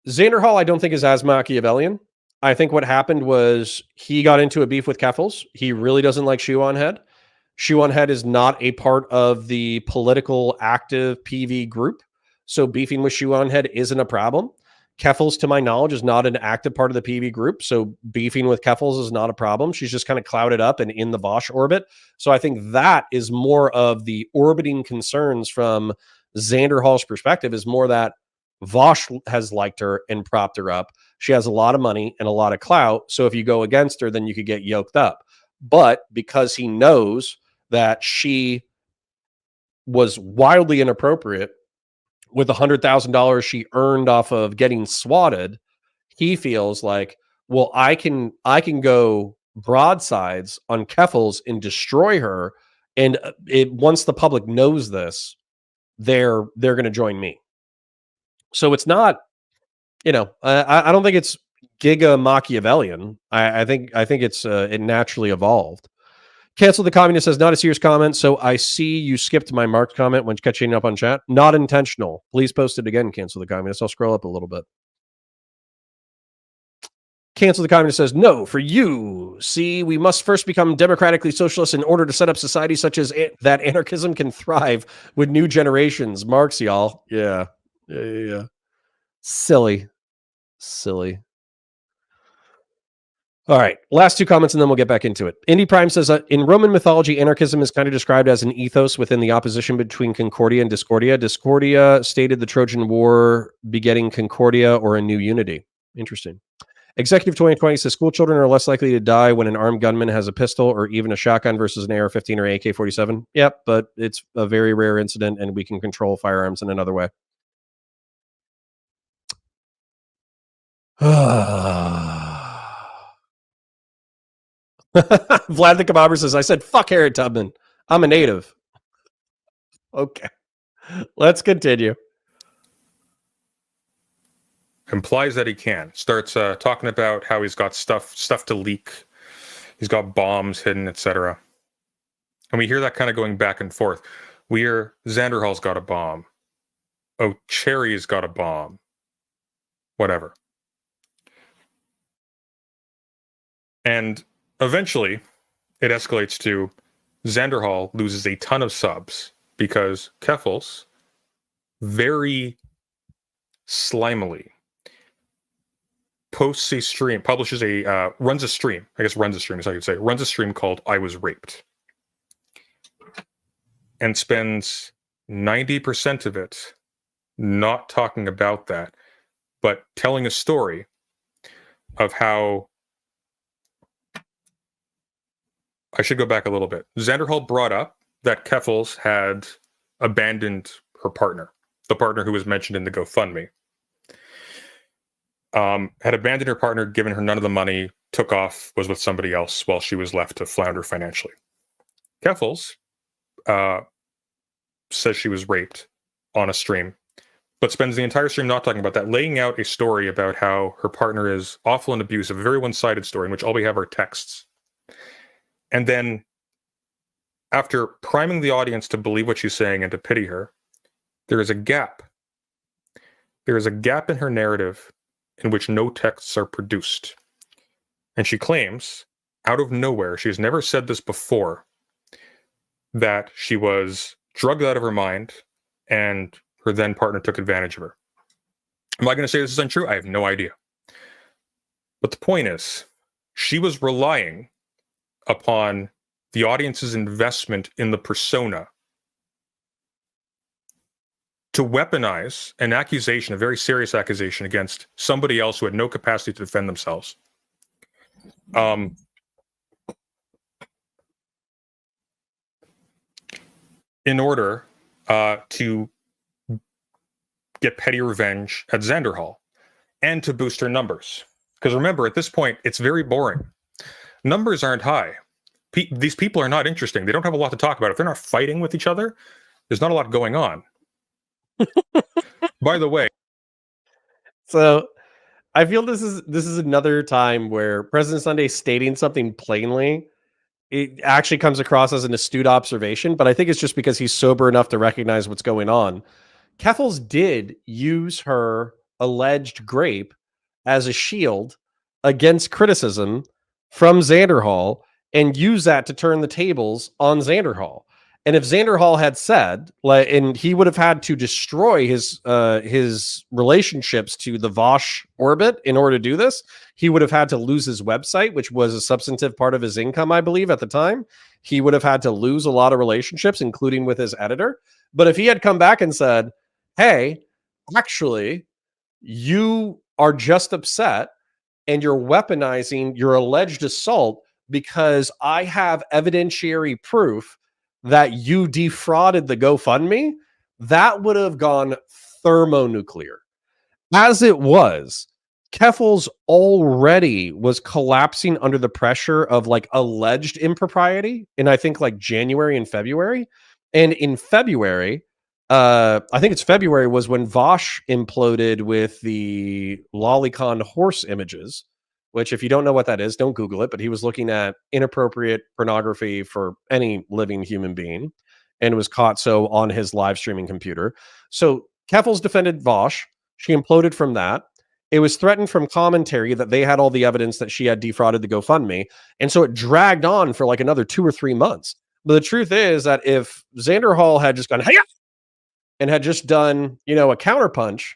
Xanderhal, I don't think is as Machiavellian. I think what happened was he got into a beef with Keffels. He really doesn't like Shoe on Head. Shoe on Head is not a part of the political active PV group. So beefing with Shoe on Head isn't a problem. Keffels, to my knowledge, is not an active part of the PV group, so beefing with Keffels is not a problem. She's just kind of clouded up and in the Vosch orbit. So I think that is more of the orbiting concerns from Xanderhal's perspective, is more that Vosch has liked her and propped her up. She has a lot of money and a lot of clout, so if you go against her, then you could get yoked up. But because he knows that she was wildly inappropriate with $100,000 she earned off of getting swatted, he feels like, well, I can go broadsides on Keffels and destroy her, and once the public knows this, they're going to join me. So it's not, I don't think it's Giga Machiavellian. I think it's it naturally evolved. Cancel the communist says, not a serious comment. So I see you skipped my marked comment when catching up on chat. Not intentional. Please post it again. Cancel the communist. I'll scroll up a little bit. Cancel the communist says, no, for you. See, we must first become democratically socialist in order to set up society such as that anarchism can thrive with new generations. Marx, y'all. Yeah. Silly. All right, last two comments and then we'll get back into it. Indy Prime says, in Roman mythology, anarchism is kind of described as an ethos within the opposition between Concordia and Discordia. Discordia stated the Trojan War begetting Concordia or a new unity. Interesting. Executive 2020 says, school children are less likely to die when an armed gunman has a pistol or even a shotgun versus an AR-15 or AK-47. Yep, but it's a very rare incident and we can control firearms in another way. Vlad the Kebabber says, I said, fuck Harriet Tubman. I'm a native. Okay. Let's continue. Implies that he can. Starts talking about how he's got stuff to leak. He's got bombs hidden, etc. And we hear that kind of going back and forth. We hear Xanderhal's got a bomb. Oh, Cherry's got a bomb. Whatever. And eventually, it escalates to Xanderhal loses a ton of subs because Keffels very slimily runs a stream called I Was Raped, and spends 90% of it not talking about that, but telling a story of how, I should go back a little bit. Xanderhal brought up that Keffels had abandoned her partner, the partner who was mentioned in the GoFundMe. Had abandoned her partner, given her none of the money, took off, was with somebody else while she was left to flounder financially. Keffels says she was raped on a stream, but spends the entire stream not talking about that, laying out a story about how her partner is awful and abusive, a very one-sided story in which all we have are texts. And then, after priming the audience to believe what she's saying and to pity her, there is a gap. There is a gap in her narrative in which no texts are produced. And she claims, out of nowhere, she has never said this before, that she was drugged out of her mind and her then partner took advantage of her. Am I going to say this is untrue? I have no idea. But the point is, she was relying upon the audience's investment in the persona to weaponize an accusation, a very serious accusation against somebody else who had no capacity to defend themselves. In order to get petty revenge at Xanderhal and to boost her numbers. Because remember, at this point, it's very boring. Numbers aren't high. These people are not interesting. They don't have a lot to talk about. If they're not fighting with each other, there's not a lot going on. By the way, so I feel this is another time where President Sunday stating something plainly, it actually comes across as an astute observation, but I think it's just because he's sober enough to recognize what's going on. Keffels did use her alleged grape as a shield against criticism from Xanderhal and use that to turn the tables on Xanderhal. And if Xanderhal had said, like, and he would have had to destroy his relationships to the Vosch orbit in order to do this, he would have had to lose his website, which was a substantive part of his income, I believe, at the time. He would have had to lose a lot of relationships, including with his editor. But if he had come back and said, hey, actually, you are just upset and you're weaponizing your alleged assault because I have evidentiary proof that you defrauded the GoFundMe, that would have gone thermonuclear. As it was, Keffels already was collapsing under the pressure of like alleged impropriety in I think like January and February. And in February, I think it's February was when Vosch imploded with the lolicon horse images, which if you don't know what that is, don't Google it, but he was looking at inappropriate pornography for any living human being and was caught so on his live streaming computer. So Keffels defended Vosch. She imploded from that. It was threatened from commentary that they had all the evidence that she had defrauded the GoFundMe. And so it dragged on for like another 2 or 3 months. But the truth is that if Xanderhal had just gone, hey, and had just done, you know, a counterpunch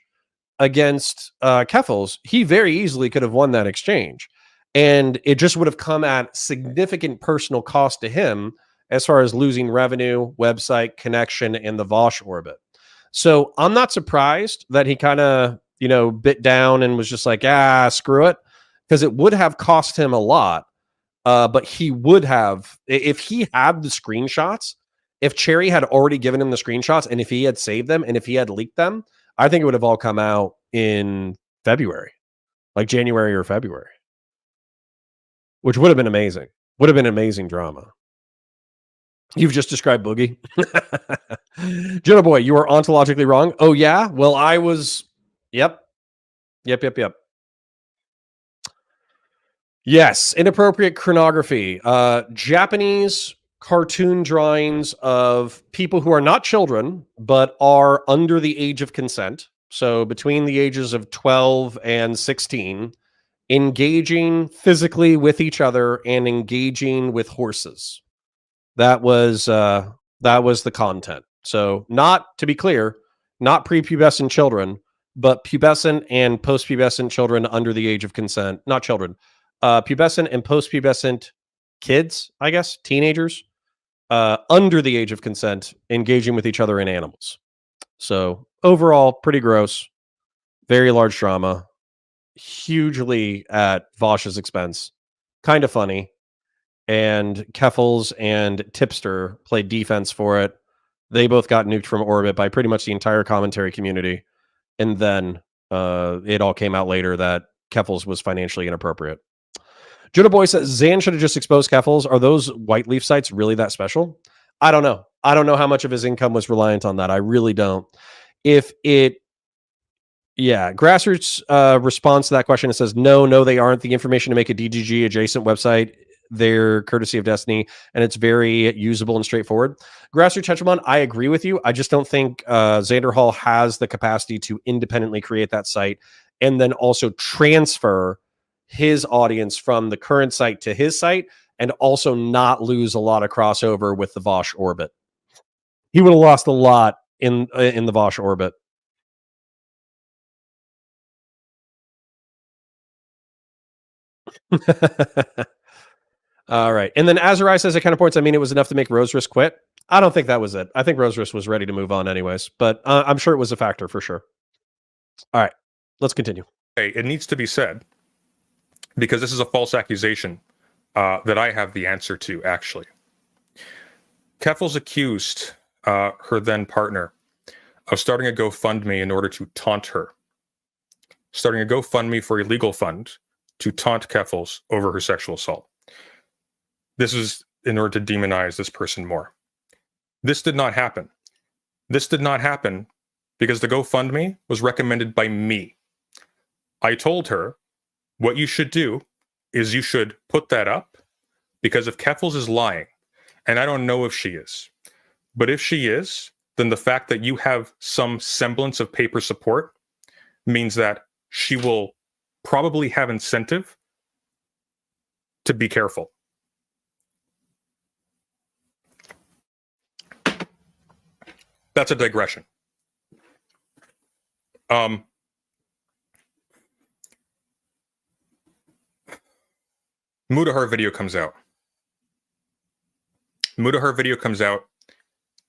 against Keffels, he very easily could have won that exchange. And it just would have come at significant personal cost to him as far as losing revenue, website, connection, and the Vosch orbit. So I'm not surprised that he kind of, you know, bit down and was just like, screw it. Because it would have cost him a lot. But he would have, if he had the screenshots, if Cherry had already given him the screenshots and if he had saved them and if he had leaked them, I think it would have all come out in February, like January or February, which would have been amazing. Would have been amazing drama. You've just described Boogie. Jenna Boy, you are ontologically wrong. Oh, yeah? Well, I was... Yep. Yes, inappropriate chronography. Japanese cartoon drawings of people who are not children, but are under the age of consent. So between the ages of 12 and 16, engaging physically with each other and engaging with horses. That was the content. So not, to be clear, not prepubescent children, but pubescent and post-pubescent children under the age of consent. Not children. Pubescent and post-pubescent kids, I guess, teenagers, under the age of consent, engaging with each other in animals. So overall, pretty gross. Very large drama. Hugely at Vosch's expense. Kind of funny. And Keffels and Tipster played defense for it. They both got nuked from orbit by pretty much the entire commentary community. And then it all came out later that Keffels was financially inappropriate. Judah Boy says Zan should have just exposed Keffels. Are those white leaf sites really that special? I don't know. I don't know how much of his income was reliant on that. I really don't. Grassroots response to that question, it says, no, they aren't. The information to make a DGG adjacent website, they're courtesy of Destiny, and it's very usable and straightforward. Grassroots Hegemon, I agree with you. I just don't think Xanderhal has the capacity to independently create that site and then also transfer his audience from the current site to his site and also not lose a lot of crossover with the Vosch orbit. He would have lost a lot in the Vosch orbit. All right. And then Azurai says at Counterpoints, I mean, it was enough to make Roserisk quit. I don't think that was it. I think Roserisk was ready to move on anyways, but I'm sure it was a factor for sure. All right. Let's continue. Hey, it needs to be said, because this is a false accusation that I have the answer to, actually. Keffels accused her then partner of starting a GoFundMe in order to taunt her. Starting a GoFundMe for a legal fund to taunt Keffels over her sexual assault. This was in order to demonize this person more. This did not happen. This did not happen because the GoFundMe was recommended by me. I told her, what you should do is you should put that up, because if Keffels is lying, and I don't know if she is, but if she is, then the fact that you have some semblance of paper support means that she will probably have incentive to be careful. That's a digression. Mudahar video comes out.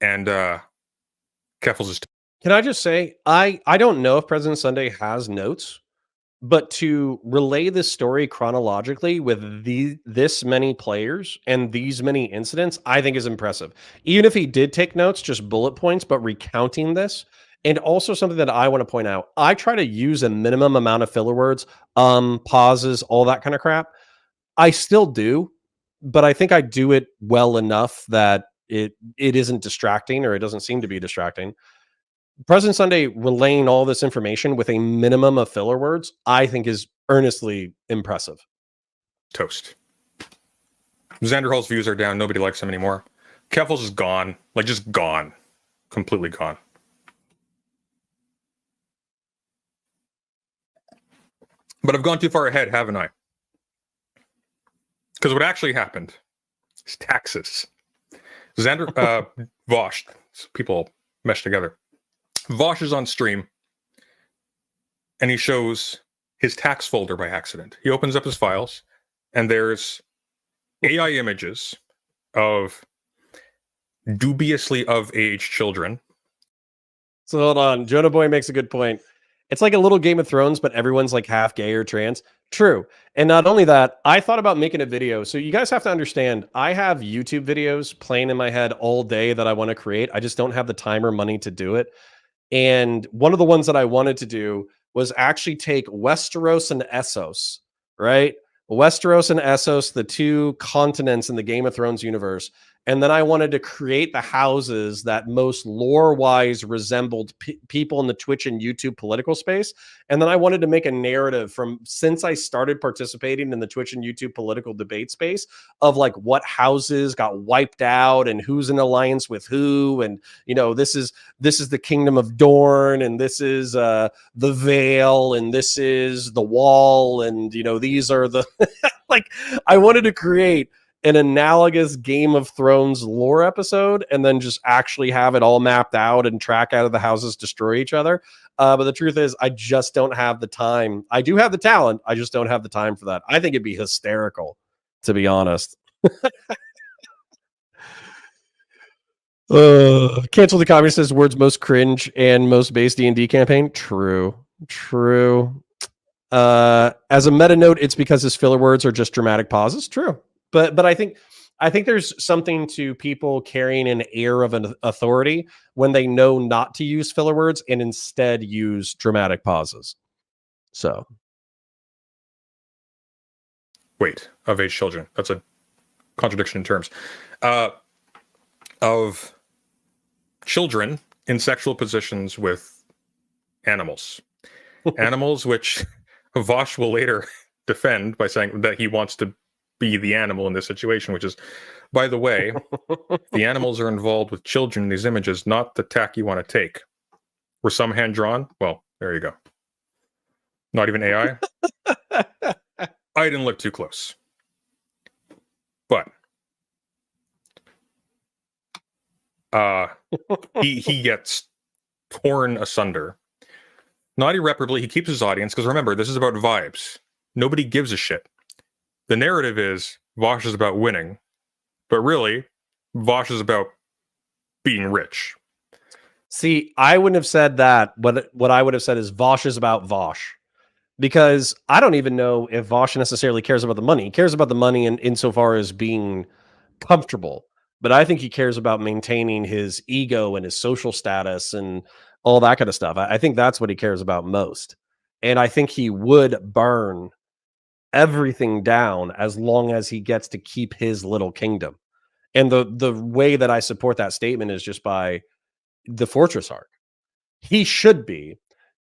And Keffels is... Can I just say, I don't know if President Sunday has notes, but to relay this story chronologically with this many players and these many incidents, I think is impressive. Even if he did take notes, just bullet points, but recounting this. And also something that I want to point out, I try to use a minimum amount of filler words, pauses, all that kind of crap. I still do, but I think I do it well enough that it isn't distracting, or it doesn't seem to be distracting. President Sunday relaying all this information with a minimum of filler words, I think, is earnestly impressive. Toast. Xanderhal's views are down. Nobody likes him anymore. Keffels is gone. Like, just gone. Completely gone. But I've gone too far ahead, haven't I? Because what actually happened is taxes. Vosch, people mesh together. Vosch is on stream, and he shows his tax folder by accident. He opens up his files, and there's AI images of dubiously of age children. So hold on. Jonah Boy makes a good point. It's like a little Game of Thrones, but everyone's like half gay or trans. True. And not only that, I thought about making a video. So you guys have to understand, I have YouTube videos playing in my head all day that I want to create. I just don't have the time or money to do it. And one of the ones that I wanted to do was actually take Westeros and Essos, right? Westeros and Essos, the two continents in the Game of Thrones universe. And then I wanted to create the houses that most lore-wise resembled people in the Twitch and YouTube political space. And then I wanted to make a narrative from since I started participating in the Twitch and YouTube political debate space of like what houses got wiped out and who's in alliance with who. And, you know, this is the Kingdom of Dorne, and this is the Vale, and this is the Wall. And, you know, these are the like, I wanted to create an analogous Game of Thrones lore episode and then just actually have it all mapped out and track out of the houses destroy each other. But the truth is, I just don't have the time. I do have the talent. I just don't have the time for that. I think it'd be hysterical, to be honest. Cancel the Communist says words most cringe and most base D&D campaign. True. As a meta note, it's because his filler words are just dramatic pauses. True. But I think there's something to people carrying an air of an authority when they know not to use filler words and instead use dramatic pauses. So, wait, of age children. That's a contradiction in terms. Of children in sexual positions with animals. Animals which Vosch will later defend by saying that he wants to be the animal in this situation, which is, by the way, the animals are involved with children in these images, not the tack you want to take. Were some hand drawn? Well, there you go. Not even AI? I didn't look too close. But he gets torn asunder. Not irreparably. He keeps his audience, because remember, this is about vibes. Nobody gives a shit. The narrative is Vosch is about winning, but really, Vosch is about being rich. See, I wouldn't have said that. What I would have said is Vosch is about Vosch, because I don't even know if Vosch necessarily cares about the money. He cares about the money insofar as being comfortable, but I think he cares about maintaining his ego and his social status and all that kind of stuff. I think that's what he cares about most. And I think he would burn everything down as long as he gets to keep his little kingdom. And the way that I support that statement is just by the fortress arc. He should be,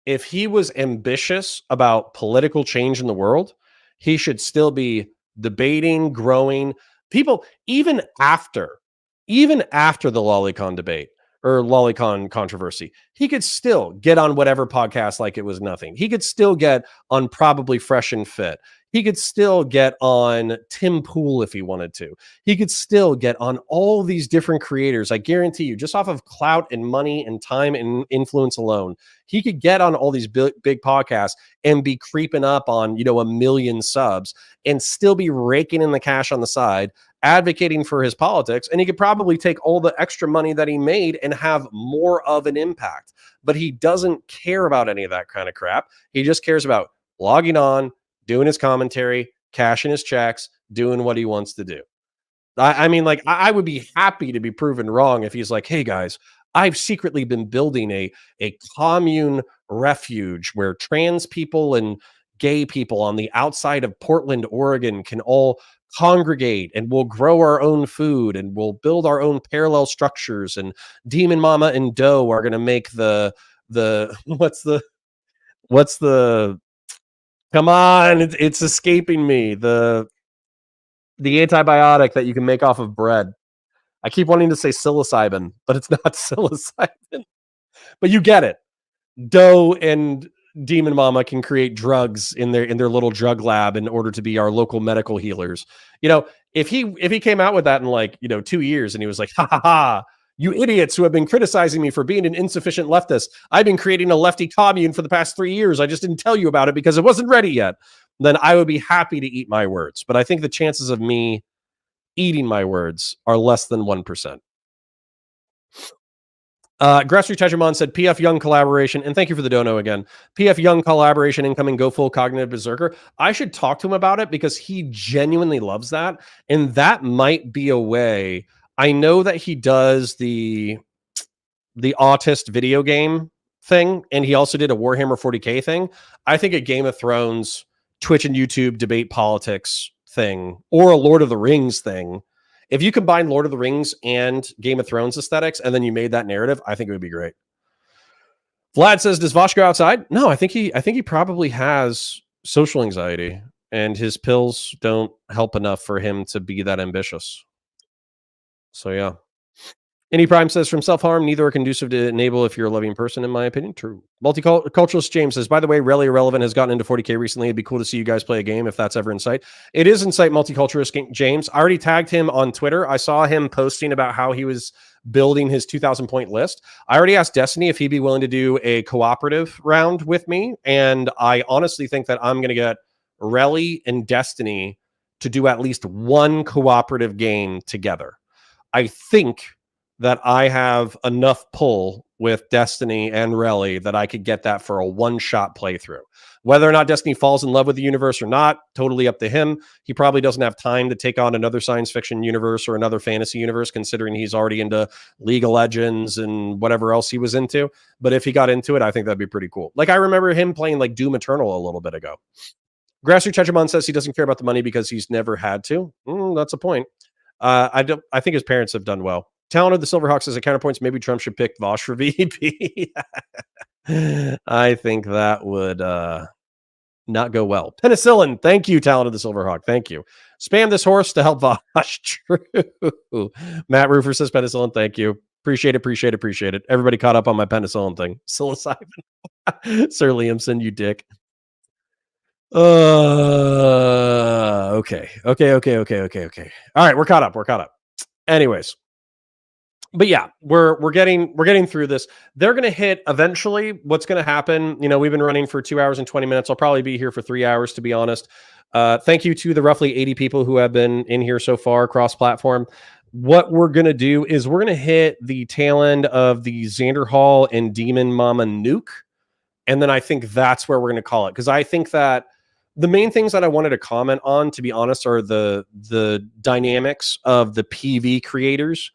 if he was ambitious about political change in the world, he should still be debating, growing. People, even after the Lolicon debate or Lolicon controversy, he could still get on whatever podcast like it was nothing. He could still get on Probably Fresh and Fit. He could still get on Tim Pool if he wanted to. He could still get on all these different creators. I guarantee you, just off of clout and money and time and influence alone, he could get on all these big podcasts and be creeping up on, 1 million subs and still be raking in the cash on the side, advocating for his politics. And he could probably take all the extra money that he made and have more of an impact. But he doesn't care about any of that kind of crap. He just cares about logging on, doing his commentary, cashing his checks, doing what he wants to do. I mean, like, I would be happy to be proven wrong if he's like, hey, guys, I've secretly been building a commune refuge where trans people and gay people on the outside of Portland, Oregon can all congregate, and we'll grow our own food, and we'll build our own parallel structures, and Demon Mama and Doe are going to make the what's the come on, it's escaping me, the antibiotic that you can make off of bread. I keep wanting to say psilocybin, but it's not psilocybin. But you get it. Doe and Demon Mama can create drugs in their little drug lab in order to be our local medical healers. If he came out with that in 2 years and he was like, ha ha ha, you idiots who have been criticizing me for being an insufficient leftist, I've been creating a lefty commune for the past 3 years. I just didn't tell you about it because it wasn't ready yet. Then I would be happy to eat my words. But I think the chances of me eating my words are less than 1%. Grassroots Hegemon said PF Young collaboration, and thank you for the dono again. PF Young collaboration incoming, go full cognitive berserker. I should talk to him about it because he genuinely loves that, and that might be a way. I know that he does the autist video game thing, and he also did a Warhammer 40K thing. I think a Game of Thrones, Twitch and YouTube debate politics thing, or a Lord of the Rings thing. If you combine Lord of the Rings and Game of Thrones aesthetics, and then you made that narrative, I think it would be great. Vlad says, does Vosch go outside? No, I think he probably has social anxiety, and his pills don't help enough for him to be that ambitious. So yeah. Any Prime says, from self-harm, neither are conducive to enable if you're a loving person, in my opinion. True. Multiculturalist James says, by the way, Rally Irrelevant has gotten into 40K recently. It'd be cool to see you guys play a game if that's ever in sight. It is in sight, Multiculturalist James. I already tagged him on Twitter. I saw him posting about how he was building his 2,000 point list. I already asked Destiny if he'd be willing to do a cooperative round with me. And I honestly think that I'm going to get Rally and Destiny to do at least one cooperative game together. I think that I have enough pull with Destiny and Rally that I could get that for a one-shot playthrough. Whether or not Destiny falls in love with the universe or not, totally up to him. He probably doesn't have time to take on another science fiction universe or another fantasy universe, considering he's already into League of Legends and whatever else he was into. But if he got into it, I think that'd be pretty cool. Like, I remember him playing like Doom Eternal a little bit ago. Grassroots Hegemon says he doesn't care about the money because he's never had to. That's a point. I think his parents have done well. Talent of the Silverhawks says at Counterpoints, maybe Trump should pick Vosch for VP. I think that would not go well. Penicillin, thank you, Talent of the Silverhawk. Thank you. Spam this horse to help Vosch. True. Matt Roofer says penicillin, thank you. Appreciate it. Everybody caught up on my penicillin thing. Psilocybin. Sir Liamson, you dick. Okay. All right, we're caught up. Anyways. But yeah, we're getting through this. They're going to hit eventually. What's going to happen? We've been running for 2 hours and 20 minutes. I'll probably be here for 3 hours, to be honest. Thank you to the roughly 80 people who have been in here so far, cross-platform. What we're going to do is we're going to hit the tail end of the Xanderhal and Demon Mama nuke. And then I think that's where we're going to call it. Because I think that the main things that I wanted to comment on, to be honest, are the dynamics of the PV creators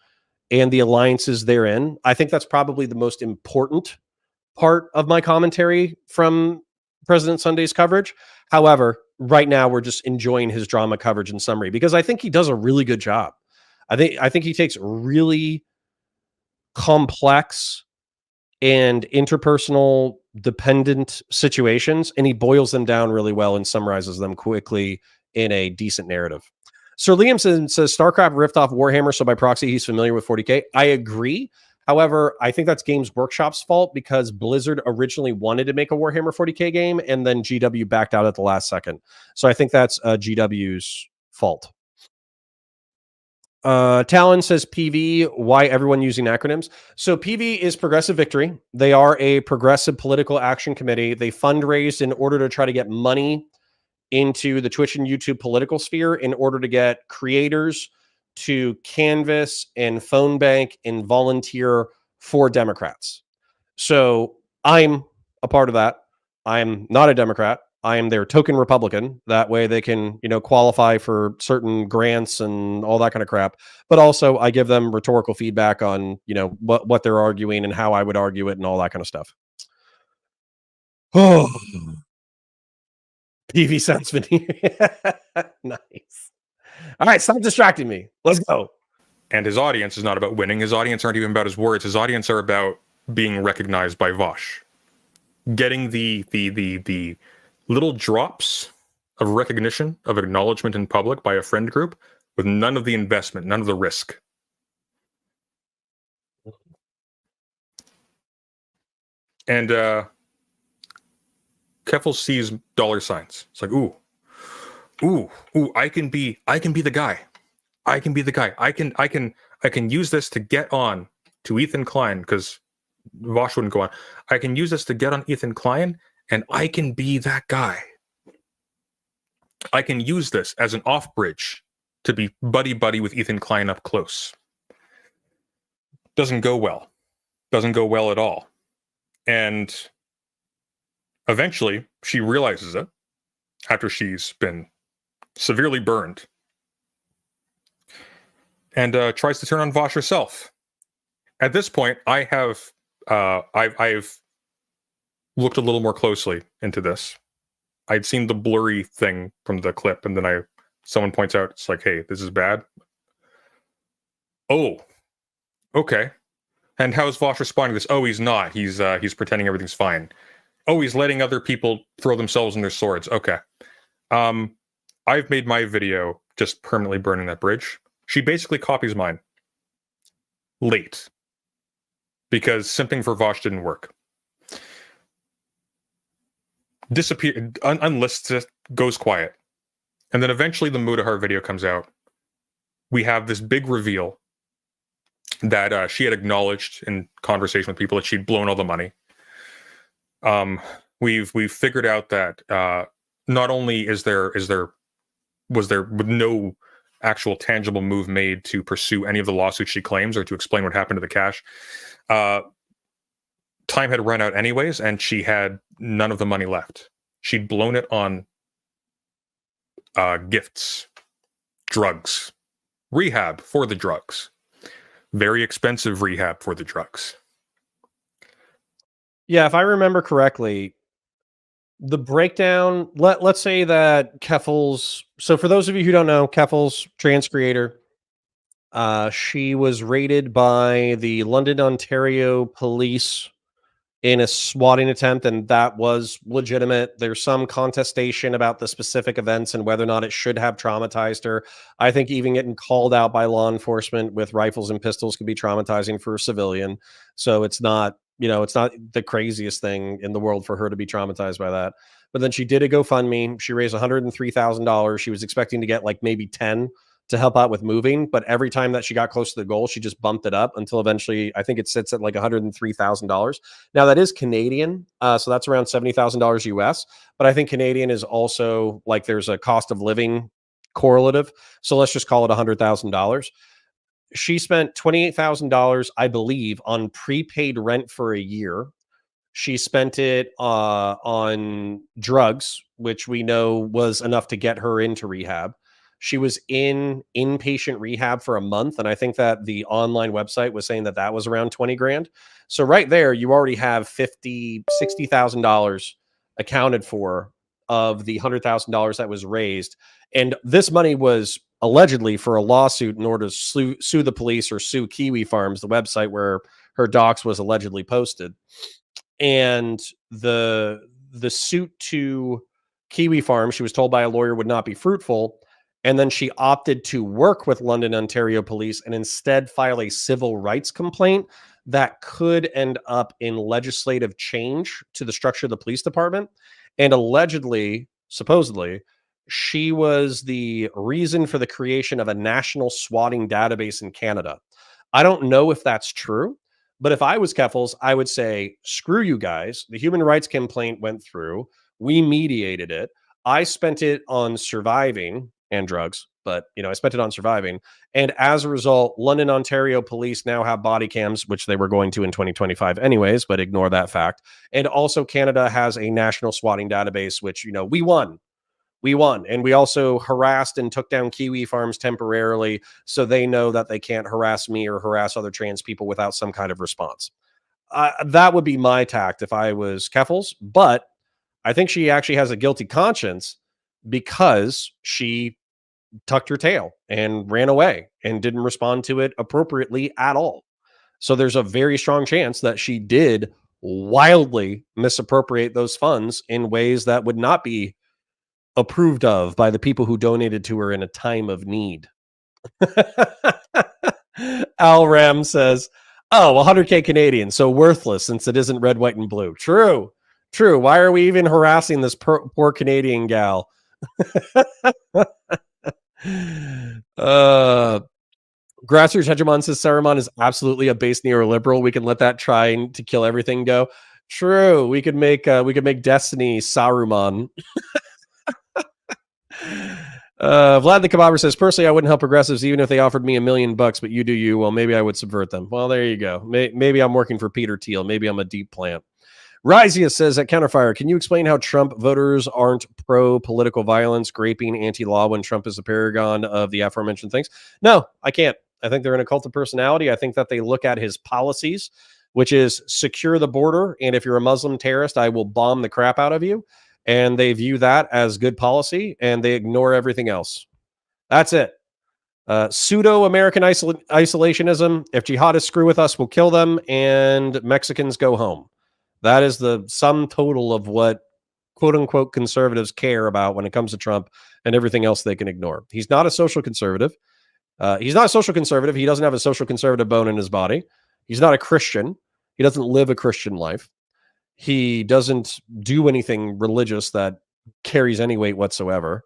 and the alliances therein. I think that's probably the most important part of my commentary from President Sunday's coverage. However, right now we're just enjoying his drama coverage and summary because I think he does a really good job. I think he takes really complex and interpersonal dependent situations and he boils them down really well and summarizes them quickly in a decent narrative. Sir Liamson says StarCraft ripped off Warhammer, so by proxy, he's familiar with 40K. I agree. However, I think that's Games Workshop's fault because Blizzard originally wanted to make a Warhammer 40K game, and then GW backed out at the last second. So I think that's GW's fault. Talon says PV, why everyone using acronyms? So PV is Progressive Victory. They are a progressive political action committee. They fundraised in order to try to get money into the Twitch and YouTube political sphere in order to get creators to canvas and phone bank and volunteer for Democrats. So I'm a part of that. I'm not a Democrat. I am their token Republican. That way they can, qualify for certain grants and all that kind of crap. But also I give them rhetorical feedback on, what they're arguing and how I would argue it and all that kind of stuff. Oh, PV sounds nice. All right, stop distracting me. Let's go. And his audience is not about winning. His audience aren't even about his words. His audience are about being recognized by Vosch. Getting the little drops of recognition, of acknowledgement in public by a friend group with none of the investment, none of the risk. And Keffel sees dollar signs. It's like, ooh, I can be the guy. I can be the guy. I can use this to get on to Ethan Klein, because Vosch wouldn't go on. I can use this to get on Ethan Klein, and I can be that guy. I can use this as an off bridge to be buddy with Ethan Klein up close. Doesn't go well. Doesn't go well at all. And eventually she realizes it after she's been severely burned, and tries to turn on Vosch herself. At this point, I've looked a little more closely into this. I'd seen the blurry thing from the clip, and then someone points out, it's like, hey, this is bad. Oh, okay. And how is Vosch responding to this? Oh, he's not. He's pretending everything's fine. Oh, he's letting other people throw themselves on their swords. Okay. I've made my video just permanently burning that bridge. She basically copies mine. Late. Because simping for Vosch didn't work. Disappear, unlists it, goes quiet. And then eventually the Mudahar video comes out. We have this big reveal that she had acknowledged in conversation with people that she'd blown all the money. We've figured out that not only was there no actual tangible move made to pursue any of the lawsuits she claims or to explain what happened to the cash. Time had run out anyways, and she had none of the money left. She'd blown it on gifts, drugs, rehab for the drugs, very expensive rehab for the drugs. Yeah, if I remember correctly, the breakdown, let's say that Keffel's, so for those of you who don't know, Keffel's trans creator, she was raided by the London, Ontario police in a swatting attempt, and that was legitimate. There's some contestation about the specific events and whether or not it should have traumatized her. I think even getting called out by law enforcement with rifles and pistols could be traumatizing for a civilian. So it's not, it's not the craziest thing in the world for her to be traumatized by that. But then she did a GoFundMe. She raised $103,000. She was expecting to get like maybe 10 to help out with moving, but every time that she got close to the goal, she just bumped it up until eventually I think it sits at like $103,000. Now that is Canadian, so that's around $70,000 US, but I think Canadian is also like there's a cost of living correlative, so let's just call it $100,000. She spent $28,000, I believe, on prepaid rent for a year. She spent it on drugs, which we know was enough to get her into rehab. She was in inpatient rehab for a month, and I think that the online website was saying that that was around 20 grand. So right there, you already have $60,000 accounted for of the $100,000 that was raised. And this money was allegedly for a lawsuit in order to sue the police or sue Kiwi Farms, the website where her docs was allegedly posted. And the suit to Kiwi Farms, she was told by a lawyer, would not be fruitful. And then she opted to work with London, Ontario police and instead file a civil rights complaint that could end up in legislative change to the structure of the police department. And allegedly, supposedly, she was the reason for the creation of a national swatting database in Canada. I don't know if that's true, but if I was Keffels, I would say, screw you guys. The human rights complaint went through. We mediated it. I spent it on surviving and drugs, but I spent it on surviving. And as a result, London, Ontario police now have body cams, which they were going to in 2025 anyways, but ignore that fact. And also Canada has a national swatting database, which, we won. We won. And we also harassed and took down Kiwi farms temporarily, so they know that they can't harass me or harass other trans people without some kind of response. That would be my tact if I was Keffels. But I think she actually has a guilty conscience because she tucked her tail and ran away and didn't respond to it appropriately at all. So there's a very strong chance that she did wildly misappropriate those funds in ways that would not be approved of by the people who donated to her in a time of need. Al Ram says, oh, 100K Canadian, so worthless since it isn't red, white, and blue. True. Why are we even harassing this poor Canadian gal? Grassroots Hegemon says Saruman is absolutely a base neoliberal. We can let that trying to kill everything go. True. We could make Destiny Saruman. Vlad the Kebabber says, personally, I wouldn't help progressives even if they offered me $1 million, but you do you. Well, maybe I would subvert them. Well, there you go. Maybe I'm working for Peter Thiel. Maybe I'm a deep plant. Rizia says at Counterfire, can you explain how Trump voters aren't pro-political violence, graping, anti-law when Trump is the paragon of the aforementioned things? No, I can't. I think they're in a cult of personality. I think that they look at his policies, which is secure the border, and if you're a Muslim terrorist, I will bomb the crap out of you. And they view that as good policy, and they ignore everything else. That's it. Pseudo-American isolationism. If jihadists screw with us, we'll kill them, and Mexicans go home. That is the sum total of what quote-unquote conservatives care about when it comes to Trump and everything else they can ignore. He's not a social conservative. He doesn't have a social conservative bone in his body. He's not a Christian. He doesn't live a Christian life. He doesn't do anything religious that carries any weight whatsoever.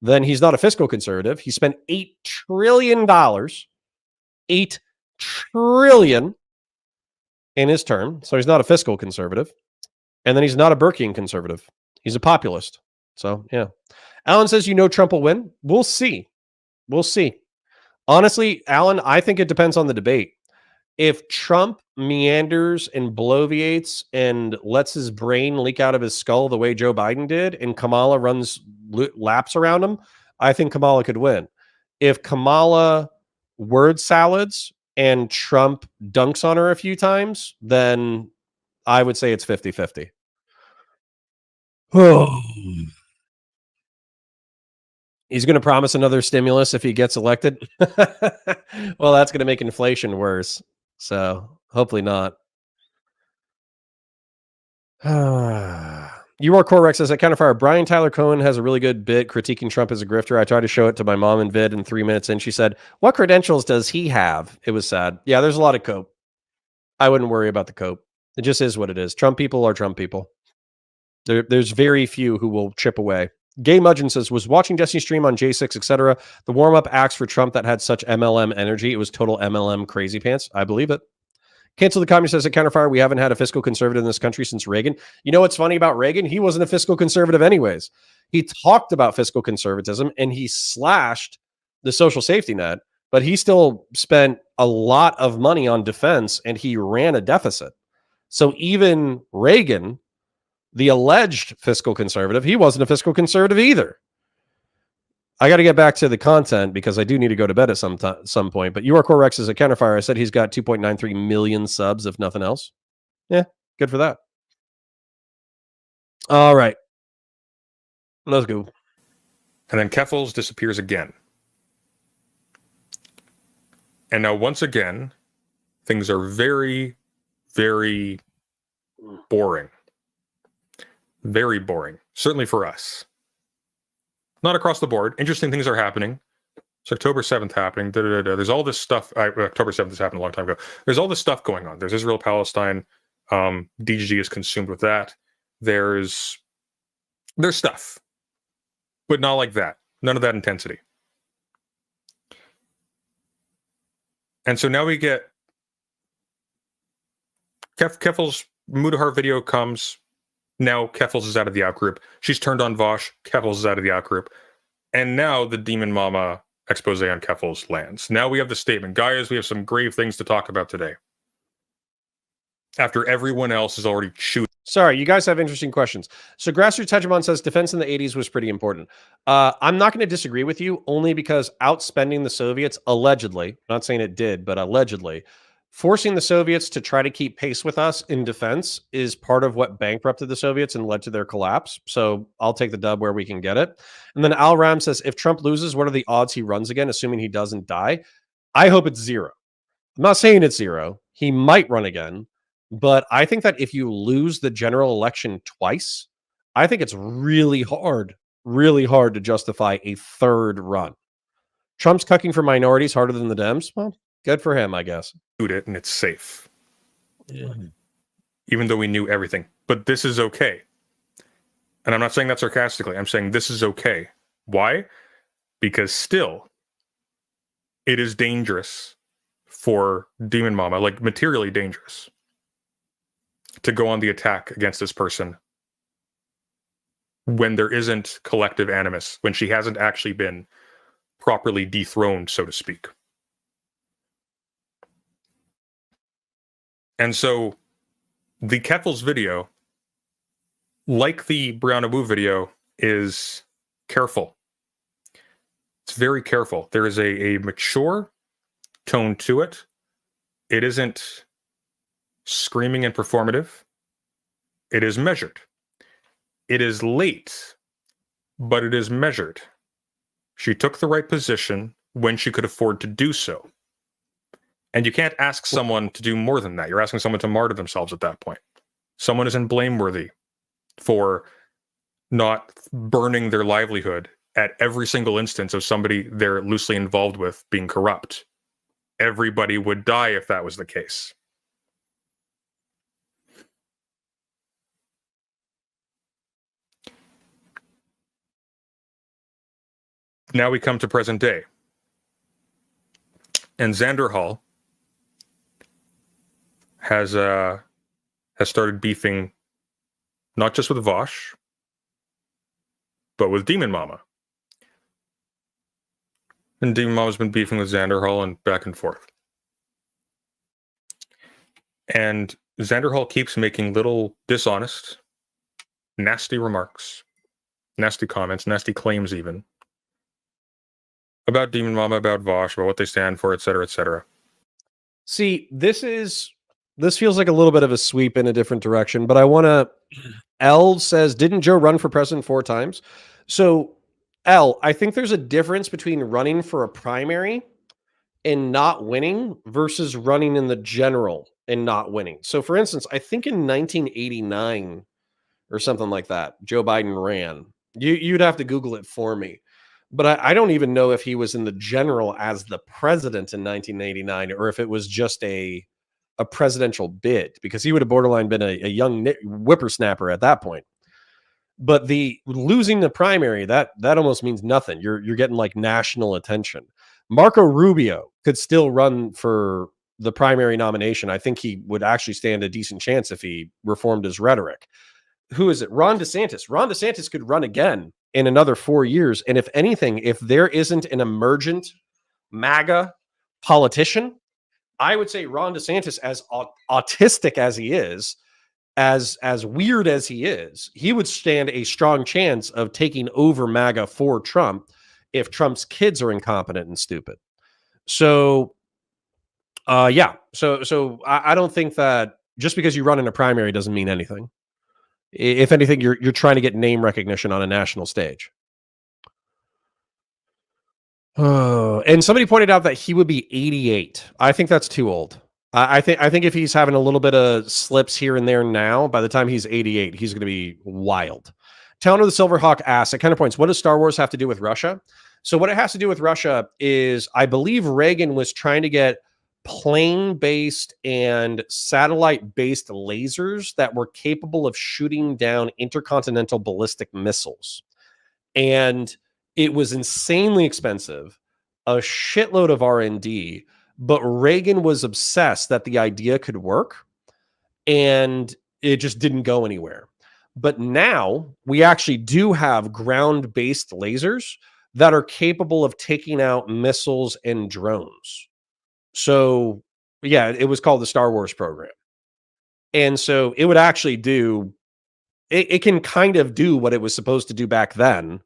Then he's not a fiscal conservative. He spent $8 trillion, $8 trillion in his term. So he's not a fiscal conservative. And then he's not a Burkean conservative. He's a populist. So, yeah. Alan says, Trump will win. We'll see. Honestly, Alan, I think it depends on the debate. If Trump meanders and bloviates and lets his brain leak out of his skull the way Joe Biden did, and Kamala runs laps around him, I think Kamala could win. If Kamala word salads and Trump dunks on her a few times, then I would say it's 50-50. He's going to promise another stimulus if he gets elected. Well, that's going to make inflation worse. So hopefully not. You are Correx says at Counterfire, Brian Tyler Cohen has a really good bit critiquing Trump as a grifter. I tried to show it to my mom in vid in 3 minutes, and she said, what credentials does he have? It was sad. Yeah, there's a lot of cope. I wouldn't worry about the cope. It just is what it is. Trump people are Trump people. There's very few who will chip away. Gay Mudgeon says, was watching Destiny stream on J6, etc. The warm-up acts for Trump that had such MLM energy. It was total MLM crazy pants. I believe it. Cancel the Communist says at Counterfire, we haven't had a fiscal conservative in this country since Reagan. You know what's funny about Reagan? He wasn't a fiscal conservative anyways. He talked about fiscal conservatism and he slashed the social safety net, but he still spent a lot of money on defense and he ran a deficit. So even Reagan, the alleged fiscal conservative, he wasn't a fiscal conservative either. I got to get back to the content because I do need to go to bed at some point. But URCoreX is a Counterfire. I said he's got 2.93 million subs, if nothing else. Yeah, good for that. All right. Let's go. And then Keffels disappears again. And now, once again, things are very, very boring. Very boring. Certainly for us. Not across the board. Interesting things are happening. It's October 7th happening. There's all this stuff. October 7th has happened a long time ago. There's all this stuff going on. There's Israel, Palestine. DGG is consumed with that. There's stuff, but not like that. None of that intensity. And so now we get Keffel's Mudahar video comes. Now Keffels is out of the outgroup. She's turned on Vosch. Keffels is out of the outgroup. And now the Demon Mama expose on Keffels lands. Now we have the statement. Guys, we have some grave things to talk about today. After everyone else is already shooting. Sorry, you guys have interesting questions. So Grassroots Hegemon says defense in the 80s was pretty important. I'm not going to disagree with you, only because outspending the Soviets, allegedly, not saying it did, but allegedly, forcing the Soviets to try to keep pace with us in defense is part of what bankrupted the Soviets and led to their collapse. So I'll take the dub where we can get it. And then Al Ram says, if Trump loses, what are the odds he runs again, assuming he doesn't die? I hope it's 0. I'm not saying it's 0. He might run again. But I think that if you lose the general election twice, I think it's really hard to justify a third run. Trump's cucking for minorities harder than the Dems. Well, good for him, I guess. It and it's safe. Yeah. Even though we knew everything. But this is okay. And I'm not saying that sarcastically. I'm saying this is okay. Why? Because still, it is dangerous for Demon Mama, like materially dangerous, to go on the attack against this person when there isn't collective animus, when she hasn't actually been properly dethroned, so to speak. And so the Keffels video, like the Brianna Woo video, is careful. It's very careful. There is a mature tone to it. It isn't screaming and performative. It is measured. It is late, but it is measured. She took the right position when she could afford to do so. And you can't ask someone to do more than that. You're asking someone to martyr themselves at that point. Someone isn't blameworthy for not burning their livelihood at every single instance of somebody they're loosely involved with being corrupt. Everybody would die if that was the case. Now we come to present day. And Xanderhal has started beefing not just with Vosch, but with Demon Mama. And Demon Mama's been beefing with Xanderhal and back and forth. And Xanderhal keeps making little dishonest, nasty remarks, nasty comments, nasty claims even, about Demon Mama, about Vosch, about what they stand for, etc., etc. See, this feels like a little bit of a sweep in a different direction, but I want to... L says, didn't Joe run for president 4 times? So, L, I think there's a difference between running for a primary and not winning versus running in the general and not winning. So, for instance, I think in 1989 or something like that, Joe Biden ran. You'd have to Google it for me. But I don't even know if he was in the general as the president in 1989 or if it was just a presidential bid, because he would have borderline been a young whippersnapper at that point. But the losing the primary, that almost means nothing. You're getting like national attention. Marco Rubio could still run for the primary nomination. I think he would actually stand a decent chance if he reformed his rhetoric. Who is it? Ron DeSantis. Ron DeSantis could run again in another 4 years. And if anything, if there isn't an emergent MAGA politician, I would say Ron DeSantis, as autistic as he is, as weird as he is, he would stand a strong chance of taking over MAGA for Trump if Trump's kids are incompetent and stupid. So, yeah. So I don't think that just because you run in a primary doesn't mean anything. If anything, you're trying to get name recognition on a national stage. And somebody pointed out that he would be 88. I think that's too old. I think if he's having a little bit of slips here and there now, by the time he's 88, he's going to be wild. Town of the Silverhawk asks, at Counterpoints, what does Star Wars have to do with Russia? So what it has to do with Russia is, I believe Reagan was trying to get plane-based and satellite-based lasers that were capable of shooting down intercontinental ballistic missiles. And it was insanely expensive, a shitload of R&D, but Reagan was obsessed that the idea could work, and it just didn't go anywhere. But now we actually do have ground-based lasers that are capable of taking out missiles and drones. So, yeah, it was called the Star Wars program. And so it would actually do, it can kind of do what it was supposed to do back then.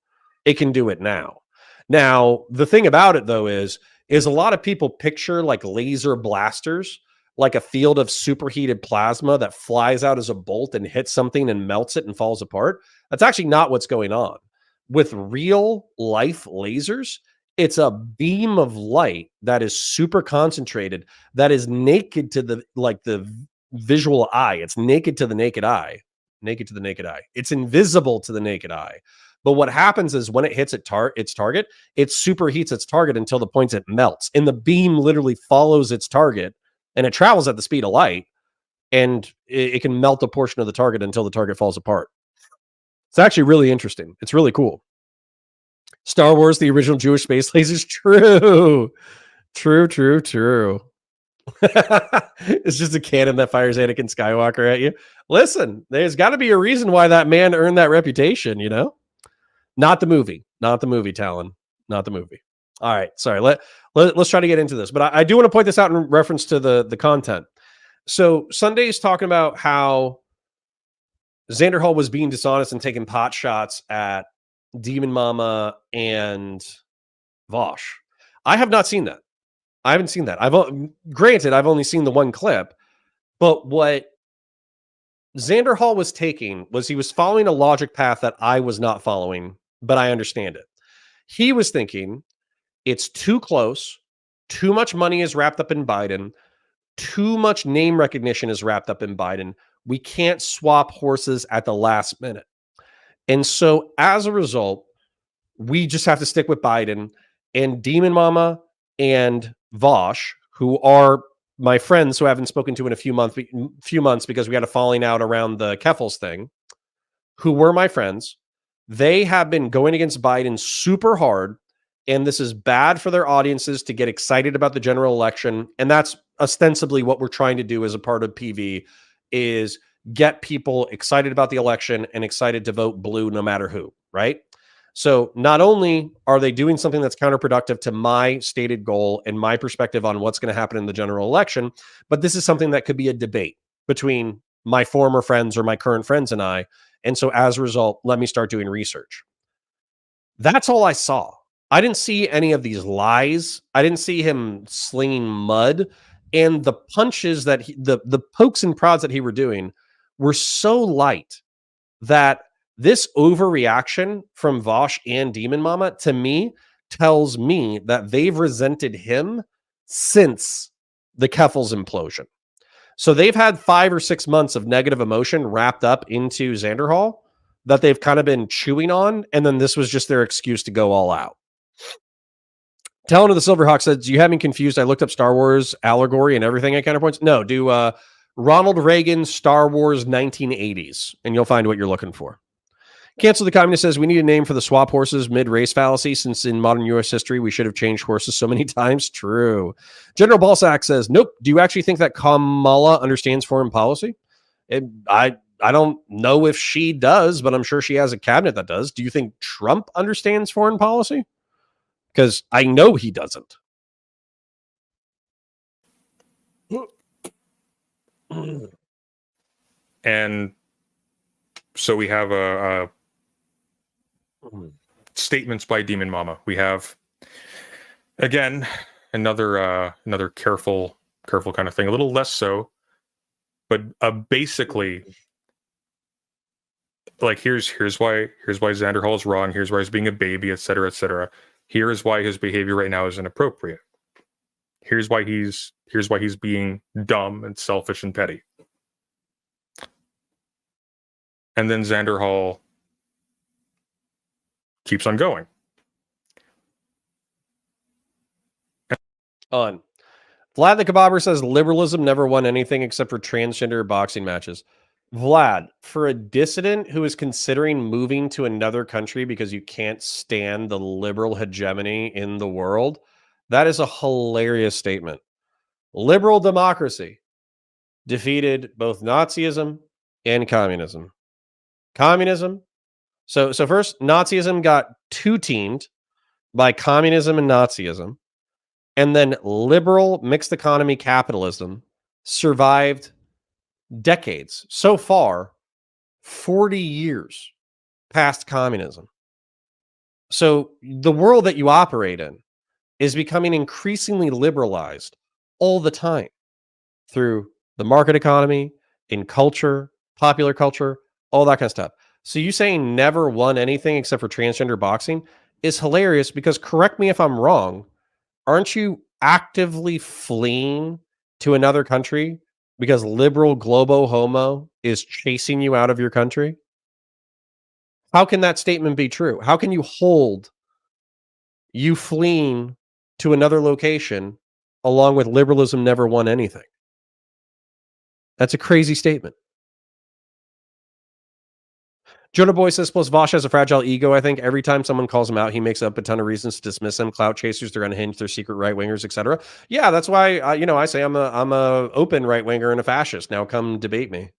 It can do it now. Now, the thing about it though is a lot of people picture like laser blasters, like a field of superheated plasma that flies out as a bolt and hits something and melts it and falls apart. That's actually not what's going on. With real life lasers, it's a beam of light that is super concentrated, that is naked to the visual eye. It's naked to the naked eye. Naked to the naked eye. It's invisible to the naked eye. But what happens is when it hits its target, it superheats its target until the point it melts. And the beam literally follows its target, and it travels at the speed of light, and it can melt a portion of the target until the target falls apart. It's actually really interesting. It's really cool. Star Wars, the original Jewish space lasers. True. True. It's just a cannon that fires Anakin Skywalker at you. Listen, there's got to be a reason why that man earned that reputation, you know? Not the movie, Talon. Not the movie. All right, sorry. Let's try to get into this, but I do want to point this out in reference to the content. So Sunday's talking about how Xanderhal was being dishonest and taking pot shots at Demon Mama and Vosch. I have not seen that. I haven't seen that. Granted, I've only seen the one clip, but what Xanderhal was taking was, he was following a logic path that I was not following, but I understand it. He was thinking it's too close, too much money is wrapped up in Biden, too much name recognition is wrapped up in Biden. We can't swap horses at the last minute. And so as a result, we just have to stick with Biden. And Demon Mama and Vosch, who are my friends who I haven't spoken to in a few months because we had a falling out around the Keffels thing, who were my friends, they have been going against Biden super hard. And this is bad for their audiences to get excited about the general election. And that's ostensibly what we're trying to do as a part of PV, is get people excited about the election and excited to vote blue no matter who, right? So not only are they doing something that's counterproductive to my stated goal and my perspective on what's going to happen in the general election, but this is something that could be a debate between my former friends or my current friends and I. And so as a result, let me start doing research. That's all I saw. I didn't see any of these lies. I didn't see him slinging mud, and the punches that the pokes and prods that he were doing were so light that this overreaction from Vosch and Demon Mama, to me, tells me that they've resented him since the Keffels implosion. So they've had 5 or 6 months of negative emotion wrapped up into Xanderhal that they've kind of been chewing on, and then this was just their excuse to go all out. Talon of the Silverhawk says, you have me confused. I looked up Star Wars allegory and everything at Counterpoints. No, do Ronald Reagan Star Wars 1980s, and you'll find what you're looking for. Cancel the Communist says, we need a name for the swap horses mid-race fallacy, since in modern U.S. history, we should have changed horses so many times. True. General Balsack says, nope. Do you actually think that Kamala understands foreign policy? I don't know if she does, but I'm sure she has a cabinet that does. Do you think Trump understands foreign policy? Because I know he doesn't. And so we have statements by Demon Mama. We have, again, another careful kind of thing. A little less so, but basically, like here's why Xanderhal is wrong. Here's why he's being a baby, etc., etc. Here is why his behavior right now is inappropriate. Here's why he's being dumb and selfish and petty. And then Xanderhal keeps on going. On. Vlad the Kebabber says liberalism never won anything except for transgender boxing matches. Vlad, for a dissident who is considering moving to another country because you can't stand the liberal hegemony in the world, that is a hilarious statement. Liberal democracy defeated both Nazism and communism. Communism. So first, Nazism got two-teamed by communism and Nazism. And then liberal mixed economy capitalism survived decades. So far, 40 years past communism. So the world that you operate in is becoming increasingly liberalized all the time through the market economy, in culture, popular culture, all that kind of stuff. So you saying never won anything except for transgender boxing is hilarious because, correct me if I'm wrong, aren't you actively fleeing to another country because liberal globo homo is chasing you out of your country? How can that statement be true? How can you hold you fleeing to another location along with liberalism never won anything? That's a crazy statement. Jonah Boy says, plus Vosch has a fragile ego. I think every time someone calls him out, he makes up a ton of reasons to dismiss them. Clout chasers, they're unhinged, they're secret right wingers, etc. Yeah, that's why I say I'm a open right winger and a fascist. Now come debate me.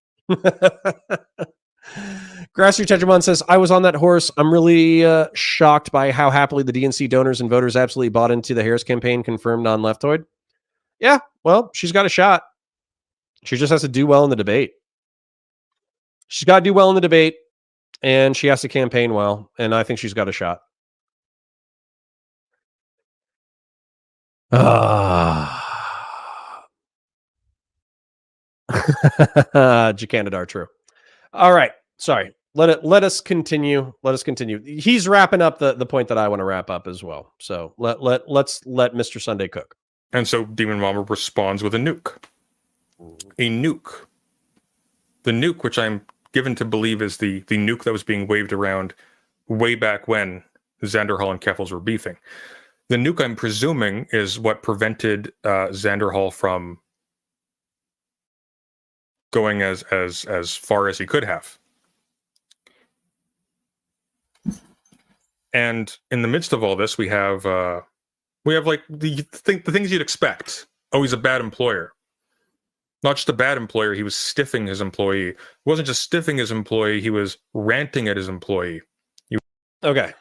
Grassy Tetraman says, I was on that horse. I'm really shocked by how happily the DNC donors and voters absolutely bought into the Harris campaign, confirmed non-leftoid. Yeah, well, she's got a shot. She just has to do well in the debate. She's got to do well in the debate. And she has to campaign well, and I think she's got a shot. Jacanadar, true. All right. Sorry. Let us continue. Let us continue. He's wrapping up the point that I want to wrap up as well. So let's let Mr. Sunday cook. And so Demon Mama responds with a nuke. A nuke. The nuke, which I'm given to believe is the nuke that was being waved around way back when Xanderhal and Keel were beefing. The nuke, I'm presuming, is what prevented Xanderhal from going as far as he could have. And in the midst of all this, we have like the things you'd expect. Oh, he's a bad employer. Not just a bad employer, he was stiffing his employee. It wasn't just stiffing his employee, he was ranting at his employee. Okay.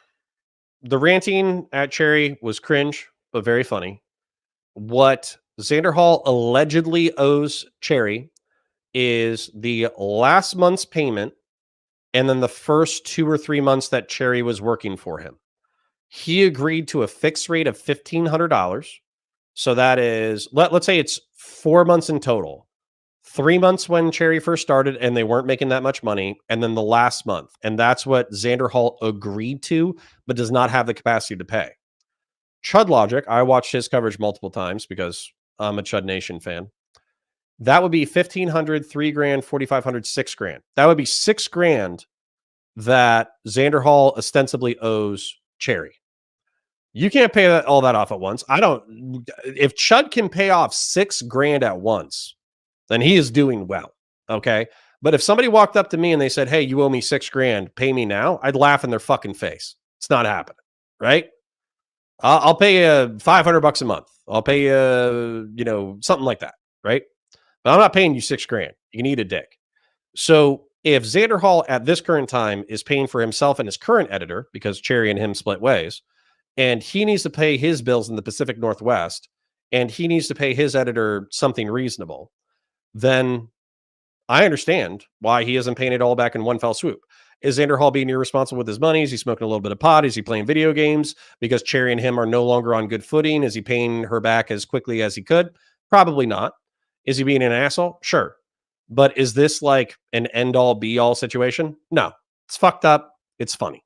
The ranting at Cherry was cringe, but very funny. What Xanderhal allegedly owes Cherry is the last month's payment and then the first 2 or 3 months that Cherry was working for him. He agreed to a fixed rate of $1,500. So that is, let's say it's 4 months in total. 3 months when Cherry first started and they weren't making that much money, and then the last month. And that's what Xanderhal agreed to, but does not have the capacity to pay. Chud Logic, I watched his coverage multiple times because I'm a Chud Nation fan. That would be $1,500, $3,000, $4,500, $6,000. That would be $6,000 that Xanderhal ostensibly owes Cherry. You can't pay all that off at once. If Chud can pay off $6,000 at once, then he is doing well. Okay. But if somebody walked up to me and they said, hey, you owe me $6,000, pay me now, I'd laugh in their fucking face. It's not happening. Right. I'll pay you $500 a month. I'll pay you, something like that. Right. But I'm not paying you $6,000. You can eat a dick. So if Xanderhal at this current time is paying for himself and his current editor, because Cherry and him split ways, and he needs to pay his bills in the Pacific Northwest, and he needs to pay his editor something reasonable, then I understand why he isn't paying it all back in one fell swoop. Is Xanderhal being irresponsible with his money? Is he smoking a little bit of pot? Is he playing video games because Cherry and him are no longer on good footing? Is he paying her back as quickly as he could? Probably not. Is he being an asshole? Sure. But is this like an end-all, be-all situation? No. It's fucked up. It's funny.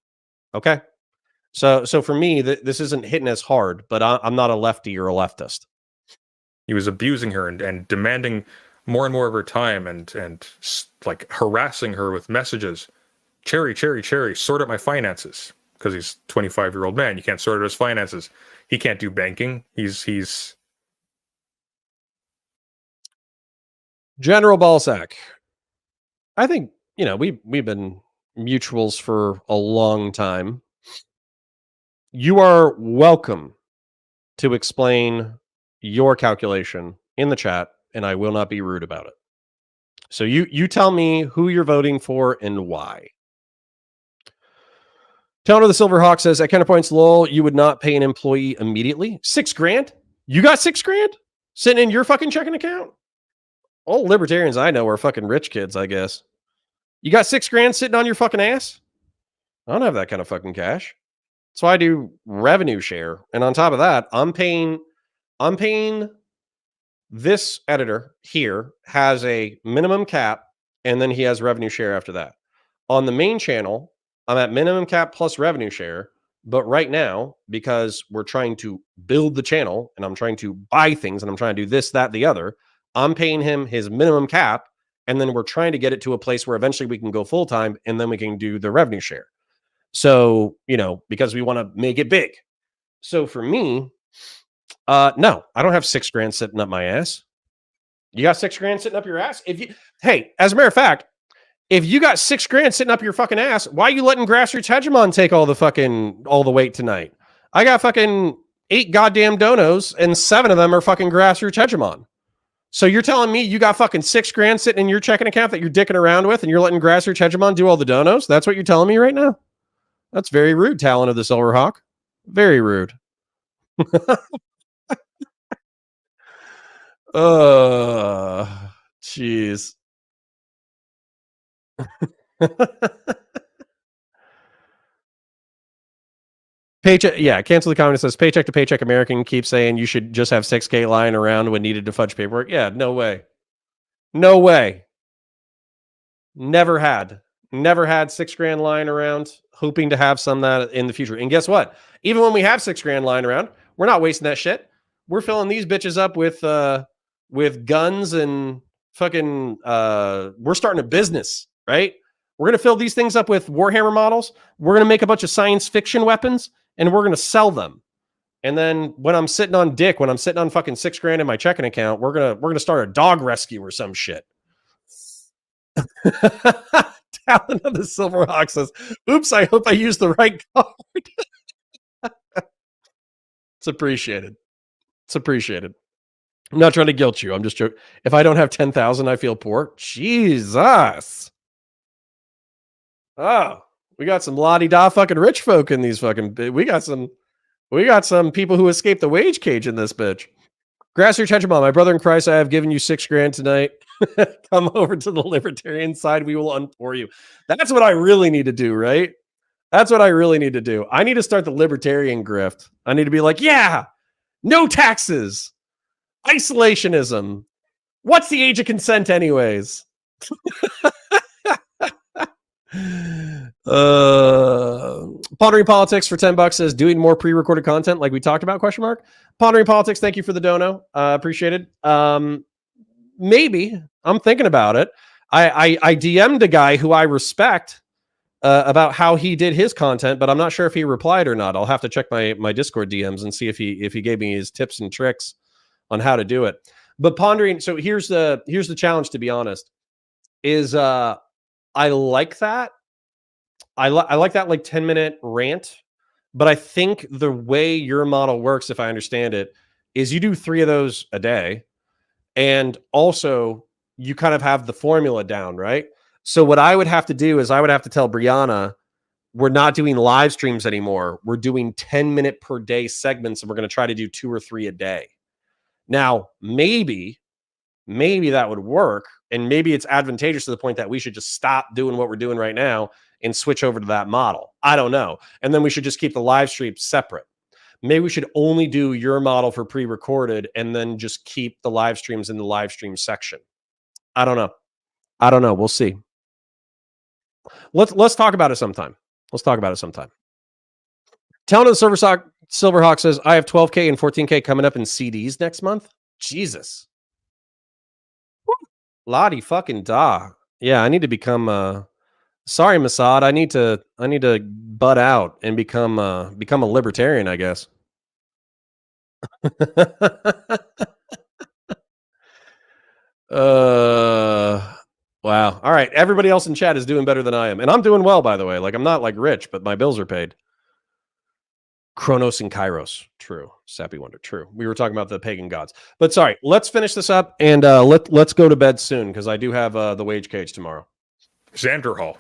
Okay? So for me, this isn't hitting as hard, but I'm not a lefty or a leftist. He was abusing her and demanding more and more of her time and like harassing her with messages. Cherry, sort out my finances. Because he's a 25-year-old man. You can't sort out his finances. He can't do banking. He's General Ballsack. I think, we've been mutuals for a long time. You are welcome to explain your calculation in the chat, and I will not be rude about it. So you tell me who you're voting for and why. Towner the Silverhawk says, at Counterpoints, lol, you would not pay an employee immediately. $6,000? You got $6,000 sitting in your fucking checking account? All libertarians I know are fucking rich kids, I guess. You got $6,000 sitting on your fucking ass? I don't have that kind of fucking cash. So I do revenue share. And on top of that, I'm paying this editor here has a minimum cap, and then he has revenue share after that. On the main channel, I'm at minimum cap plus revenue share. But right now, because we're trying to build the channel and I'm trying to buy things and I'm trying to do this, that, the other, I'm paying him his minimum cap. And then we're trying to get it to a place where eventually we can go full time and then we can do the revenue share. So, because we want to make it big. So for me, no, I don't have $6,000 sitting up my ass. You got $6,000 sitting up your ass? Hey, as a matter of fact, if you got $6,000 sitting up your fucking ass, why are you letting Grassroots Hegemon take all the weight tonight? I got fucking 8 goddamn donos and 7 of them are fucking Grassroots Hegemon. So you're telling me you got fucking $6,000 sitting in your checking account that you're dicking around with and you're letting Grassroots Hegemon do all the donos? That's what you're telling me right now? That's very rude, Talon of the Silverhawk. Very rude. Jeez. Paycheck, yeah, cancel the comment. Says paycheck to paycheck American keeps saying you should just have $6,000 lying around when needed to fudge paperwork. Yeah, no way. No way. Never had $6,000 lying around, hoping to have some that in the future. And guess what? Even when we have $6,000 lying around, we're not wasting that shit. We're filling these bitches up with guns and fucking we're starting a business, right? We're going to fill these things up with Warhammer models. We're going to make a bunch of science fiction weapons and we're going to sell them. And then when I'm sitting on fucking $6,000 in my checking account, we're going to start a dog rescue or some shit. Talon of the Silverhawk says, oops, I hope I used the right card. It's appreciated. I'm not trying to guilt you. I'm just joking. If I don't have 10,000, I feel poor. Jesus. Oh, we got some la-di-da fucking rich folk in these fucking... We got some people who escaped the wage cage in this bitch. Grassroots Hegemon, my brother in Christ, I have given you $6,000 tonight. Come over to the libertarian side. We will unpoor you. That's what I really need to do, right? That's what I really need to do. I need to start the libertarian grift. I need to be like, yeah, no taxes, isolationism. What's the age of consent anyways? Pondering Politics for $10 says doing more pre-recorded content like we talked about, ? Pondering Politics, thank you for the dono. Appreciated. Maybe. I'm thinking about it. I DM'd a guy who I respect about how he did his content, but I'm not sure if he replied or not. I'll have to check my Discord DMs and see if he gave me his tips and tricks on how to do it. But pondering, so here's the challenge, to be honest, is I like that. I like that like 10-minute rant, but I think the way your model works, if I understand it, is you do 3 of those a day. And also you kind of have the formula down, right? So what I would have to do is I would have to tell Brianna, we're not doing live streams anymore. We're doing 10-minute per day segments, and we're going to try to do 2 or 3 a day. Now, maybe that would work, and maybe it's advantageous to the point that we should just stop doing what we're doing right now and switch over to that model. I don't know. And then we should just keep the live stream separate. Maybe we should only do your model for pre-recorded and then just keep the live streams in the live stream section. I don't know. We'll see. Let's talk about it sometime. Town of the Silverhawk says, I have 12K and 14K coming up in CDs next month. Jesus. Lottie fucking da. Yeah, I need to become sorry, Masad. I need to butt out and become a libertarian, I guess. Wow. All right. Everybody else in chat is doing better than I am. And I'm doing well, by the way. Like, I'm not like rich, but my bills are paid. Kronos and Kairos. True. Sappy Wonder. True. We were talking about the pagan gods. But sorry, let's finish this up and let's go to bed soon because I do have the wage cage tomorrow. Xanderhal.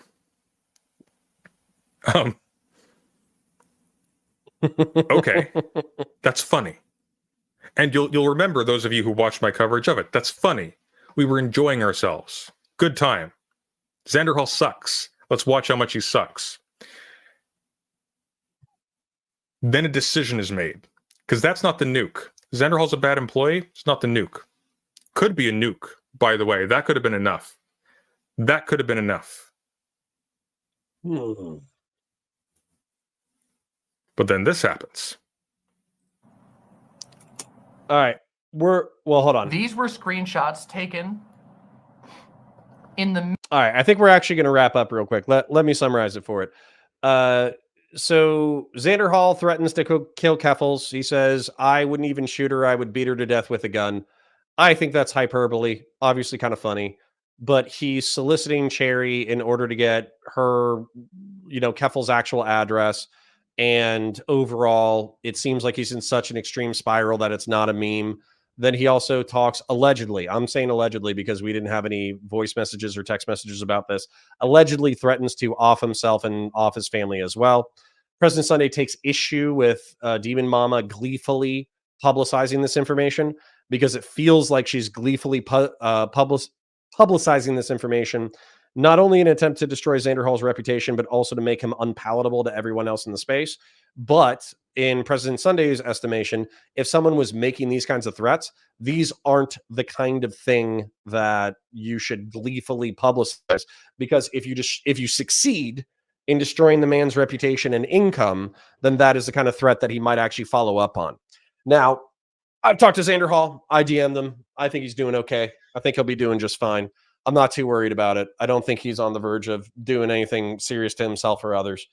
Okay. That's funny. And you'll remember, those of you who watched my coverage of it, that's funny. We were enjoying ourselves. Good time. Xanderhal sucks. Let's watch how much he sucks. Then a decision is made. Because that's not the nuke. Xanderhal's a bad employee. It's not the nuke. Could be a nuke, by the way. That could have been enough. That could have been enough. But then this happens. All right. Hold on. These were screenshots taken in the... All right. I think we're actually going to wrap up real quick. Let me summarize it for it. So Xanderhal threatens to kill Keffels. He says, I wouldn't even shoot her. I would beat her to death with a gun. I think that's hyperbole. Obviously kind of funny. But he's soliciting Cherry in order to get her, Keffel's actual address. And overall, it seems like he's in such an extreme spiral that it's not a meme. Then he also talks allegedly. I'm saying allegedly because we didn't have any voice messages or text messages about this. Allegedly threatens to off himself and off his family as well. President Sunday takes issue with Demon Mama gleefully publicizing this information because it feels like she's gleefully publicizing this information, not only in an attempt to destroy Xanderhal's reputation, but also to make him unpalatable to everyone else in the space. But in President Sunday's estimation, if someone was making these kinds of threats, these aren't the kind of thing that you should gleefully publicize. Because if you succeed in destroying the man's reputation and income, then that is the kind of threat that he might actually follow up on. Now, I've talked to Xanderhal. I DM'd him. I think he's doing okay. I think he'll be doing just fine. I'm not too worried about it. I don't think he's on the verge of doing anything serious to himself or others.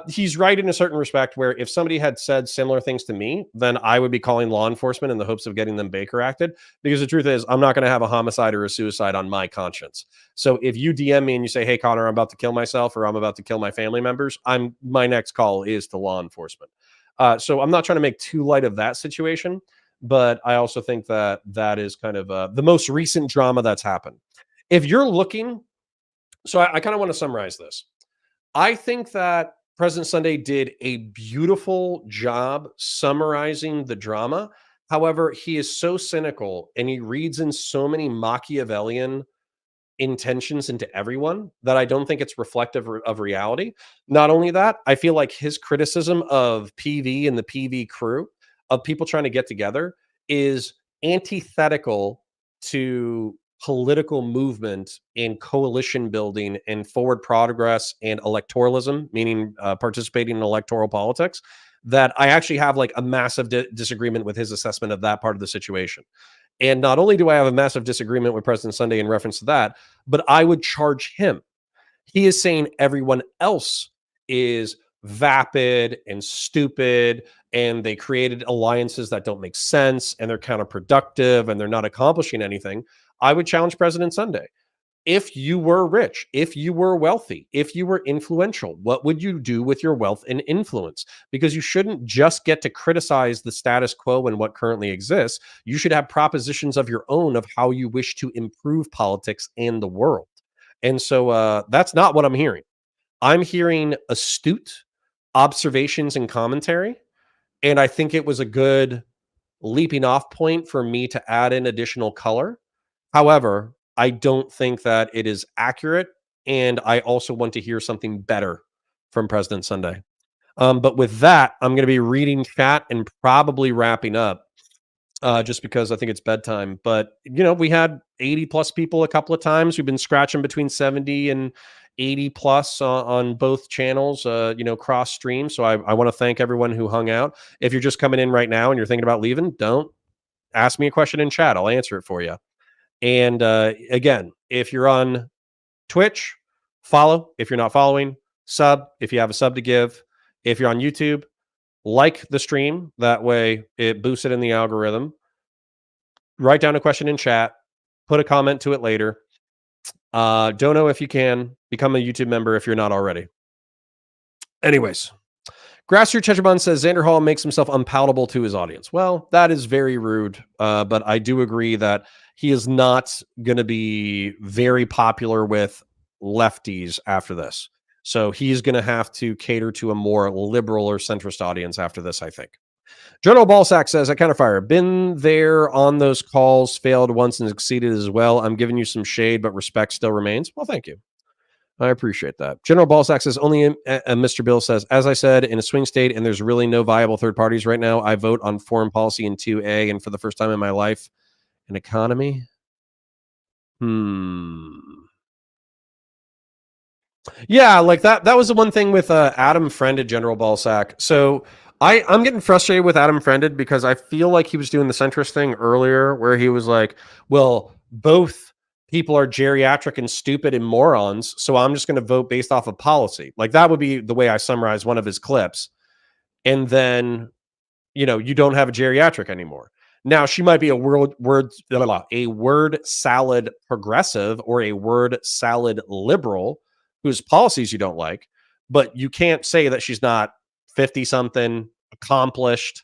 He's right in a certain respect where if somebody had said similar things to me, then I would be calling law enforcement in the hopes of getting them Baker acted. Because the truth is, I'm not going to have a homicide or a suicide on my conscience. So if you DM me and you say, hey, Connor, I'm about to kill myself or I'm about to kill my family members, my next call is to law enforcement. So I'm not trying to make too light of that situation. But I also think that is kind of the most recent drama that's happened. If you're looking, so I kind of want to summarize this. I think that President Sunday did a beautiful job summarizing the drama. However, he is so cynical and he reads in so many Machiavellian intentions into everyone that I don't think it's reflective of reality. Not only that, I feel like his criticism of PV and the PV crew, of people trying to get together, is antithetical to political movement and coalition building and forward progress and electoralism, meaning participating in electoral politics, that I actually have like a massive disagreement with his assessment of that part of the situation. And not only do I have a massive disagreement with President Sunday in reference to that, but I would charge him. He is saying everyone else is vapid and stupid, and they created alliances that don't make sense, and they're counterproductive, and they're not accomplishing anything. I would challenge President Sunday. If you were rich, if you were wealthy, if you were influential, what would you do with your wealth and influence? Because you shouldn't just get to criticize the status quo and what currently exists. You should have propositions of your own of how you wish to improve politics and the world. And so that's not what I'm hearing. I'm hearing astute observations and commentary. And I think it was a good leaping off point for me to add in additional color. However, I don't think that it is accurate. And I also want to hear something better from President Sunday. But with that, I'm going to be reading chat and probably wrapping up just because I think it's bedtime. But, we had 80 plus people a couple of times. We've been scratching between 70 and 80 plus on both channels, cross stream. So I want to thank everyone who hung out. If you're just coming in right now and you're thinking about leaving, don't ask me a question in chat. I'll answer it for you. And again, if you're on Twitch, follow. If you're not following, sub. If you have a sub to give. If you're on YouTube, like the stream. That way it boosts it in the algorithm. Write down a question in chat. Put a comment to it later. Don't know if you can become a YouTube member if you're not already. Anyways, Grassroots Checherbun says Xanderhal makes himself unpalatable to his audience. Well, that is very rude, but I do agree that he is not going to be very popular with lefties after this. So he's going to have to cater to a more liberal or centrist audience after this, I think. General Ballsack says, at Counterfire, been there on those calls, failed once and succeeded as well. I'm giving you some shade, but respect still remains. Well, thank you. I appreciate that. General Ballsack says, only Mr. Bill says, as I said, in a swing state and there's really no viable third parties right now, I vote on foreign policy in 2A, and for the first time in my life, an economy. Yeah, like that was the one thing with Adam Friended General Ballsack. So I'm getting frustrated with Adam Friended because I feel like he was doing the centrist thing earlier where he was like, well, both people are geriatric and stupid and morons, so I'm just going to vote based off of policy. Like that would be the way I summarize one of his clips. And then, you don't have a geriatric anymore. Now she might be a word salad progressive or a word salad liberal whose policies you don't like, but you can't say that she's not 50 something, accomplished,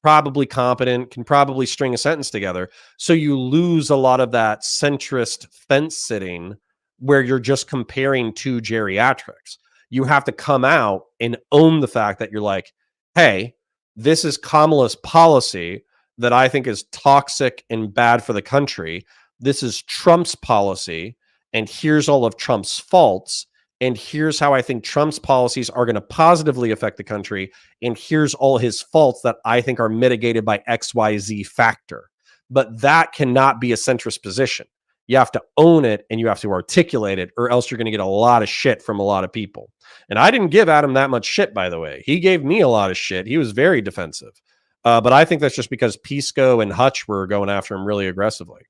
probably competent, can probably string a sentence together. So you lose a lot of that centrist fence sitting where you're just comparing two geriatrics. You have to come out and own the fact that you're like, hey, this is Kamala's policy that I think is toxic and bad for the country. This is Trump's policy, and here's all of Trump's faults. And here's how I think Trump's policies are going to positively affect the country. And here's all his faults that I think are mitigated by XYZ factor. But that cannot be a centrist position. You have to own it and you have to articulate it, or else you're going to get a lot of shit from a lot of people. And I didn't give Adam that much shit, by the way. He gave me a lot of shit. He was very defensive. But I think that's just because Pisco and Hutch were going after him really aggressively.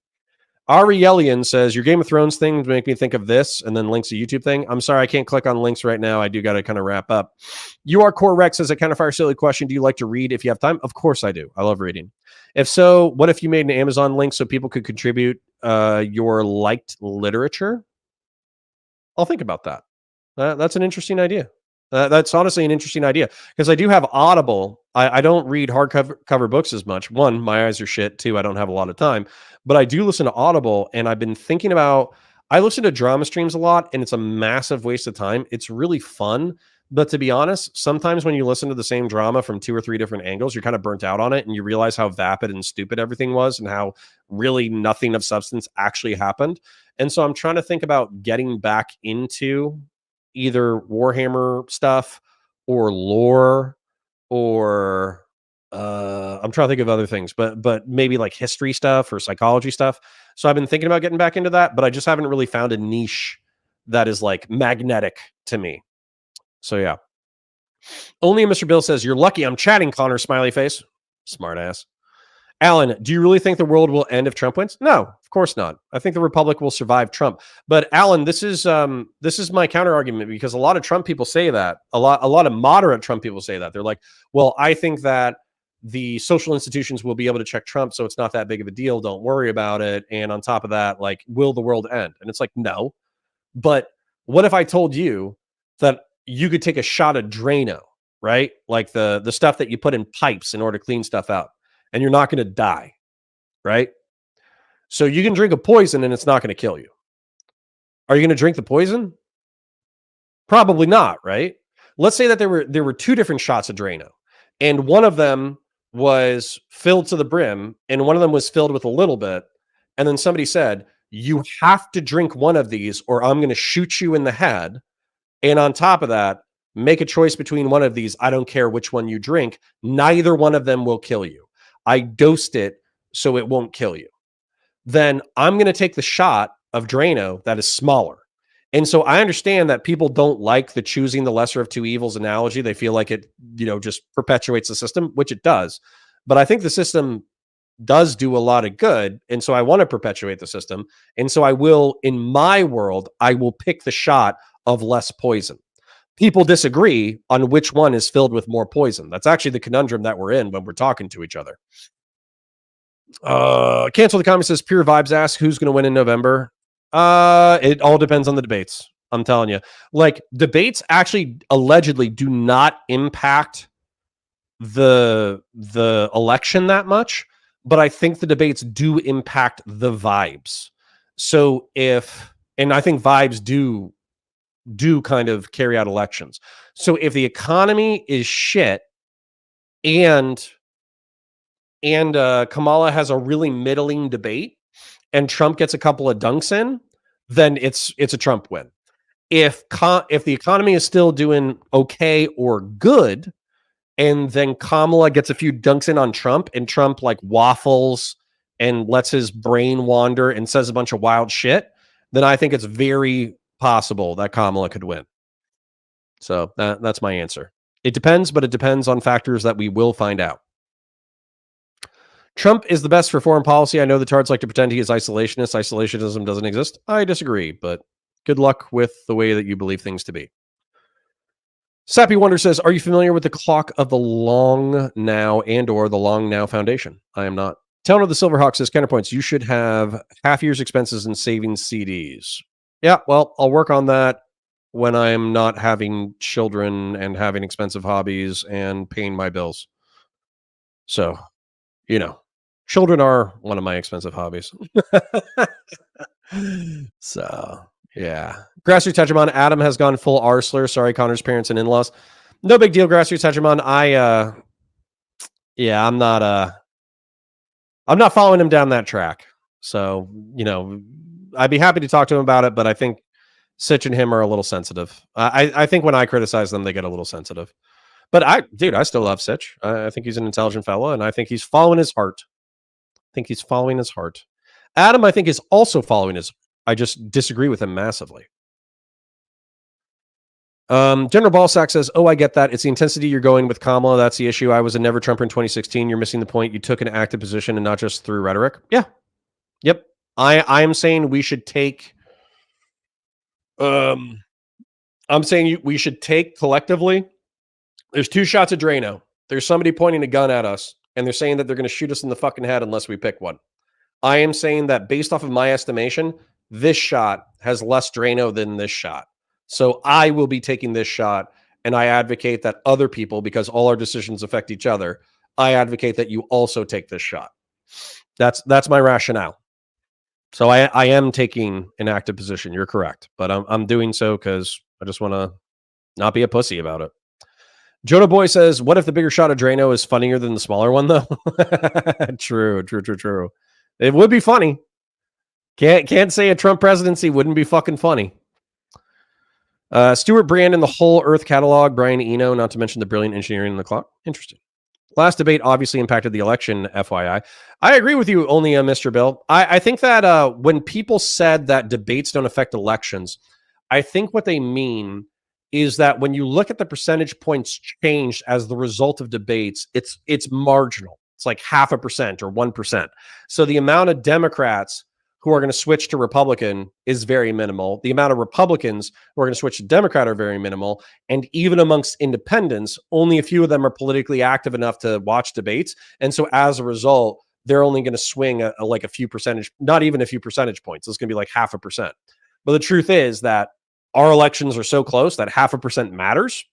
Arielian says, your Game of Thrones thing make me think of this, and then links a YouTube thing. I'm sorry, I can't click on links right now. I do got to kind of wrap up. You are correct, says a Counterfire silly question. Do you like to read if you have time? Of course I do. I love reading. If so, what if you made an Amazon link so people could contribute your liked literature? I'll think about that. That's an interesting idea. That's honestly an interesting idea because I do have Audible. I don't read hardcover books as much. One, my eyes are shit. Two, I don't have a lot of time, but I do listen to Audible, and I've been thinking about, I listen to drama streams a lot, and it's a massive waste of time. It's really fun, but to be honest, sometimes when you listen to the same drama from 2 or 3 different angles, you're kind of burnt out on it, and you realize how vapid and stupid everything was and how really nothing of substance actually happened. And so I'm trying to think about getting back into either Warhammer stuff or lore, or I'm trying to think of other things, but maybe like history stuff or psychology stuff. So I've been thinking about getting back into that, but I just haven't really found a niche that is like magnetic to me. So yeah. Only Mr. Bill says, you're lucky I'm chatting, Connor, smiley face. Smart ass. Alan, do you really think the world will end if Trump wins? No, of course not. I think the Republic will survive Trump. But Alan, this is my counter argument, because a lot of Trump people say that. A lot of moderate Trump people say that. They're like, well, I think that the social institutions will be able to check Trump, so it's not that big of a deal. Don't worry about it. And on top of that, like, will the world end? And it's like, no. But what if I told you that you could take a shot of Drano, right? Like the stuff that you put in pipes in order to clean stuff out, and you're not going to die, right? So you can drink a poison and it's not going to kill you. Are you going to drink the poison? Probably not, right? Let's say that there were 2 different shots of Drano, and one of them was filled to the brim and one of them was filled with a little bit. And then somebody said, you have to drink one of these or I'm going to shoot you in the head. And on top of that, make a choice between one of these. I don't care which one you drink. Neither one of them will kill you. I dosed it so it won't kill you. Then I'm going to take the shot of Drano that is smaller. And so I understand that people don't like the choosing the lesser of 2 evils analogy. They feel like it, just perpetuates the system, which it does. But I think the system does do a lot of good. And so I want to perpetuate the system. And so I will, in my world, I will pick the shot of less poison. People disagree on which one is filled with more poison. That's actually the conundrum that we're in when we're talking to each other. Cancel the comment says, Pure Vibes asks, who's going to win in November? It all depends on the debates. I'm telling you. Like, debates actually allegedly do not impact the election that much, but I think the debates do impact the vibes. So and I think vibes do kind of carry out elections. So if the economy is shit and Kamala has a really middling debate and Trump gets a couple of dunks in, then it's a Trump win. If the economy is still doing okay or good, and then Kamala gets a few dunks in on Trump, and Trump like waffles and lets his brain wander and says a bunch of wild shit, then I think it's very possible that Kamala could win. So that's my answer. It depends, but it depends on factors that we will find out. Trump is the best for foreign policy. I know the tards like to pretend he is isolationist. Isolationism doesn't exist. I disagree, but good luck with the way that you believe things to be. Sappy Wonder says, are you familiar with the Clock of the Long Now and or the Long Now Foundation? I am not. Town of the Silverhawk says, Counterpoints, you should have half year's expenses in savings CDs. Yeah, well, I'll work on that when I'm not having children and having expensive hobbies and paying my bills. So, children are one of my expensive hobbies. So, yeah. Grassroots Hegemon, Adam has gone full Arsler. Sorry, Connor's parents and in-laws. No big deal, Grassroots Hegemon. I'm not following him down that track. So, I'd be happy to talk to him about it, but I think Sitch and him are a little sensitive. I think when I criticize them, they get a little sensitive. But I still love Sitch. I think he's an intelligent fellow, and I think he's following his heart. Adam, I think, is also following his. I just disagree with him massively. General Ballsack says, oh, I get that. It's the intensity you're going with Kamala. That's the issue. I was a never Trumper in 2016. You're missing the point. You took an active position and not just through rhetoric. Yeah. Yep. I am saying we should take. I'm saying we should take collectively. There's 2 shots of Drano. There's somebody pointing a gun at us, and they're saying that they're going to shoot us in the fucking head unless we pick one. I am saying that based off of my estimation, this shot has less Drano than this shot. So I will be taking this shot, and I advocate that other people, because all our decisions affect each other, I advocate that you also take this shot. That's my rationale. So I am taking an active position. You're correct. But I'm doing so because I just want to not be a pussy about it. Joda Boy says, what if the bigger shot of Drano is funnier than the smaller one, though? True. It would be funny. Can't say a Trump presidency wouldn't be fucking funny. Stuart Brandon, the whole Earth catalog, Brian Eno, not to mention the brilliant engineering in the clock. Interesting. Last debate obviously impacted the election, FYI. I agree with you, only Mr. Bill. I think that when people said that debates don't affect elections, I think what they mean is that when you look at the percentage points changed as the result of debates, it's marginal. It's like 0.5% or 1%. So the amount of Democrats who are going to switch to Republican is very minimal. The amount of Republicans who are going to switch to Democrat are very minimal. And even amongst independents, only a few of them are politically active enough to watch debates. And so as a result, they're only going to swing like a few percentage, not even a few percentage points. It's going to be like 0.5%. But the truth is that our elections are so close that 0.5% matters.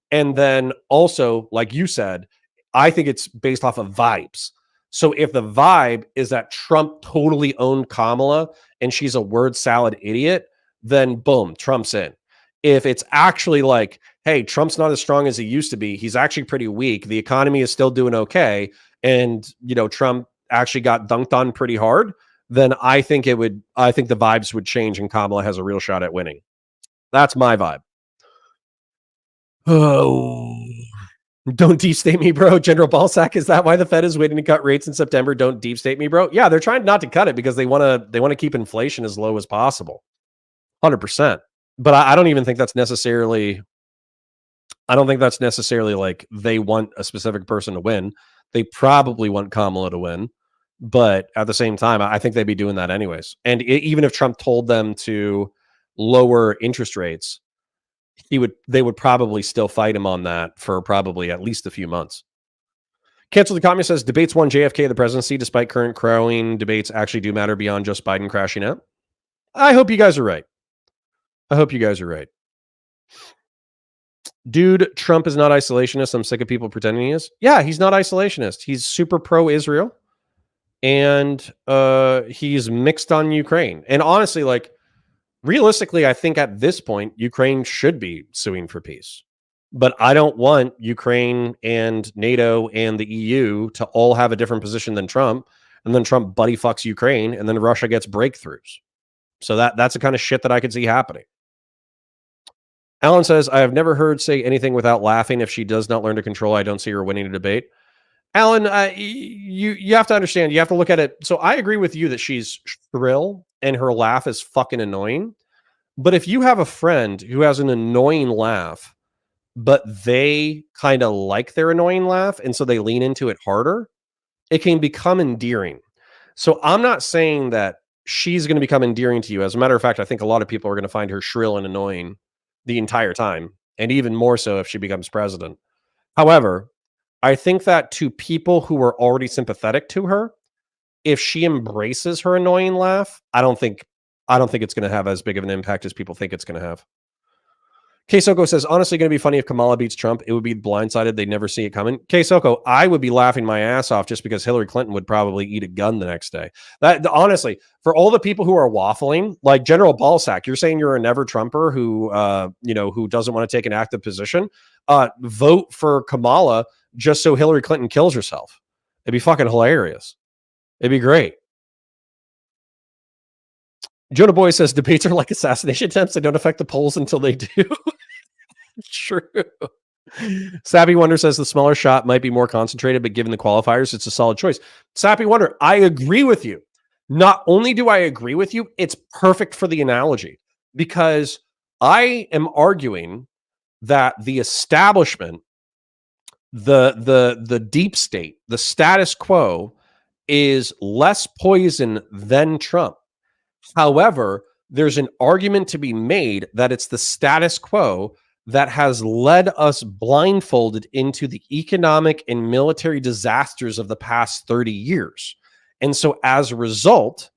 And then also, like you said, I think it's based off of vibes. So if the vibe is that Trump totally owned Kamala and she's a word salad idiot, then boom, Trump's in. If it's actually like, hey, Trump's not as strong as he used to be, he's actually pretty weak, the economy is still doing okay, and Trump actually got dunked on pretty hard, then I think the vibes would change and Kamala has a real shot at winning. That's my vibe. Oh. Don't deep state me, bro. General Ballsack, is that why the Fed is waiting to cut rates in September? Don't deep state me, bro. Yeah, they're trying not to cut it because they want to keep inflation as low as possible. 100%. But I don't even think that's necessarily like they want a specific person to win. They probably want Kamala to win. But at the same time, I think they'd be doing that anyways. And even if Trump told them to lower interest rates, they would probably still fight him on that for probably at least a few months. Cancel the Communist says, debates won JFK the presidency, despite current crowing. Debates actually do matter beyond just Biden crashing out. I hope you guys are right. I hope you guys are right. Dude, Trump is not isolationist. I'm sick of people pretending he is. Yeah, he's not isolationist. He's super pro-Israel. And he's mixed on Ukraine. And honestly, like, realistically, I think at this point, Ukraine should be suing for peace. But I don't want Ukraine and NATO and the EU to all have a different position than Trump. And then Trump buddy fucks Ukraine and then Russia gets breakthroughs. So that's the kind of shit that I could see happening. Alan says, I have never heard say anything without laughing. If she does not learn to control, I don't see her winning a debate. Alan, you have to understand, you have to look at it. So I agree with you that she's shrill and her laugh is fucking annoying. But if you have a friend who has an annoying laugh, but they kind of like their annoying laugh, and so they lean into it harder, it can become endearing. So I'm not saying that she's going to become endearing to you. As a matter of fact, I think a lot of people are going to find her shrill and annoying the entire time, and even more so if she becomes president. However, I think that to people who are already sympathetic to her, if she embraces her annoying laugh, I don't think it's going to have as big of an impact as people think it's going to have. K-Soko says, honestly, going to be funny if Kamala beats Trump. It would be blindsided. They'd never see it coming. K-Soko, I would be laughing my ass off just because Hillary Clinton would probably eat a gun the next day. That honestly, for all the people who are waffling, like General Balsack, you're saying you're a never Trumper who, who doesn't want to take an active position. Vote for Kamala just so Hillary Clinton kills herself. It'd be fucking hilarious. It'd be great. Jonah Boy says debates are like assassination attempts. They don't affect the polls until they do. True. Sappy Wonder says the smaller shot might be more concentrated, but given the qualifiers, it's a solid choice. Sappy Wonder, I agree with you. Not only do I agree with you, it's perfect for the analogy because I am arguing that the establishment, the deep state, the status quo is less poison than Trump. However, there's an argument to be made that it's the status quo that has led us blindfolded into the economic and military disasters of the past 30 years. And so as a result,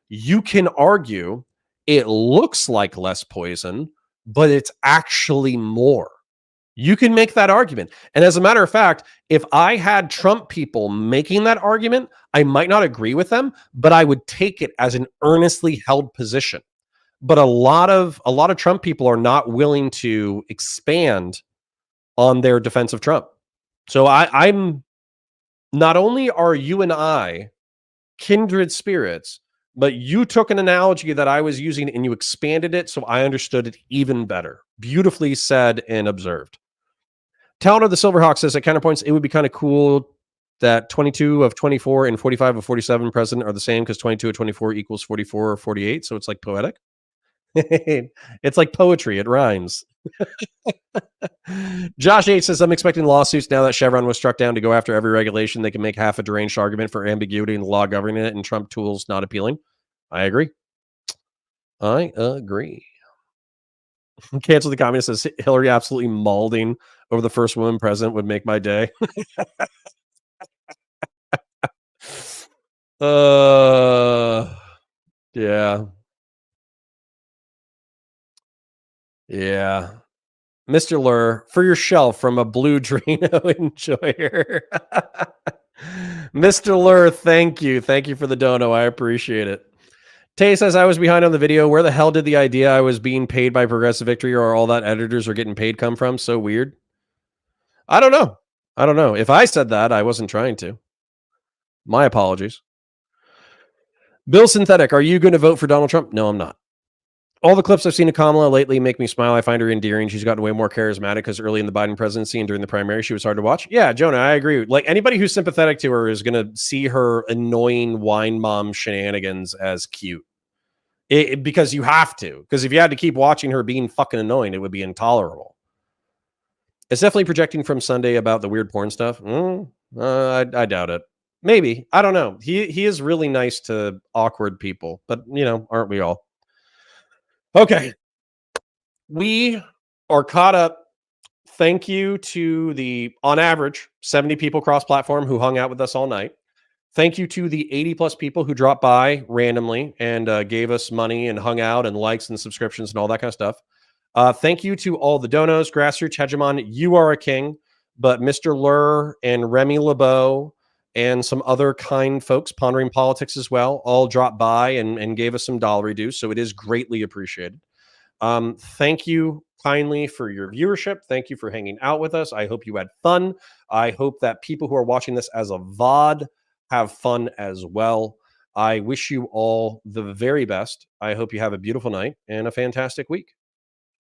you can argue it looks like less poison, but it's actually more. You can make that argument. And as a matter of fact, if I had Trump people making that argument, I might not agree with them, but I would take it as an earnestly held position. But a lot of Trump people are not willing to expand on their defense of Trump. So I'm not only are you and I kindred spirits, but you took an analogy that I was using and you expanded it so I understood it even better. Beautifully said and observed. Talon of the Silverhawk says at Counterpoints, it would be kind of cool that 22 of 24 and 45 of 47 president are the same because 22 of 24 equals 44 or 48. So it's like poetic. It's like poetry. It rhymes. Josh H says, I'm expecting lawsuits now that Chevron was struck down to go after every regulation. They can make half a deranged argument for ambiguity in the law governing it and Trump tools not appealing. I agree. Cancel the comment says Hillary absolutely mauling over the first woman president would make my day. Yeah. Yeah. Mr. Lur, for your shelf from a blue Drino enjoyer. Mr. Lur, thank you. Thank you for the dono. I appreciate it. Tay says, I was behind on the video. Where the hell did the idea I was being paid by Progressive Victory or all that editors are getting paid come from? So weird. I don't know. If I said that, I wasn't trying to. My apologies. Bill Synthetic, are you going to vote for Donald Trump? No, I'm not. All the clips I've seen of Kamala lately make me smile. I find her endearing. She's gotten way more charismatic because early in the Biden presidency and during the primary, she was hard to watch. Yeah, Jonah, I agree. Like anybody who's sympathetic to her is going to see her annoying wine mom shenanigans as cute. Because you have to. Because if you had to keep watching her being fucking annoying, it would be intolerable. It's definitely projecting from Sunday about the weird porn stuff. I doubt it. Maybe. I don't know. He is really nice to awkward people. But, aren't we all? Okay. We are caught up. Thank you to the, on average, 70 people cross-platform who hung out with us all night. Thank you to the 80+ people who dropped by randomly and gave us money and hung out and likes and subscriptions and all that kind of stuff. Thank you to all the donos, Grassroots Hegemon, you are a king, but Mr. Lur and Remy LeBeau and some other kind folks, Pondering Politics as well, all dropped by and gave us some dollar reduce. So it is greatly appreciated. Thank you kindly for your viewership. Thank you for hanging out with us. I hope you had fun. I hope that people who are watching this as a VOD have fun as well. I wish you all the very best. I hope you have a beautiful night and a fantastic week.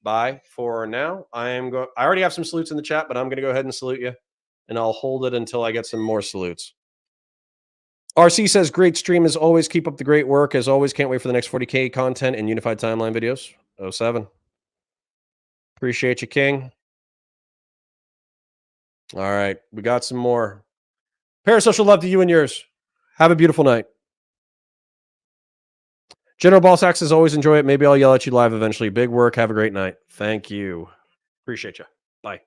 Bye for now. I already have some salutes in the chat, but I'm going to go ahead and salute you, and I'll hold it until I get some more salutes. RC says, great stream as always. Keep up the great work. As always, can't wait for the next 40K content and unified timeline videos. 07. Appreciate you, King. All right. We got some more. Parasocial love to you and yours. Have a beautiful night. General Ballsacks, as always, enjoy it. Maybe I'll yell at you live eventually. Big work. Have a great night. Thank you. Appreciate you. Bye.